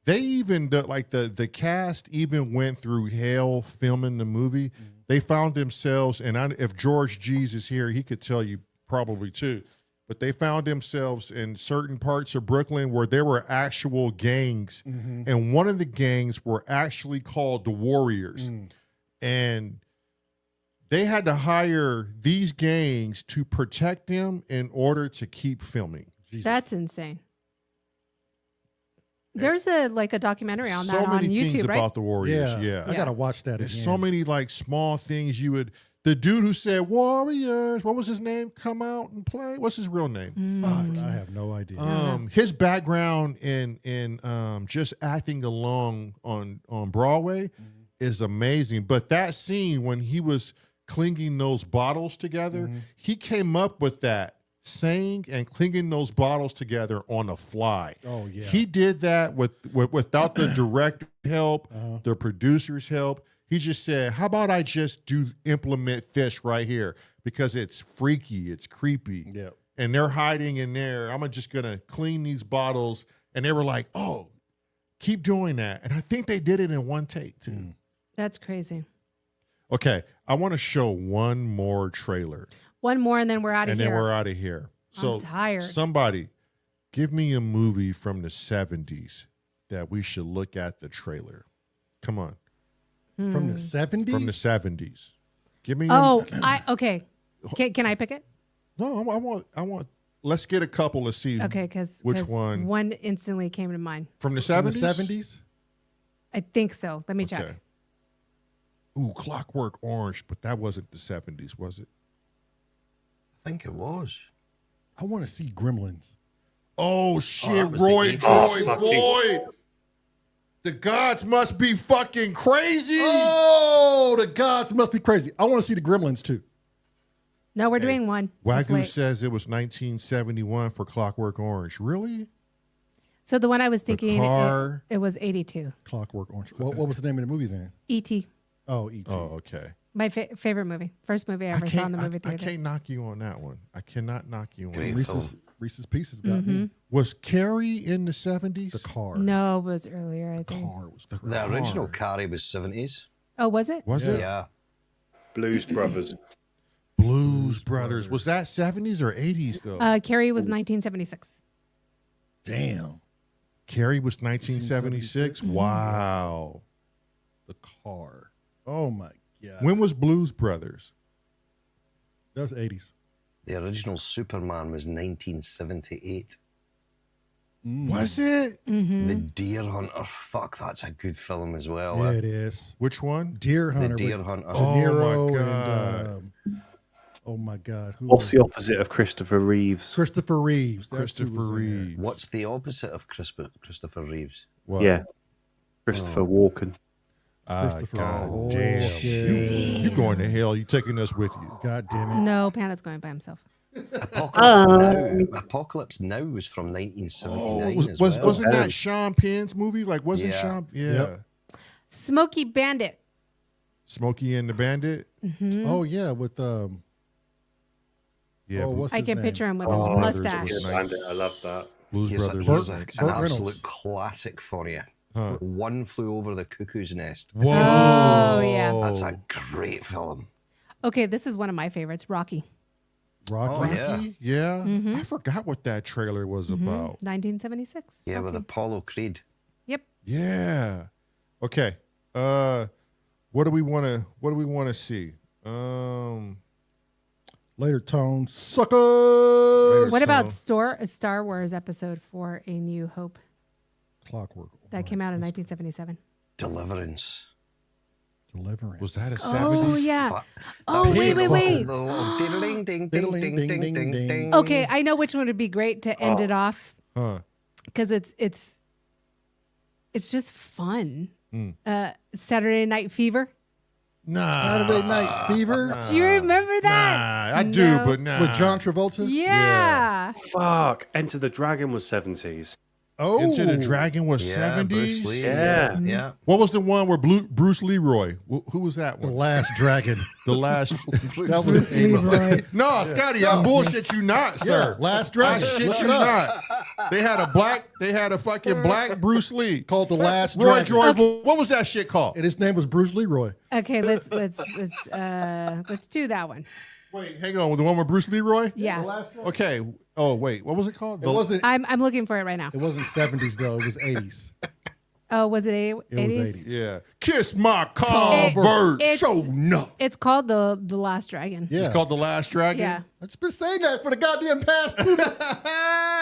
They even the cast even went through hell filming the movie. They found themselves, and if George G's is here, he could tell you probably too. but they found themselves in certain parts of Brooklyn where there were actual gangs, and one of the gangs were actually called the Warriors, and they had to hire these gangs to protect them in order to keep filming. Jesus. That's insane. There's a documentary on that on So many things YouTube, right? about the Warriors. Yeah. I gotta watch that. There's again. so many like small things you would. The dude who said Warriors, what was his name? Come out and play. What's his real name? Fuck, I have no idea. His background in just acting along on Broadway is amazing. But that scene when he was clinging those bottles together, he came up with that saying and clinging those bottles together on the fly. Oh yeah, He did that without the director's help, the producer's help. He just said, how about I just implement this right here because it's freaky, it's creepy. Yeah. And they're hiding in there. I'm just going to clean these bottles. And they were like, oh, keep doing that. And I think they did it in one take too. That's crazy. Okay, I want to show one more trailer. One more and then we're out of And here. then we're out of here. So I'm tired. Somebody, give me a movie from the 70s that we should look at the trailer. Come on. From the 70s? From the 70s. Give me okay. Can I pick it? No, I want let's get a couple to see Okay, because which one. One instantly came to mind. From the 70s? From the 70s? I think so. Let me check. Okay. Ooh, Clockwork Orange, but that wasn't the 70s, was it? I think it was. I want to see Gremlins. Oh shit, was the Roy 80s. Floyd. The gods must be fucking crazy. Oh, the gods must be crazy. I want to see the Gremlins too. No, we're doing one. It's Wagyu late. says it was 1971 for Clockwork Orange. Really? So the one I was thinking, car. it was 82. Clockwork Orange. What was the name of the movie then? E.T. Oh, E.T. Oh, okay. My favorite movie. First movie I ever saw in the movie I theater. can't knock you on that one. I cannot knock you on Great that. film. Reese's Pieces got me. Was Carrie in the 70s? The car. No, it was earlier, I think. Car was The original Carrie was 70s. Oh, was it? Was it? Yeah. Blues Brothers. Blues Brothers. Was that 70s or 80s though? Carrie was 1976. Damn. Carrie was 1976. 1976? Wow. The car. Oh my God. When was Blues Brothers? That was 80s. The original Superman was 1978. Was it? The Deer Hunter. Fuck, that's a good film as well. Yeah, it is. Which one? Deer Hunter. The Deer with Hunter. De Niro my God. and oh my God. Who What's was the it? opposite of Christopher Reeves? Christopher Reeves. That's who Christopher was in there. Reeve. What's the opposite of Christopher Reeves? What? Yeah. Christopher Walken. Christopher. God Oh, damn. shit. You going to hell. You taking us with you. God damn it. No, Pana's going by himself. Apocalypse Now was from 1979 Oh, as well. wasn't that Sean Penn's movie? Like, wasn't Yeah. Sean? Yeah. Yep. Smokey Bandit. Smokey and the Bandit? Oh yeah, with Yeah. oh, what's I his can name? picture him with his Brothers mustache. was nice. Bandit, I love that. Blues Here's, Brothers. here's an Burt absolute Reynolds. classic for you. Huh. One Flew Over the Cuckoo's Nest. Whoa. Oh, yeah. That's a great film. Okay, this is one of my favorites, Rocky. Rocky. Oh, yeah. Rocky? Yeah. I forgot what that trailer was about. 1976. Yeah, with Rocky. Apollo Creed. Yep. Yeah. Okay. What do we want to see? Later Tone sucker. What about Star Wars Episode 4: A New Hope? Clockwork. That came out in 1977. Deliverance. Deliverance. Was that a Oh 70s? yeah. Fuck. Oh wait. The little diddling ding ding ding ding ding ding. Okay, I know which one would be great to end it off Huh. because it's just fun. Saturday Night Fever. Nah. Saturday Night Fever Do you remember that? Nah, I do, No. but nah. with John Travolta. Yeah. Fuck. Enter the Dragon was 70s. Oh, Into the Dragon was Yeah, 70s. Bruce Lee. Yeah. Yeah. What was the one where Bruce Leroy? Who was that The one? Last Dragon. The last. That was Leroy. No, Scotty, I bullshit you not, sir. Yeah, Last I Dragon. shit Look you it up. not. They had a fucking black Bruce Lee Called The Last Roy Dragon. Jordan. What was that shit called? And his name was Bruce Leroy. Okay, let's do that one. Wait, hang on. The one with Bruce Leroy? Yeah. Okay. Oh, wait. What was it called? It wasn't. I'm looking for it right now. It wasn't 70s though. It was 80s. Oh, was it 80s? It was 80s. Yeah. Kiss my Converse. Show no. It's called the Last Dragon. Yeah. It's called The Last Dragon? Yeah. I've just been saying that for the goddamn past 2 minutes.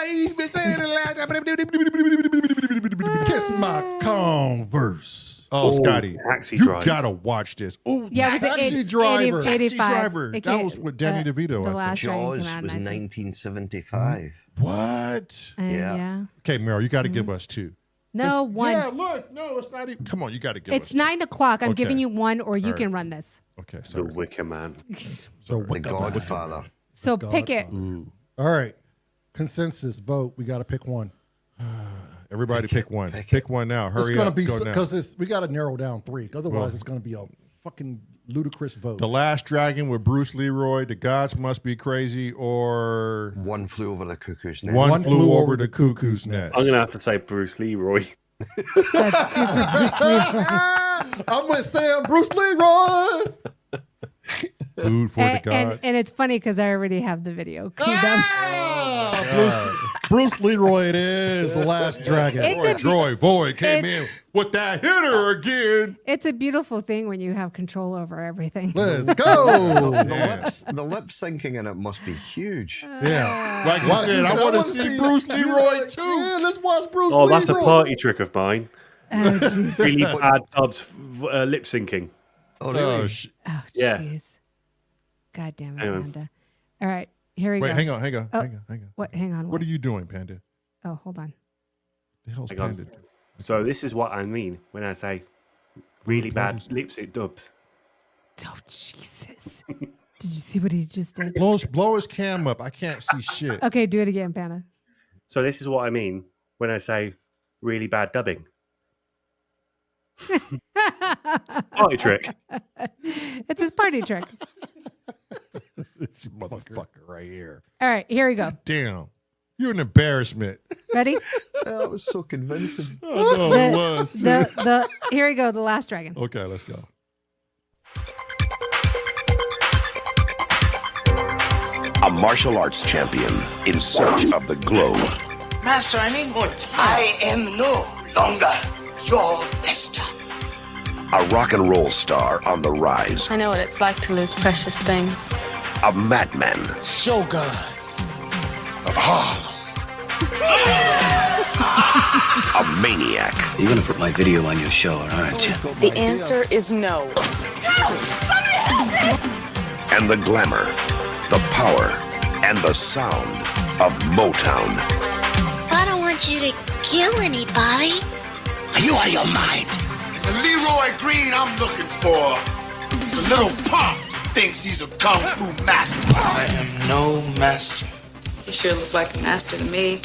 He's been saying it Kiss my Converse. Oh, Scotty, Taxi you Driver. gotta watch this. Oh, Yeah, it was Taxi Driver. 85. Taxi Driver. It That came- was with Danny DeVito. The I Last think. Dragon Jaws came out was in 1975. What? Yeah. Okay, Meryl, you got to give us 2. No, one. Yeah, look, no, it's not even. Come on, you got to give us. It's 9 o'clock. I'm Okay. giving you one, or you All right. can run this. Okay, The sorry. Wicker Man. The Godfather. So pick it. All right. Consensus vote. We got to pick one. Everybody pick one. Pick one now. It's Hurry gonna up. be Go now. because we got to narrow down 3. Otherwise, Well- it's gonna be a fucking ludicrous vote. The Last Dragon with Bruce Leroy, The Gods Must Be Crazy, or One Flew Over the Cuckoo's Nest. One Flew Over the Cuckoo's Nest. I'm going to have to say Bruce Leroy. That's 2 for Bruce Leroy. I'm with Sam Bruce Leroy. Food for the gods. And it's funny because I already have the video queued up. Bruce Leroy it is, The Last Dragon. It's a- Troy Void came it's- in with that hitter again. It's a beautiful thing when you have control over everything. Let's go. The lip syncing in it must be huge. Yeah. Like you said, I want to see Bruce Leroy too. Yeah, let's watch Bruce Oh, Leroy. that's a party trick of mine. Oh, jeez. Really bad dubs lip syncing. Oh, really? Oh, Oh, Yeah. jeez. God damn it, Hang on. Amanda. All right, here we Wait, go. hang on. Oh, Hang on. What? Hang on. What are you doing, Panda? Oh, hold on. The hell's Hang on. Panda? So this is what I mean when I say really bad lip sync dubs. Oh, Jesus. Did you see what he just did? Blow his cam up. I can't see shit. Okay, do it again, Panda. So this is what I mean when I say really bad dubbing. Party trick. It's his party trick. This motherfucker right here. All right, here we go. Damn. You're an embarrassment. Ready? That was so convincing. Oh, no, it was. Here we go, The Last Dragon. Okay, let's go. A martial arts champion in search of the glow. Master, I need more time. I am no longer your master. A rock and roll star on the rise. I know what it's like to lose precious things. A madman. Shogun of Harlem. A maniac. You're gonna put my video on your show, aren't you? The answer is no. And the glamour, the power, and the sound of Motown. I don't want you to kill anybody. Are you out of your mind? The Leroy Green I'm looking for is a little punk who thinks he's a kung fu master. I am no master. You sure look like a master to me.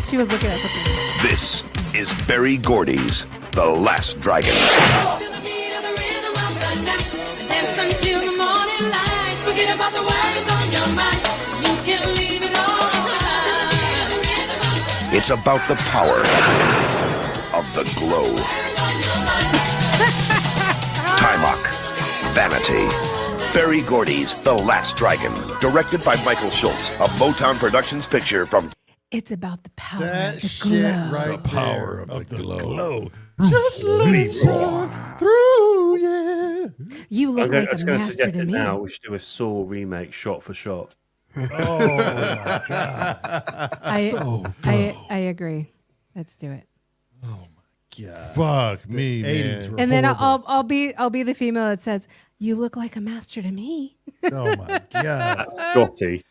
She was looking at something. This is Barry Gordy's The Last Dragon. It's about the power of the glow. Timok, Vanity. Barry Gordy's The Last Dragon, directed by Michael Schultz, a Motown Productions picture from... It's about the power That of the shit glow. right The power there of the glow. Just let it shine through, yeah. You look like I was a going to master suggest to it me. now. We should do a S.O.R remake, shot for shot. Oh my god. I agree. Let's do it. God. Fuck me, 80s man. were And then horrible. I'll be the female that says, "You look like a master to me." Oh my god. That's Scotty.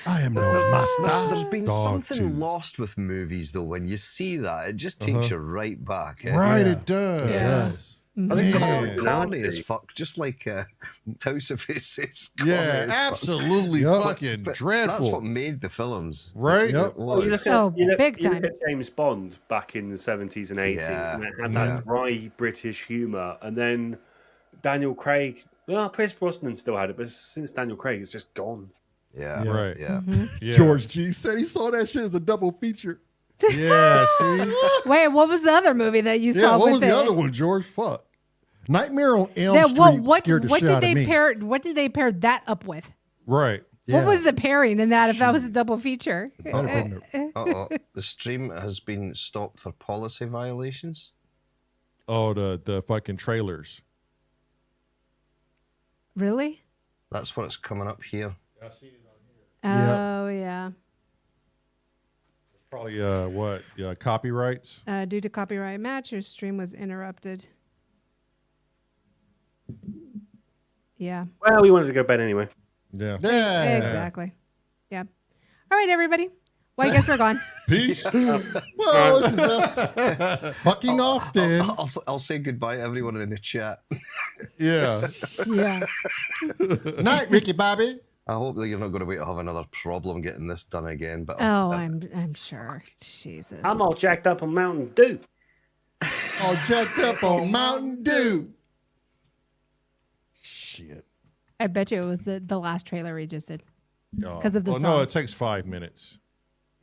I am no master. There's been Dog something too. lost with movies, though. When you see that, it just takes you right back. eh? Right, Yeah. it does. It does. I think it's Man. corny as fuck, just like House of Faces. Yeah, absolutely fucking But dreadful. That's what made the films. Right? Yep. It was. You look at, Oh, big you time. look at James Bond back in the 70s and 80s, Yeah, and it had that dry British humour. And then Daniel Craig, well, Pierce Brosnan still had it, but since Daniel Craig, it's just gone. Yeah, Right. Yeah. Yeah. George G said he saw that shit as a double feature. Yeah, see? Wait, what was the other movie that you Yeah, saw what with was the it? other one, George? Fuck. Nightmare on Elm Street scared the shit out of me. What did they pair that up with? Right. What was the pairing in that if that was a double feature? The stream has been stopped for policy violations. Oh, the fucking trailers. Really? That's what it's coming up here. I see it on here. Oh, yeah. Probably what? Copyrights? Due to copyright match, your stream was interrupted. Yeah. Well, we wanted to go to bed anyway. Yeah. Exactly. Yeah. All right, everybody. Well, I guess we're gone. Peace. Well, this is us fucking off then. I'll say goodbye to everyone in the chat. Yeah. Yeah. Night, Ricky Bobby. I hope that you're not going to wait to have another problem getting this done again. But Oh, I'm sure. Jesus. I'm all jacked up on Mountain Dew. All jacked up on Mountain Dew. Shit. I bet you it was the last trailer we just did. Because of the song. No, it takes 5 minutes.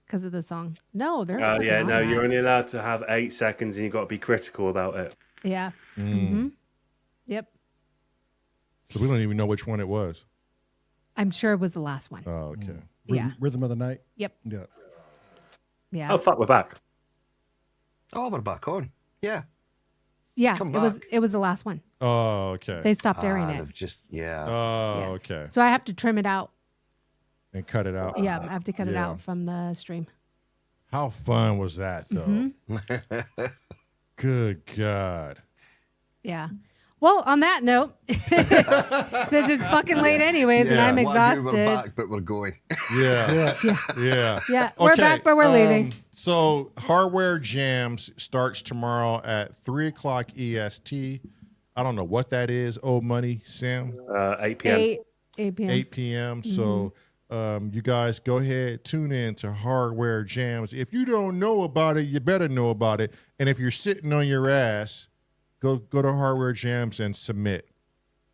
Because of the song. No, they're Oh, yeah, on no, that. you're only allowed to have 8 seconds and you've got to be critical about it. Yeah. Mm-hmm. Yep. So we don't even know which one it was. I'm sure it was the last one. Oh, okay. Yeah. Rhythm of the Night. Yep. Yeah. Yeah. Oh, fuck, we're back. Oh, we're back on. Yeah. Yeah. Come It was the last one. Oh, okay. They stopped airing it. They've just, yeah. Oh, okay. So I have to trim it out. And cut it out. Yeah, I have to cut it Yeah. out from the stream. How fun was that, though? Good God. Yeah. Well, on that note, since it's fucking late anyways and I'm exhausted. We're back, but we're going. Yeah. Yeah. Yeah, we're back, but we're leaving. So Hardware Jams starts tomorrow at 3 o'clock EST. I don't know what that is. Old money, Sam. 8 p.m. 8 p.m. 8 p.m. So you guys go ahead, tune in to Hardware Jams. If you don't know about it, you better know about it. And if you're sitting on your ass, go to Hardware Jams and submit.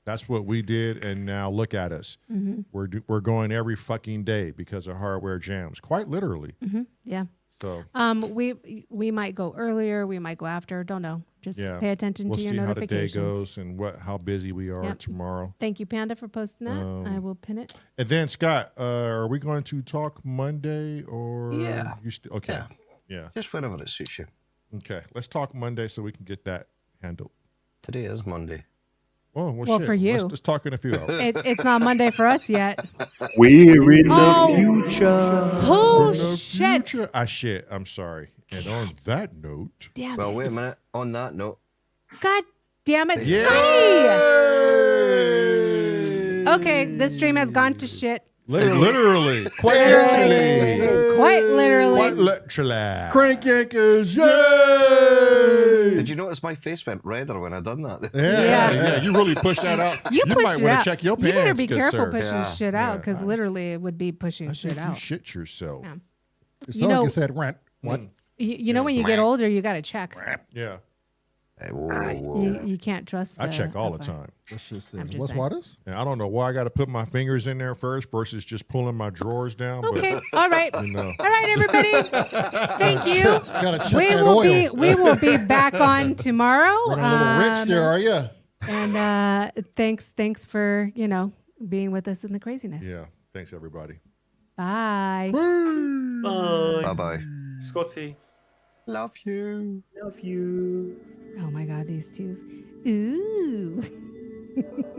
That's what we did, and now look at us. Mm-hmm. We're going every fucking day because of Hardware Jams, quite literally. Mm-hmm. Yeah. So we might go earlier, we might go after. Don't know. Just pay attention to your notifications. We'll see how the day goes and how busy we are tomorrow. Thank you, Panda, for posting that. I will pin it. And then Scott, are we going to talk Monday or you okay? Yeah. Just whenever it suits you. Okay, let's talk Monday so we can get that handled. Today is Monday. Oh, well, shit. for you. Let's talk in a few hours. It's not Monday for us yet. We're in the future. Oh, shit. I shit. I'm sorry. And on that note. Damn well, wait a minute. On that note. God damn it, Scotty! Okay, this stream has gone to shit. Literally. Quite literally. Quite literally. Quite literally. Crank Yankers, yay! Did you notice my face went redder when I done that? Yeah. You really pushed that out. You might want to check your pants. You better be good careful sir. pushing shit out because literally it would be pushing shit out. You shit yourself. Yeah. The song said rant. What? You know when you get older, you got to check. Yeah. Hey, whoa. You can't trust. I check all the time. That shit says, just what's saying. waters? And I don't know why I got to put my fingers in there first versus just pulling my drawers down. Okay, but, all right, you know. all right, everybody. Thank you. Gotta check that oil. We will be back on tomorrow. Running a little rich there, are you? And thanks for being with us in the craziness. Yeah. Thanks everybody. Bye. Bye. Bye. Scotty. Love you. Love you. Oh my God, these twos. Ooh.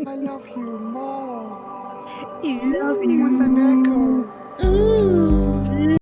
I love you more. Ooh. Love you with an echo. Ooh.